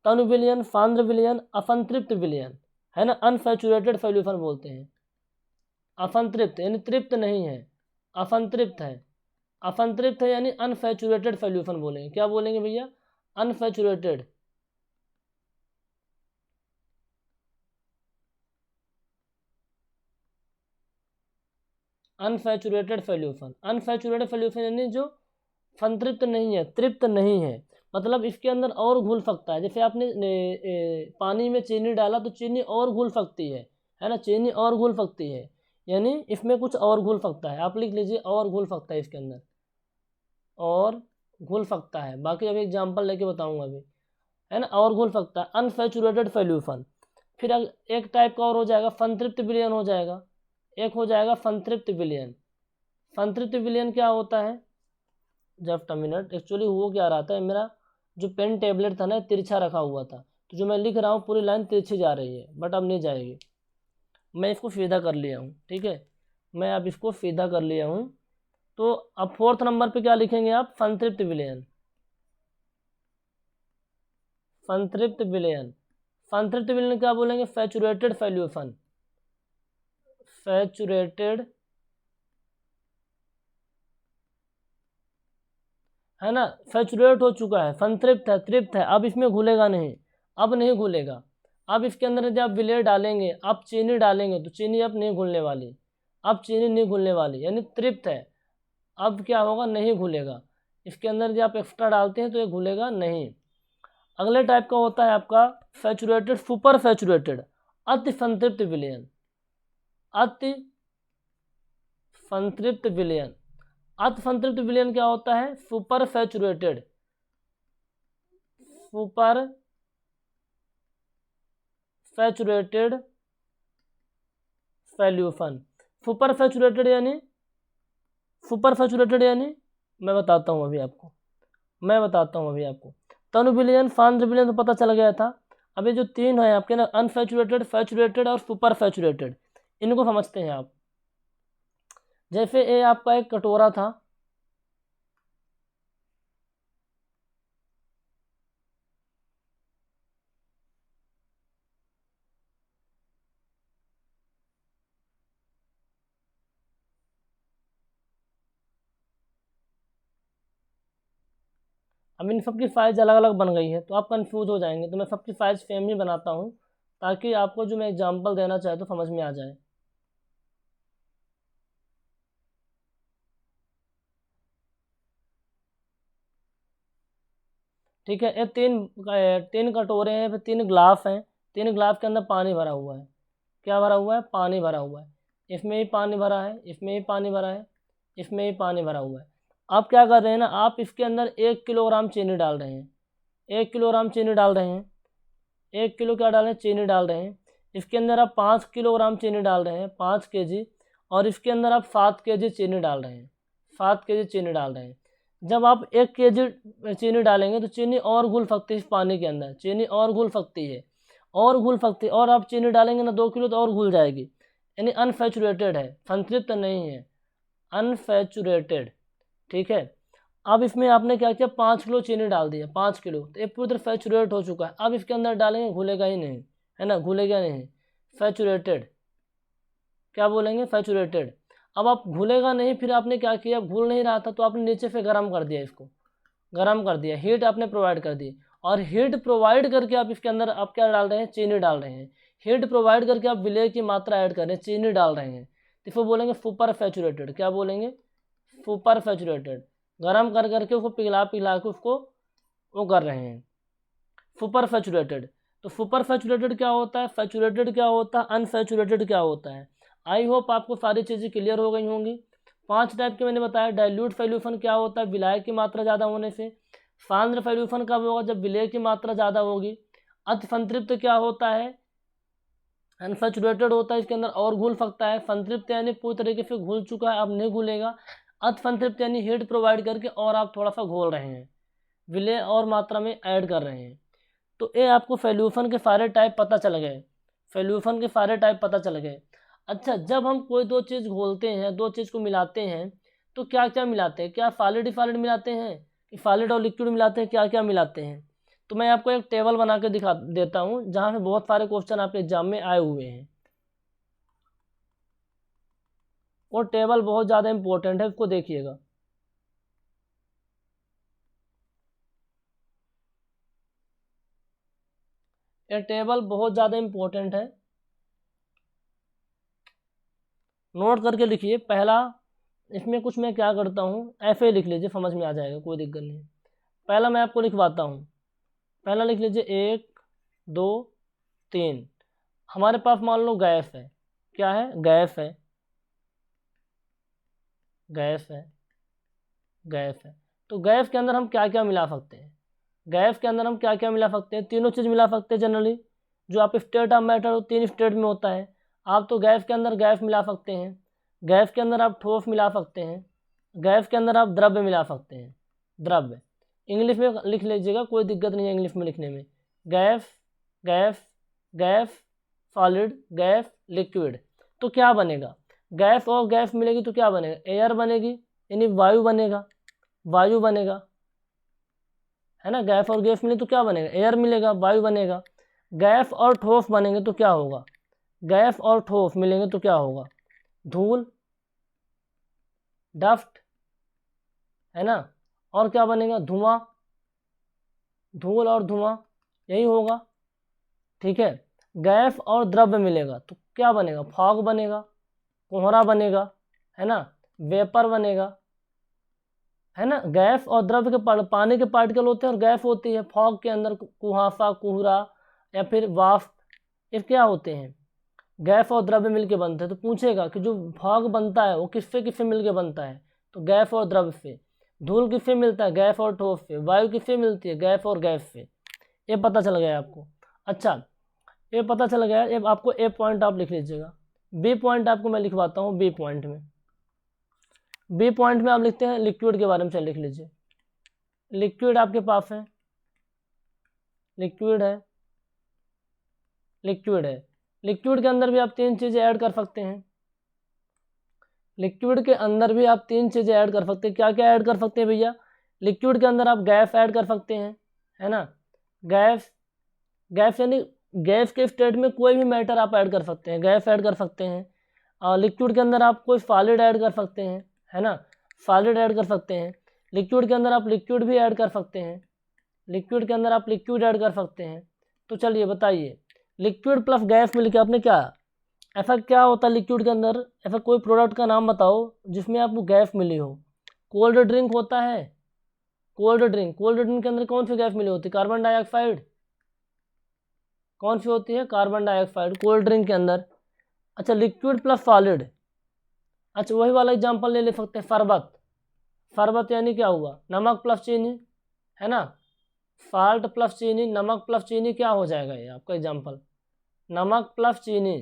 A: तनु विलयन, सांद्र विलयन, असंतृप्त विलयन, है ना, अनसैचुरेटेड सॉल्यूशन बोलते हैं। असंतृप्त यानी तृप्त नहीं है, असंतृप्त है, असंतृप्त है यानी अनसैचुरेटेड सॉल्यूशन बोलेंगे, क्या बोलेंगे भैया, unsaturated, unsaturated solution, unsaturated solution यानी जो संतृप्त नहीं है, तृप्त नहीं है, मतलब इसके अंदर और घुल सकता है, जैसे आपने पानी में चीनी डाला तो चीनी और घुल सकती है ना, चीनी और घुल सकती है, यानी इसमें कुछ और घुल सकता है, आप लिख लीजिए और घुल सकता है इसके अंदर, और घुल सकता है, बाकी अभी एग्जांपल लेके बताऊंगा अभी, है ना, और घुल सकता है, अनसैचुरेटेड सॉल्यूशन। फिर एक टाइप का और हो जाएगा संतृप्त विलयन हो जाएगा, एक हो जाएगा संतृप्त विलयन। संतृप्त विलयन क्या होता है, जस्ट अ मिनट, एक्चुअली वो क्या रहा था, मेरा जो पेन टेबलेट था ना तिरछा रखा हुआ था, तो जो मैं लिख रहा हूँ पूरी लाइन तिरछी जा रही है, बट अब नहीं जाएगी, मैं इसको सीधा कर लिया हूँ, ठीक है, मैं अब इसको सीधा कर लिया हूँ। तो अब फोर्थ नंबर पे क्या लिखेंगे आप, संतृप्त विलयन, संतृप्त विलयन, संतृप्त विलयन क्या बोलेंगे, सैचुरेटेड सॉल्यूशन, सैचुरेटेड, है ना, सैचुरेट हो चुका है, संतृप्त है, तृप्त है, अब इसमें घुलेगा नहीं, अब नहीं घुलेगा, अब इसके अंदर यदि आप विलेय डालेंगे, आप चीनी डालेंगे तो चीनी अब नहीं घुलने वाली, अब चीनी नहीं घुलने वाली यानी तृप्त है, अब क्या होगा, नहीं घुलेगा, इसके अंदर यदि आप एक्स्ट्रा डालते हैं तो ये घुलेगा नहीं। अगले टाइप का होता है आपका सैचुरेटेड, सुपर सैचुरेटेड, अति संतृप्त विलयन, अति संतृप्त विलयन, अति संतृप्त विलयन क्या होता है, super saturated, super saturated solution, super saturated यानी, सुपर सैचुरेटेड यानी मैं बताता हूँ अभी आपको, मैं बताता हूँ अभी आपको, तनु विलयन, सांद्र विलयन तो पता चल गया था, अभी जो तीन है आपके ना, अनसैचुरेटेड, सैचुरेटेड और सुपर सैचुरेटेड, इनको समझते हैं आप। जैसे ये आपका एक कटोरा था, अब इन सबकी साइज अलग अलग बन गई है तो आप कंफ्यूज हो जाएंगे, तो मैं सबकी साइज सेम ही बनाता हूँ ताकि आपको जो मैं एग्जांपल देना चाहे तो समझ में आ जाए। ठीक है, ये तीन कटोरे हैं, फिर तीन ग्लास हैं, तीन ग्लास के अंदर पानी भरा हुआ है, क्या भरा हुआ है, पानी भरा हुआ है, इसमें ही पानी भरा है, इसमें ही पानी भरा है, इसमें ही पानी भरा हुआ है। आप क्या कर रहे हैं ना, आप इसके अंदर 1 किलोग्राम चीनी डाल रहे हैं, 1 किलोग्राम चीनी डाल रहे हैं, 1 किलो क्या डाल रहे हैं, चीनी डाल रहे हैं, इसके अंदर आप 5 किलोग्राम चीनी डाल रहे हैं, 5 kg, और इसके अंदर आप 7 kg चीनी डाल रहे हैं, 7 kg चीनी डाल रहे हैं। जब आप 1 kg चीनी डालेंगे तो चीनी और घुल सकती है इस पानी के अंदर, चीनी और घुल सकती है, और घुल सकती है, और आप चीनी डालेंगे ना 2 किलो तो और घुल जाएगी, यानी अनसैचुरेटेड है, संतृप्त नहीं है, अनसैचुरेटेड। ठीक है, अब इसमें आपने क्या किया, 5 किलो चीनी डाल दिया, 5 किलो, तो ये पूरी तरह सैचुरेट हो चुका है। अब इसके अंदर डालेंगे, घुलेगा ही नहीं, है ना, घुलेगा नहीं, सैचुरेटेड, क्या बोलेंगे, सैचुरेटेड। अब आप घुलेगा नहीं, फिर आपने क्या किया, घुल नहीं रहा था तो आपने नीचे से गर्म कर दिया, इसको गर्म कर दिया, हीट आपने प्रोवाइड कर दी, और हीट प्रोवाइड करके आप इसके अंदर आप क्या डाल रहे हैं, चीनी डाल रहे हैं। हीट प्रोवाइड करके आप विलेय की मात्रा ऐड कर रहे हैं, चीनी डाल रहे हैं, तो इसको बोलेंगे सुपर सैचुरेटेड। क्या बोलेंगे, सुपर सैचुरेटेड। गर्म कर करके उसको पिघला पिघला के उसको वो कर रहे हैं, सुपर सैचुरेटेड। तो सुपर सैचुरेटेड क्या होता है, सैचुरेटेड क्या होता है, अनसैचुरेटेड क्या होता है। आई होप आपको सारी चीज़ें क्लियर हो गई होंगी। 5 टाइप के मैंने बताया। डाइल्यूट सॉल्यूशन क्या होता है, विलायक की मात्रा ज़्यादा होने से। सांद्र सॉल्यूशन कब होगा, जब विलेय की मात्रा ज़्यादा होगी। अति संतृप्त क्या होता है, अनसैचुरेटेड होता है, इसके अंदर और घुल सकता है। संतृप्त यानी पूरी तरीके से घुल चुका है, अब नहीं घुलेगा। अति संतृप्त यानी हीट प्रोवाइड करके और आप थोड़ा सा घोल रहे हैं, विलेय और मात्रा में ऐड कर रहे हैं। तो ये आपको सॉल्यूशन के सारे टाइप पता चल गए, सॉल्यूशन के सारे टाइप पता चल गए। अच्छा, जब हम कोई दो चीज़ घोलते हैं, दो चीज़ को मिलाते हैं, तो क्या क्या मिलाते हैं, क्या सॉलिड ही सॉलिड मिलाते हैं, कि सॉलिड और लिक्विड मिलाते हैं, क्या क्या मिलाते हैं। तो मैं आपको एक टेबल बना के दिखा देता हूँ, जहाँ पे बहुत सारे क्वेश्चन आपके एग्जाम में आए हुए हैं। वो टेबल बहुत ज़्यादा इंपॉर्टेंट है, उसको देखिएगा। ये टेबल बहुत ज़्यादा इंपॉर्टेंट है, नोट करके लिखिए। पहला, इसमें कुछ मैं क्या करता हूँ, ऐसे ही लिख लीजिए, समझ में आ जाएगा, कोई दिक्कत नहीं। पहला मैं आपको लिखवाता हूँ, पहला लिख लीजिए 1 2 3। हमारे पास मान लो गैस है, क्या है, गैस है, गैस है, गैस है। तो गैस के अंदर हम क्या क्या मिला सकते हैं, गैस के अंदर हम क्या क्या मिला सकते हैं, तीनों चीज़ मिला सकते हैं जनरली। जो आप स्टेट ऑफ मैटर 3 स्टेट में होता है, आप तो गैस के अंदर गैस मिला सकते हैं, गैस के अंदर आप ठोस मिला सकते हैं, गैस के अंदर आप द्रव्य मिला सकते हैं, द्रव्य। इंग्लिश में लिख लीजिएगा, कोई दिक्कत नहीं है इंग्लिश में लिखने में। Gas, gas, gas solid, gas liquid. तो क्या बनेगा, गैस और गैस मिलेगी तो क्या बनेगा, एयर बनेगी, यानी वायु बनेगा, वायु बनेगा, है ना। गैस और गैस मिले तो क्या बनेगा, एयर मिलेगा, वायु बनेगा। गैस और ठोस बनेंगे तो क्या होगा, गैस और ठोस मिलेंगे तो क्या होगा, धूल, डस्ट, है ना। और क्या बनेगा, धुआं, धूल और धुआं, यही होगा। ठीक है, गैस और द्रव्य मिलेगा तो क्या बनेगा, फॉग बनेगा, कोहरा बनेगा, है ना, वेपर बनेगा, है ना। गैस और द्रव्य के पानी के पार्टिकल होते हैं और गैस होती है। फॉग के अंदर कुहासा, कोहरा या फिर वाष्प, ये क्या होते हैं, गैस और द्रव्य मिलके बनते हैं। तो पूछेगा कि जो फॉग बनता है वो किससे किससे मिलके बनता है, तो गैस और द्रव्य से। धूल किससे मिलता है, गैस और ठोस से। वायु किससे मिलती है, गैस और गैस से। ये पता चल गया आपको। अच्छा, ये पता चल गया, ये आपको ए पॉइंट आप लिख लीजिएगा। बी पॉइंट आपको मैं लिखवाता हूँ, बी पॉइंट में, बी पॉइंट में आप लिखते हैं लिक्विड के बारे में, चल लिख लीजिए। लिक्विड आपके पास है, लिक्विड है, लिक्विड है। लिक्विड के अंदर भी आप 3 चीज़ें ऐड कर सकते हैं, लिक्विड के अंदर भी आप 3 चीज़ें ऐड कर सकते हैं। क्या क्या ऐड कर सकते हैं भैया, लिक्विड के अंदर आप गैस ऐड कर सकते हैं, है ना। गैस, गैस यानी गैस के स्टेट में कोई भी मैटर आप ऐड कर सकते हैं, गैस ऐड कर सकते हैं। और लिक्विड के अंदर आप कोई सॉलिड ऐड कर सकते हैं, है ना, सॉलिड ऐड कर सकते हैं। लिक्विड के अंदर आप लिक्विड भी ऐड कर सकते हैं, लिक्विड के अंदर आप लिक्विड ऐड कर सकते हैं। तो चलिए बताइए, लिक्विड प्लस गैस मिलकर आपने क्या, ऐसा क्या होता है लिक्विड के अंदर, ऐसा कोई प्रोडक्ट का नाम बताओ जिसमें आपको गैस मिली हो। कोल्ड ड्रिंक होता है, कोल्ड ड्रिंक, कोल्ड ड्रिंक के अंदर कौन सी गैस मिली होती है, कार्बन डाइऑक्साइड, कौन सी होती है, कार्बन डाइऑक्साइड, कोल्ड ड्रिंक के अंदर। अच्छा, लिक्विड प्लस सॉलिड, अच्छा वही वाला एग्जांपल ले सकते हैं, शरबत, शरबत यानी क्या हुआ, नमक प्लस चीनी, है ना, साल्ट प्लस चीनी, नमक प्लस चीनी, क्या हो जाएगा ये आपका एग्जांपल, नमक प्लस चीनी,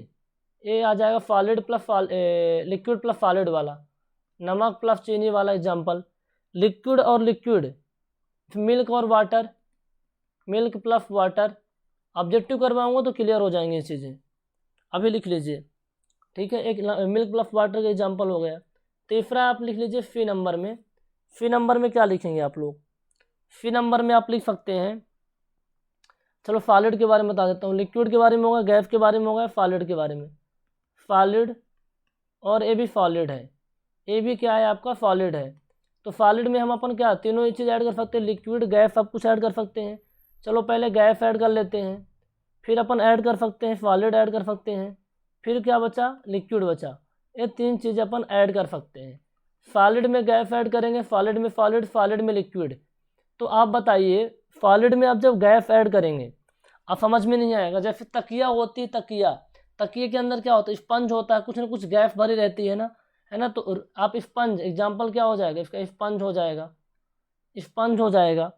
A: ये आ जाएगा solid plus liquid plus solid वाला, नमक प्लस चीनी वाला एग्जांपल। लिक्विड और लिक्विड, मिल्क और water, milk plus water, objective करवाऊंगा तो क्लियर हो जाएंगी ये चीज़ें। अभी लिख लीजिए, ठीक है। एक मिल्क प्लस वाटर का एग्जाम्पल हो गया। तीसरा आप लिख लीजिए फी नंबर में। फी नंबर में क्या लिखेंगे आप लोग? फी नंबर में आप लिख सकते हैं, चलो सॉलिड के बारे में बता देता हूँ। लिक्विड के बारे में होगा, गैस के बारे में होगा, सॉलिड के बारे में। सॉलिड और ए भी सॉलिड है, ए भी क्या है आपका? सॉलिड है। तो सॉलिड में हम अपन क्या तीनों ही चीज़ ऐड कर सकते हैं, लिक्विड गैस सब कुछ ऐड कर सकते हैं। चलो पहले गैस ऐड कर लेते हैं, फिर अपन ऐड कर सकते हैं सॉलिड ऐड कर सकते हैं, फिर क्या बचा? लिक्विड बचा। ये तीन चीज़ें अपन ऐड कर सकते हैं। सॉलिड में गैस ऐड करेंगे, सॉलिड में सॉलिड, सॉलिड में लिक्विड। तो आप बताइए सॉलिड में आप जब गैस ऐड करेंगे अब समझ में नहीं आएगा। जैसे तकिया होती है, तकिया, तकिए के अंदर क्या होता है? स्पंज होता है, कुछ ना कुछ गैस भरी रहती है ना। तो आप स्पंज, एग्जाम्पल क्या हो जाएगा इसका? स्पंज हो जाएगा, स्पंज हो जाएगा।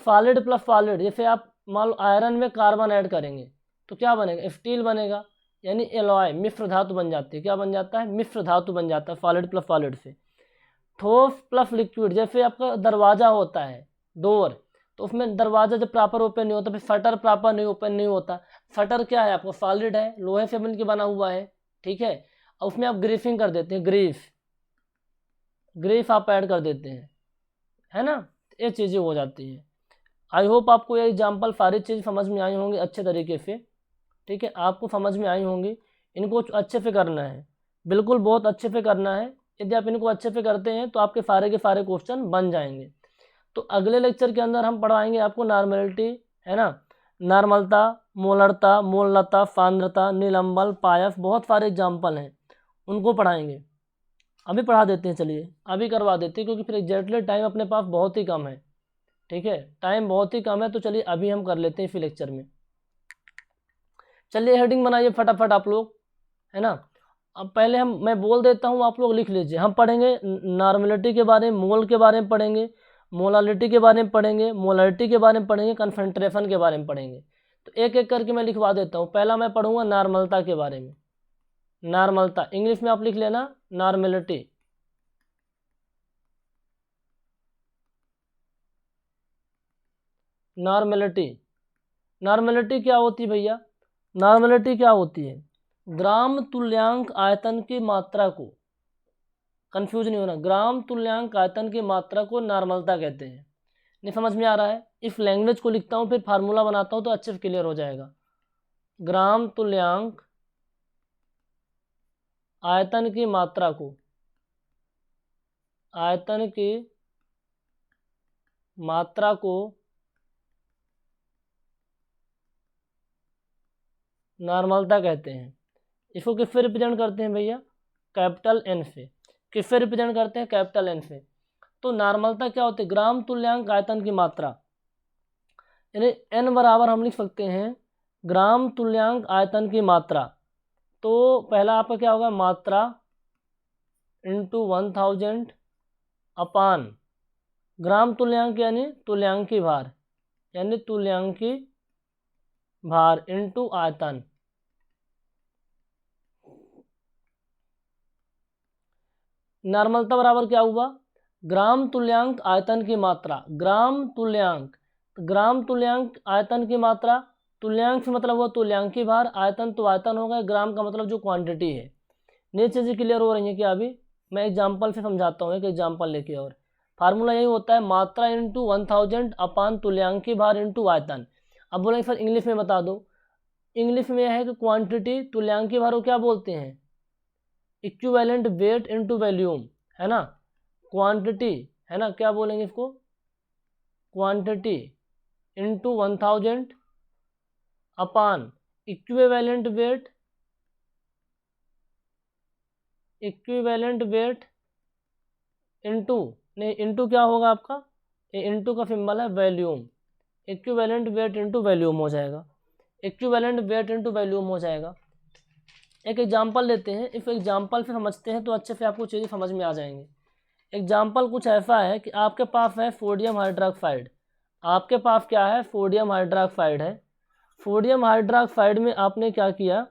A: सॉलिड प्लस सॉलिड, जैसे आप मान लो आयरन में कार्बन ऐड करेंगे तो क्या बनेगा? स्टील बनेगा, यानी एलॉय, मिश्र धातु बन जाती है। क्या बन जाता है? मिश्र धातु बन जाता है सॉलिड प्लस सॉलिड से। ठोस प्लस लिक्विड, जैसे आपका दरवाज़ा होता है, डोर, तो उसमें दरवाज़ा जब प्रॉपर ओपन नहीं होता, फिर शटर प्रॉपर नहीं ओपन नहीं होता। शटर क्या है आपको? सॉलिड है, लोहे से बन के बना हुआ है, ठीक है। और उसमें आप ग्रीफिंग कर देते हैं, ग्रीफ आप ऐड कर देते हैं, है ना। ये चीज़ें हो जाती हैं। आई होप आपको ये एग्जाम्पल सारी चीज़ समझ में आई होंगी अच्छे तरीके से, ठीक है। आपको समझ में आई होंगी। इनको अच्छे से करना है, बिल्कुल बहुत अच्छे से करना है। यदि आप इनको अच्छे से करते हैं तो आपके सारे के सारे क्वेश्चन बन जाएंगे। तो अगले लेक्चर के अंदर हम पढ़ाएंगे आपको नॉर्मलिटी, है ना, नॉर्मलता, मोलरता, मोलता, सांद्रता, निलंबन, पायस, बहुत सारे एग्जाम्पल हैं, उनको पढ़ाएंगे। अभी पढ़ा देते हैं, चलिए अभी करवा देते हैं, क्योंकि फिर एग्जैक्टली टाइम अपने पास बहुत ही कम है, ठीक है, टाइम बहुत ही कम है। तो चलिए अभी हम कर लेते हैं इसी लेक्चर में। चलिए हेडिंग बनाइए फटाफट आप लोग, है ना। अब पहले मैं बोल देता हूँ, आप लोग लिख लीजिए। हम पढ़ेंगे नॉर्मलिटी के बारे में, मोल के बारे में पढ़ेंगे, मोलालिटी के बारे में पढ़ेंगे, मोलालिटी के बारे में पढ़ेंगे, कंसंट्रेशन के बारे में पढ़ेंगे। तो एक एक करके मैं लिखवा देता हूँ। पहला मैं पढ़ूंगा नॉर्मलता के बारे में। नॉर्मलता इंग्लिश में आप लिख लेना नॉर्मलिटी। नॉर्मलिटी, नॉर्मलिटी क्या होती है भैया? नॉर्मलिटी क्या होती है? ग्राम तुल्यांक आयतन की मात्रा को, कंफ्यूज नहीं होना, ग्राम तुल्यांक आयतन की मात्रा को नॉर्मलता कहते हैं। नहीं समझ में आ रहा है? इस लैंग्वेज को लिखता हूँ फिर फार्मूला बनाता हूँ तो अच्छे से क्लियर हो जाएगा। ग्राम तुल्यांक आयतन की मात्रा को, आयतन की मात्रा को नॉर्मलता कहते हैं। इसको किससे रिप्रेजेंट करते हैं भैया? कैपिटल एन से। किससे रिप्रेजेंट करते हैं? कैपिटल एन से। तो नॉर्मलता क्या होती है? ग्राम तुल्यांक आयतन की मात्रा, यानी एन बराबर हम लिख सकते हैं ग्राम तुल्यांक आयतन की मात्रा। तो पहला आपका क्या होगा? मात्रा इंटू 1000 अपान ग्राम तुल्यांक, यानी तुल्यांकी भार, यानी तुल्यांकी भार इंटू आयतन। नॉर्मलता बराबर क्या हुआ? ग्राम तुल्यांक आयतन की मात्रा, ग्राम तुल्यांक, ग्राम तुल्यांक आयतन की मात्रा, तुल्यांक से मतलब हुआ तुल्यांकी भार, आयतन तो आयतन हो गया, ग्राम का मतलब जो क्वांटिटी है। ये चीज़ें क्लियर हो रही हैं क्या? अभी मैं एग्जाम्पल से समझाता हूँ, एक एग्जाम्पल लेके। और फार्मूला यही होता है, मात्रा इंटू 1000 अपान तुल्यांकी भार इंटू आयतन। अब बोलेंगे सर इंग्लिश में बता दो। इंग्लिश में यह है कि क्वांटिटी, तुल्यांकी भार को क्या बोलते हैं? इक्विवेलेंट वेट इनटू वॉल्यूम, है ना। क्वांटिटी, है ना, क्या बोलेंगे इसको? Quantity into 1000 upon equivalent weight, equivalent weight into, नहीं इनटू क्या होगा आपका? ये इनटू का सिंबल है volume. Equivalent weight into volume हो जाएगा, इक्विवेलेंट वेट इनटू वॉल्यूम हो जाएगा। एक एग्जाम्पल लेते हैं, इस एग्जाम्पल से समझते हैं तो अच्छे से आपको चीज़ें समझ में आ जाएंगी। एग्जाम्पल कुछ ऐसा है कि आपके पास है सोडियम हाइड्रोक्साइड, आपके पास क्या है? सोडियम हाइड्रोक्साइड है। सोडियम हाइड्रोक्साइड में आपने क्या किया?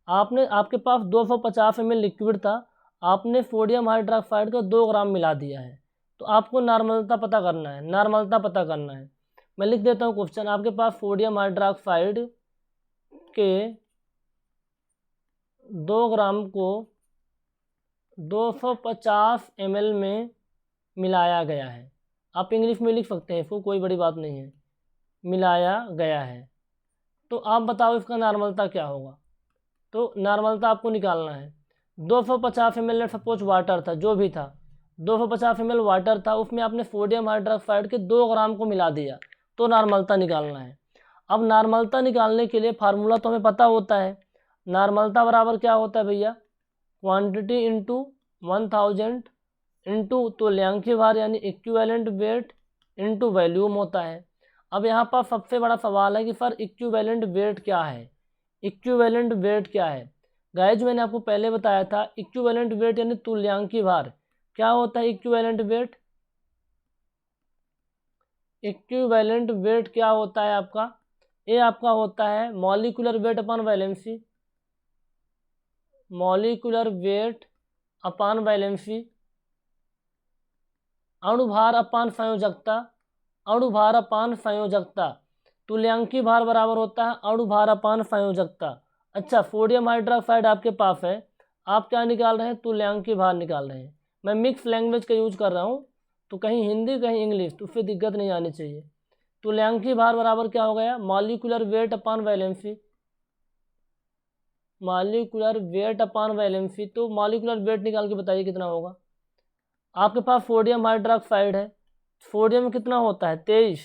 A: आपने, आपके पास 250 ml लिक्विड था, आपने सोडियम हाइड्रोक्साइड को 2 ग्राम मिला दिया है। तो आपको नॉर्मलता पता करना है, नॉर्मलता पता करना है। मैं लिख देता हूँ क्वेश्चन। आपके पास सोडियम हाइड्रोक्साइड के 2 ग्राम को 250 ml में मिलाया गया है। आप इंग्लिश में लिख सकते हैं इसको, कोई बड़ी बात नहीं है, मिलाया गया है। तो आप बताओ इसका नॉर्मलता क्या होगा। तो नॉर्मलता आपको निकालना है। 250 ml सपोज वाटर था, जो भी था 250 ml वाटर था, उसमें आपने सोडियम हाइड्रोक्साइड के 2 ग्राम को मिला दिया, तो नॉर्मलता निकालना है। अब नॉर्मलता निकालने के लिए फार्मूला तो हमें पता होता है। नॉर्मलता बराबर क्या होता है भैया, क्वांटिटी इंटू 1000 इंटू तुल्यांकीय भार यानी इक्विवेलेंट वेट इंटू वॉल्यूम होता है। अब यहाँ पर सबसे बड़ा सवाल है कि सर इक्विवेलेंट वेट क्या है, इक्विवेलेंट वेट क्या है। गाइज मैंने आपको पहले बताया था इक्विवेलेंट वेट यानी तुल्यांकीय भार। क्या होता है इक्विवेलेंट वेट, इक्विवेलेंट वेट क्या होता है आपका, ये आपका होता है molecular weight upon valency, molecular weight upon valency, अणुभार अपान संयोजकता, अणुभार अपान संयोजकता। तुल्यांकीय भार बराबर होता है अणुभार अपान संयोजकता। अच्छा, सोडियम हाइड्रोक्साइड आपके पास है, आप क्या निकाल रहे हैं, तुल्यांकीय भार निकाल रहे हैं। मैं मिक्स लैंग्वेज का यूज कर रहा हूँ, तो कहीं हिंदी कहीं इंग्लिश, तो उससे दिक्कत नहीं आनी चाहिए। तुल्यांकीय भार बराबर क्या हो गया, मॉलिक्यूलर वेट अपान वैलेंसी, मॉलिक्यूलर वेट अपान वैलेंसी। तो मॉलिक्यूलर वेट निकाल के बताइए कितना होगा। आपके पास सोडियम हाइड्रोक्साइड है, सोडियम कितना होता है 23,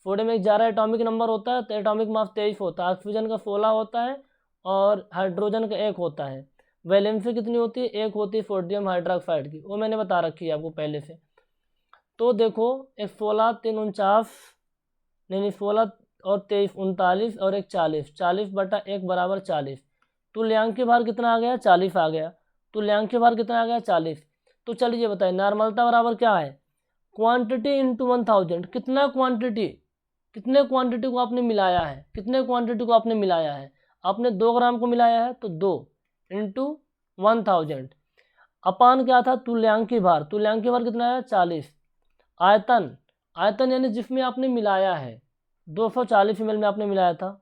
A: सोडियम एक 11 एटॉमिक नंबर होता है, तो एटॉमिक मास 23 होता है। ऑक्सीजन का 16 होता है और हाइड्रोजन का 1 होता है। वैलेंसी कितनी होती है, 1 होती है सोडियम हाइड्रोक्साइड की, वो मैंने बता रखी है आपको पहले से। तो देखो एक 16 3 49, नहीं 16 और 23 39 और एक 40, 40/1 बराबर 40। तुल्यांकीय भार कितना आ गया, 40 आ गया। तुल्यांकीय भार कितना आ गया, 40। तो चलिए बताइए नॉर्मलता बराबर क्या है, क्वांटिटी इंटू 1000। कितना क्वांटिटी, कितने क्वांटिटी को आपने मिलाया है, कितने क्वांटिटी को आपने मिलाया है, आपने 2 ग्राम को मिलाया है, तो 2 इंटू 1000 अपान क्या था, तुल्यांकीय भार, तुल्यांकीय भार कितना है 40। आयतन, आयतन यानी जिसमें आपने मिलाया है 240 ml में आपने मिलाया था,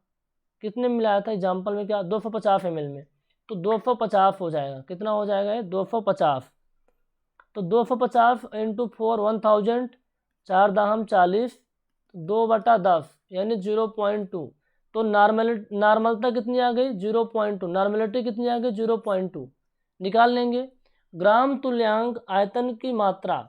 A: कितने में मिलाया था एग्जाम्पल में, क्या 250 ml में, तो 250 हो जाएगा। कितना हो जाएगा ये 250। तो 250 इंटू 4 1000, 4 दाहम 40, 2/10 यानी 0.2। तो नॉर्मलता कितनी आ गई 0.2, नॉर्मलिटी कितनी आ गई 0.2। निकाल लेंगे। ग्राम तुल्यांक आयतन की मात्रा,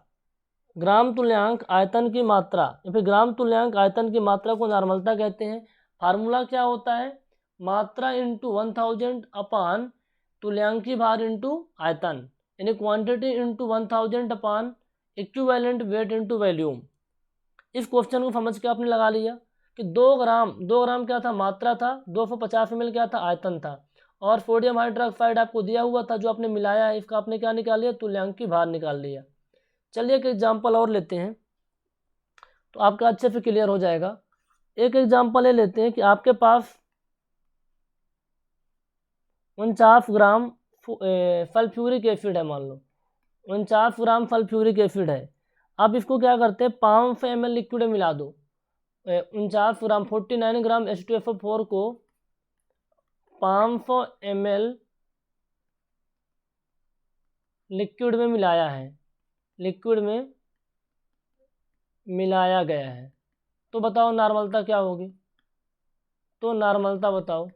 A: ग्राम तुल्यांक आयतन की मात्रा या फिर ग्राम तुल्यांक आयतन की मात्रा को नॉर्मलता कहते हैं। फार्मूला क्या होता है, मात्रा इंटू 1000 अपान तुल्यांकीय भार इंटू आयतन, यानी quantity into 1000 upon equivalent weight into volume. इस क्वेश्चन को समझ के आपने लगा लिया कि 2 ग्राम क्या था, मात्रा था, 250 ml क्या था, आयतन था, और सोडियम हाइड्रोक्साइड आपको दिया हुआ था जो आपने मिलाया है, इसका आपने क्या निकाल लिया, तुल्यांकीय भार निकाल लिया। चलिए एक एग्जाम्पल और लेते हैं तो आपका अच्छे से क्लियर हो जाएगा। एक एग्जाम्पल ले लेते हैं कि आपके पास 49 ग्राम सल्फ्यूरिक एसिड है, मान लो 49 ग्राम सल्फ्यूरिक एसिड है। अब इसको क्या करते हैं, 500 ml लिक्विड मिला दो। 49 ग्राम 49 ग्राम H2SO4 को 500 ml लिक्विड में मिलाया है, लिक्विड में मिलाया गया है। तो बताओ नॉर्मलता क्या होगी, तो नॉर्मलता बताओ।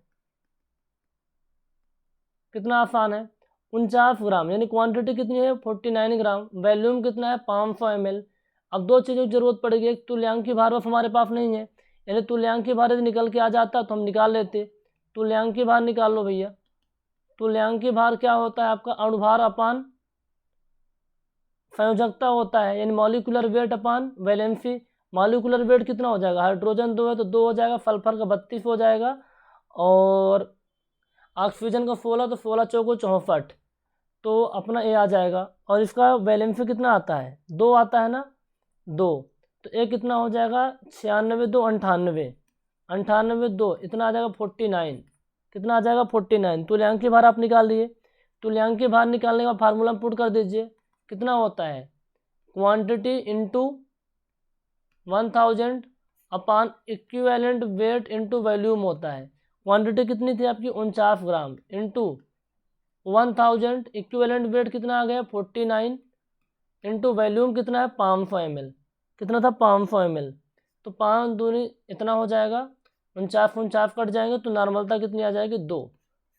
A: कितना आसान है, 49 ग्राम यानी क्वांटिटी कितनी है 49 ग्राम, वॉल्यूम कितना है 500 ml। अब दो चीज़ों की जरूरत पड़ेगी, एक तुल्यांकीय भार बस हमारे पास नहीं है, यानी तुल्यांकीय भार यदि निकल के आ जाता तो हम निकाल लेते। तुल्यांकीय भार निकाल लो भैया। तुल्यांकीय भार क्या होता है आपका, अणुभार अपान संयोजकता होता है, यानी मॉलिक्यूलर वेट अपान वैलेंसी। मॉलिक्यूलर वेट कितना हो जाएगा, हाइड्रोजन 2 है तो 2 हो जाएगा, सल्फर का 32 हो जाएगा, और ऑक्सीजन का 16, तो 16 चौको 64, तो अपना ए आ जाएगा। और इसका वैलेंसी कितना आता है 2 आता है ना, 2, तो ए कितना हो जाएगा 96 2 98, 98 2 इतना आ जाएगा 49, कितना आ जाएगा 49। तुल्यांकीय भार आप निकाल लिए। तुल्यांकीय भार निकालने का फार्मूला पुट कर दीजिए, कितना होता है quantity into 1000 upon equivalent weight into volume होता है। क्वांटिटी कितनी थी आपकी 49 ग्राम इंटू 1000, इक्विवेलेंट वेट कितना आ गया 49, इंटू वॉल्यूम कितना है 500 ml। कितना था 500 ml, तो 5 दूनी इतना हो जाएगा, 49 कट जाएंगे तो नॉर्मलता कितनी आ जाएगी 2।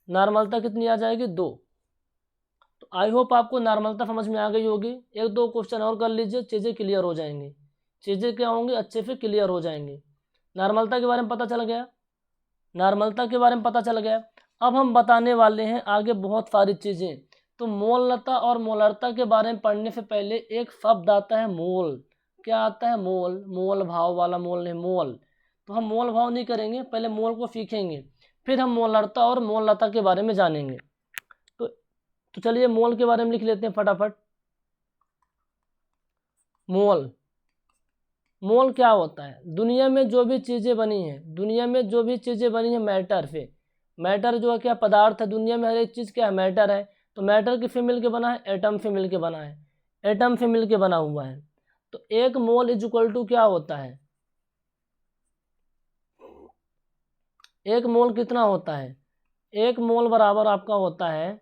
A: नॉर्मलता कितनी आ जाएगी 2। तो आई होप आपको नॉर्मलता समझ में आ गई होगी। एक दो क्वेश्चन और कर लीजिए, चीज़ें क्लियर हो जाएंगी। चीज़ें क्या होंगी अच्छे से क्लियर हो जाएंगी। नॉर्मलता के बारे में पता चल गया, नॉर्मलता के बारे में पता चल गया। अब हम बताने वाले हैं आगे बहुत सारी चीज़ें। तो मोलता और मोलरता के बारे में पढ़ने से पहले एक शब्द आता है मोल। क्या आता है मोल, मोल भाव वाला मोल नहीं, मोल। तो हम मोल भाव नहीं करेंगे, पहले मोल को सीखेंगे, फिर हम मोलरता और मोलता के बारे में जानेंगे। तो चलिए मोल के बारे में लिख लेते हैं फटाफट। मोल, मोल क्या होता है, दुनिया में जो भी चीज़ें बनी हैं, दुनिया में जो भी चीज़ें बनी हैं मैटर से, मैटर जो है क्या पदार्थ है, दुनिया में हर एक चीज़ क्या है मैटर है। तो मैटर किससे मिल के बना है, एटम से मिल के बना है, एटम से मिल के बना हुआ है। तो एक मोल इज इक्वल टू क्या होता है, एक मोल कितना होता है, एक मोल बराबर आपका होता है,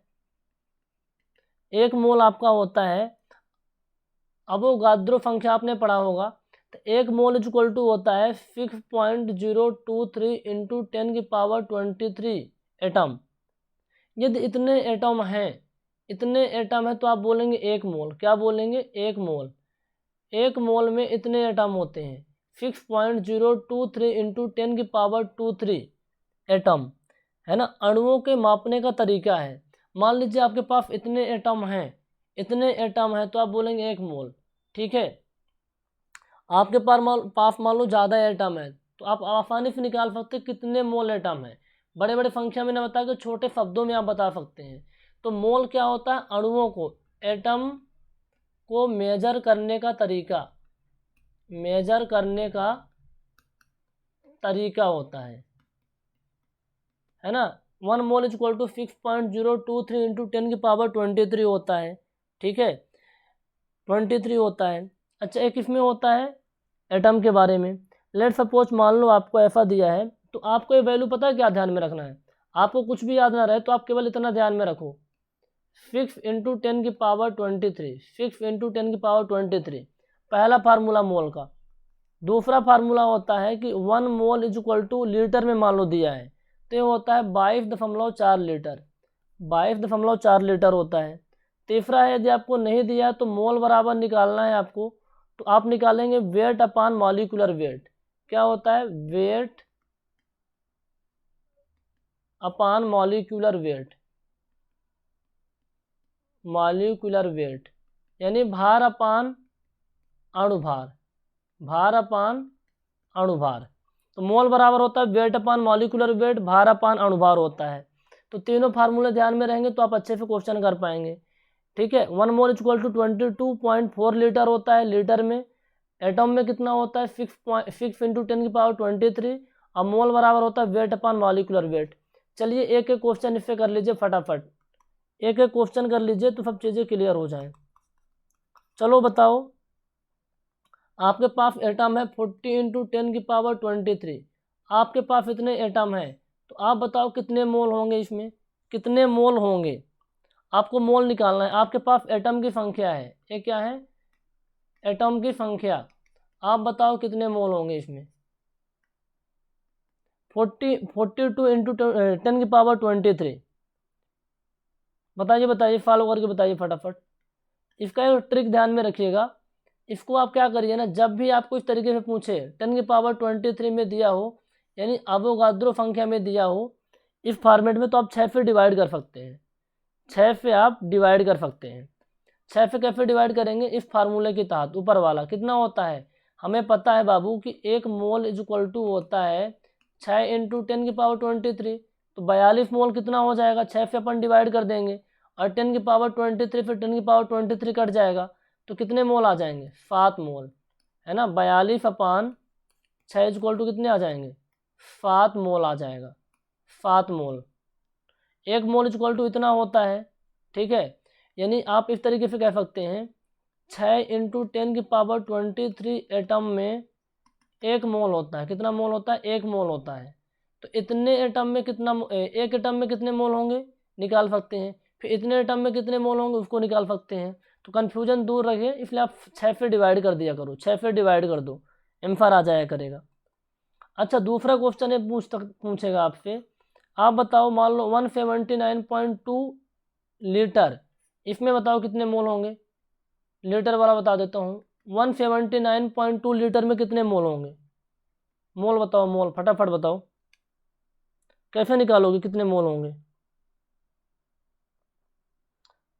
A: एक मोल आपका होता है, अवोगाद्रो संख्या आपने पढ़ा होगा। तो एक मोल इज इक्वल टू होता है 6.023 इंटू 10⁻23 एटम। यदि इतने एटम हैं, इतने एटम है तो आप बोलेंगे एक मोल। क्या बोलेंगे, एक मोल। एक मोल में इतने एटम होते हैं 6.023 इंटू 10⁻23 एटम, है ना। अणुओं के मापने का तरीका है। मान लीजिए आपके पास इतने एटम हैं, इतने एटम हैं तो आप बोलेंगे एक मोल, ठीक है। आपके पास मान लो ज़्यादा एटम है तो आप आसानी से निकाल सकते हैं कितने मोल एटम है। बड़े बड़े संख्या में ना बता के छोटे शब्दों में आप बता सकते हैं। तो मोल क्या होता है, अणुओं को, एटम को मेजर करने का तरीका, मेजर करने का तरीका होता है ना। 1 mole is equal to 6.023 into 10⁻23 होता है, ठीक है, 23 होता है। अच्छा एक इसमें होता है एटम के बारे में। लेट सपोज मान लो आपको ऐसा दिया है, तो आपको ये वैल्यू पता है क्या ध्यान में रखना है। आपको कुछ भी याद ना रहे तो आप केवल इतना ध्यान में रखो, 6 इंटू 10⁻23, 6 इंटू 10⁻23 पहला फार्मूला मोल का। दूसरा फार्मूला होता है कि 1 mole is equal two litre में मान लो दिया है, तो ये होता है 22.4 लीटर, 22.4 लीटर होता है। तीसरा है यदि आपको नहीं दिया तो मोल बराबर निकालना है आपको, तो आप निकालेंगे वेट अपान मॉलिक्यूलर वेट। क्या होता है, वेट अपान मॉलिक्यूलर वेट, मॉलिक्यूलर वेट यानी भार अपान अणुभार, भार अपान अणुभार। तो मोल बराबर होता है वेट अपान मॉलिक्यूलर वेट, भार अपान अणुभार होता है। तो तीनों फार्मूले ध्यान में रहेंगे तो आप अच्छे से क्वेश्चन कर पाएंगे, ठीक है। 1 mole is equal to 22.4 litre होता है लीटर में। एटम में कितना होता है 6 इंटू 10⁻23 और मोल बराबर होता है वेट अपान मॉलिक्यूलर वेट। चलिए एक एक क्वेश्चन इससे कर लीजिए फटाफट, एक एक क्वेश्चन कर लीजिए तो सब चीज़ें क्लियर हो जाएं। चलो बताओ, आपके पास एटम है 40 इंटू 10⁻23, आपके पास इतने एटम हैं तो आप बताओ कितने मोल होंगे, इसमें कितने मोल होंगे। आपको मोल निकालना है, आपके पास एटम की संख्या है, ये क्या है एटम की संख्या। आप बताओ कितने मोल होंगे इसमें, 42 इंटू 10⁻23। बताइए बताइए, फॉलो करके बताइए फटाफट। इसका एक ट्रिक ध्यान में रखिएगा, इसको आप क्या करिए ना, जब भी आपको इस तरीके से पूछे 10⁻23 में दिया हो यानी अवोगाद्रो संख्या में दिया हो इस फॉर्मेट में, तो आप 6 से डिवाइड कर सकते हैं, 6 से आप डिवाइड कर सकते हैं। 6 से कैसे डिवाइड करेंगे, इस फार्मूले के तहत। ऊपर वाला कितना होता है, हमें पता है बाबू कि एक मोल इज इक्वल टू होता है 6 इंटू 10⁻23, तो 42 मोल कितना हो जाएगा, 6 से अपन डिवाइड कर देंगे और 10⁻23 फिर 10⁻23 कट जाएगा तो कितने मोल आ जाएंगे, 7 मोल, है ना। 42/6 इज इक्वल टू कितने आ जाएंगे, 7 मोल आ जाएगा, 7 मोल। एक मोल इज इक्वल टू इतना होता है, ठीक है। यानी आप इस तरीके से कह सकते हैं 6 × 10⁻23 एटम में 1 मोल होता है। कितना मोल होता है? 1 मोल होता है। तो इतने एटम में कितना, एक एटम में कितने मोल होंगे निकाल सकते हैं। फिर इतने एटम में कितने मोल होंगे उसको निकाल सकते हैं। तो कन्फ्यूजन दूर रखे, इसलिए आप 6 से डिवाइड कर दिया करो, 6 से डिवाइड कर दो, आंसर आ जाया करेगा। अच्छा, दूसरा क्वेश्चन है पूछेगा आपसे, आप बताओ, मान लो 179.2 लीटर, इसमें बताओ कितने मोल होंगे। लीटर वाला बता देता हूँ, 179.2 लीटर में कितने मोल होंगे। मोल बताओ, मोल फटाफट बताओ, कैसे निकालोगे कितने मोल होंगे,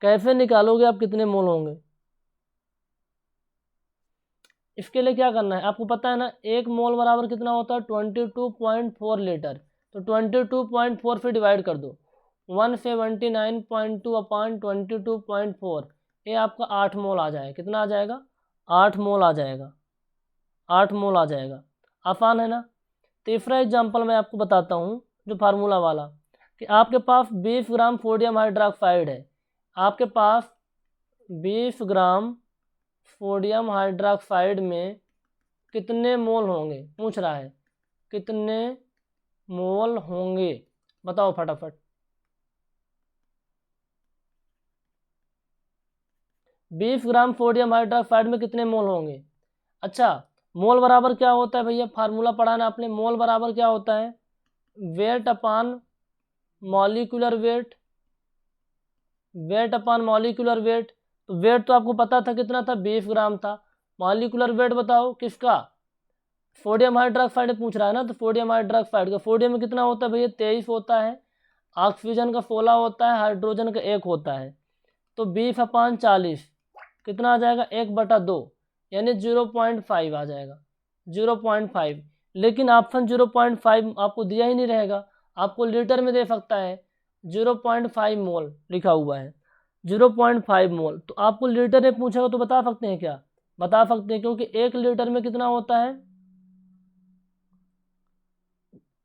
A: कैसे निकालोगे आप कितने मोल होंगे। इसके लिए क्या करना है आपको पता है ना, 1 मोल बराबर कितना होता है 22.4 लीटर। तो 22.4 से डिवाइड कर दो, 179.2 अपान 22.4, ये आपका 8 मोल आ जाएगा। कितना आ जाएगा? 8 मोल आ जाएगा, 8 मोल आ जाएगा। आसान है ना। तीसरा एग्जाम्पल मैं आपको बताता हूँ, जो फार्मूला वाला, कि आपके पास 20 ग्राम सोडियम हाइड्रोक्साइड है। आपके पास 20 ग्राम सोडियम हाइड्रोक्साइड में कितने मोल होंगे पूछ रहा है, कितने मोल होंगे बताओ फटाफट। 20 ग्राम सोडियम हाइड्रोक्साइड में कितने मोल होंगे। अच्छा, मोल बराबर क्या होता है भैया, फार्मूला पढ़ा ना आपने। मोल बराबर क्या होता है? वेट अपान मॉलिक्यूलर वेट, वेट अपान मॉलिक्यूलर वेट। तो वेट तो आपको पता था कितना था, 20 ग्राम था। मॉलिक्यूलर वेट बताओ किसका, सोडियम हाइड्रोक्साइड पूछ रहा है ना, तो सोडियम हाइड्रोक्साइड का, सोडियम में कितना होता है भैया 23 होता है, ऑक्सीजन का 16 होता है, हाइड्रोजन का 1 होता है। तो 20/40 कितना आ जाएगा, 1/2, यानी 0.5 आ जाएगा, 0.5। लेकिन ऑप्शन 0.5 आपको दिया ही नहीं रहेगा, आपको लीटर में दे सकता है। 0.5 मोल लिखा हुआ है, 0.5 मोल। तो आपको लीटर में पूछेगा तो बता सकते हैं क्या, बता सकते हैं, क्योंकि 1 लीटर में कितना होता है,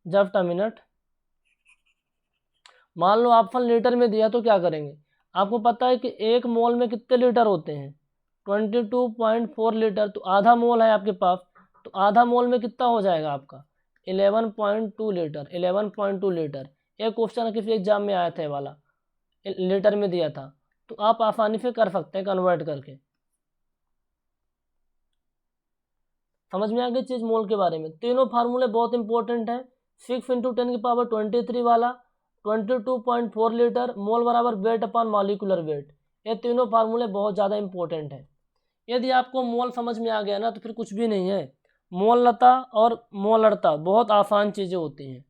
A: जस्ट अ मिनट। मान लो ऑप्शन लीटर में दिया तो क्या करेंगे, आपको पता है कि 1 मोल में कितने लीटर होते हैं, 22.4 लीटर। तो आधा मोल है आपके पास, तो आधा मोल में कितना हो जाएगा आपका 11.2 लीटर, 11.2 लीटर। एक क्वेश्चन किसी एग्जाम में आया था वाला, लीटर में दिया था, तो आप आसानी से कर सकते हैं कन्वर्ट करके। समझ में आ गई चीज़ मोल के बारे में। तीनों फार्मूले बहुत इंपॉर्टेंट है। 6 × 10⁻23 वाला, 22.4 लीटर, मोल बराबर वेट अपान मॉलिक्यूलर वेट, ये तीनों फार्मूले बहुत ज़्यादा इंपॉर्टेंट है। यदि आपको मोल समझ में आ गया ना, तो फिर कुछ भी नहीं है। मोलता और मोलरता बहुत आसान चीज़ें होती हैं।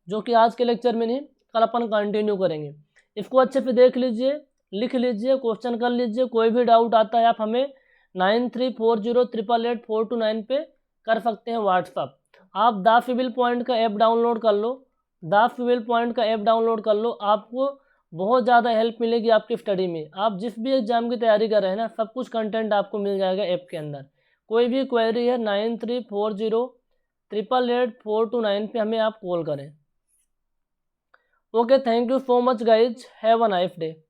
A: जो कि आज के लेक्चर में नहीं, कल अपन कंटिन्यू करेंगे। इसको अच्छे से देख लीजिए, लिख लीजिए, क्वेश्चन कर लीजिए। कोई भी डाउट आता है आप हमें 9340888429 पे कर सकते हैं व्हाट्सअप। आप द सिविल पॉइंट का ऐप डाउनलोड कर लो, द सिविल पॉइंट का ऐप डाउनलोड कर लो, आपको बहुत ज़्यादा हेल्प मिलेगी आपकी स्टडी में। आप जिस भी एग्जाम की तैयारी कर रहे हैं ना, सब कुछ कंटेंट आपको मिल जाएगा ऐप के अंदर। कोई भी क्वेरी है 9340888429 पे हमें आप कॉल करें। Okay, thank you so much guys, have a nice day.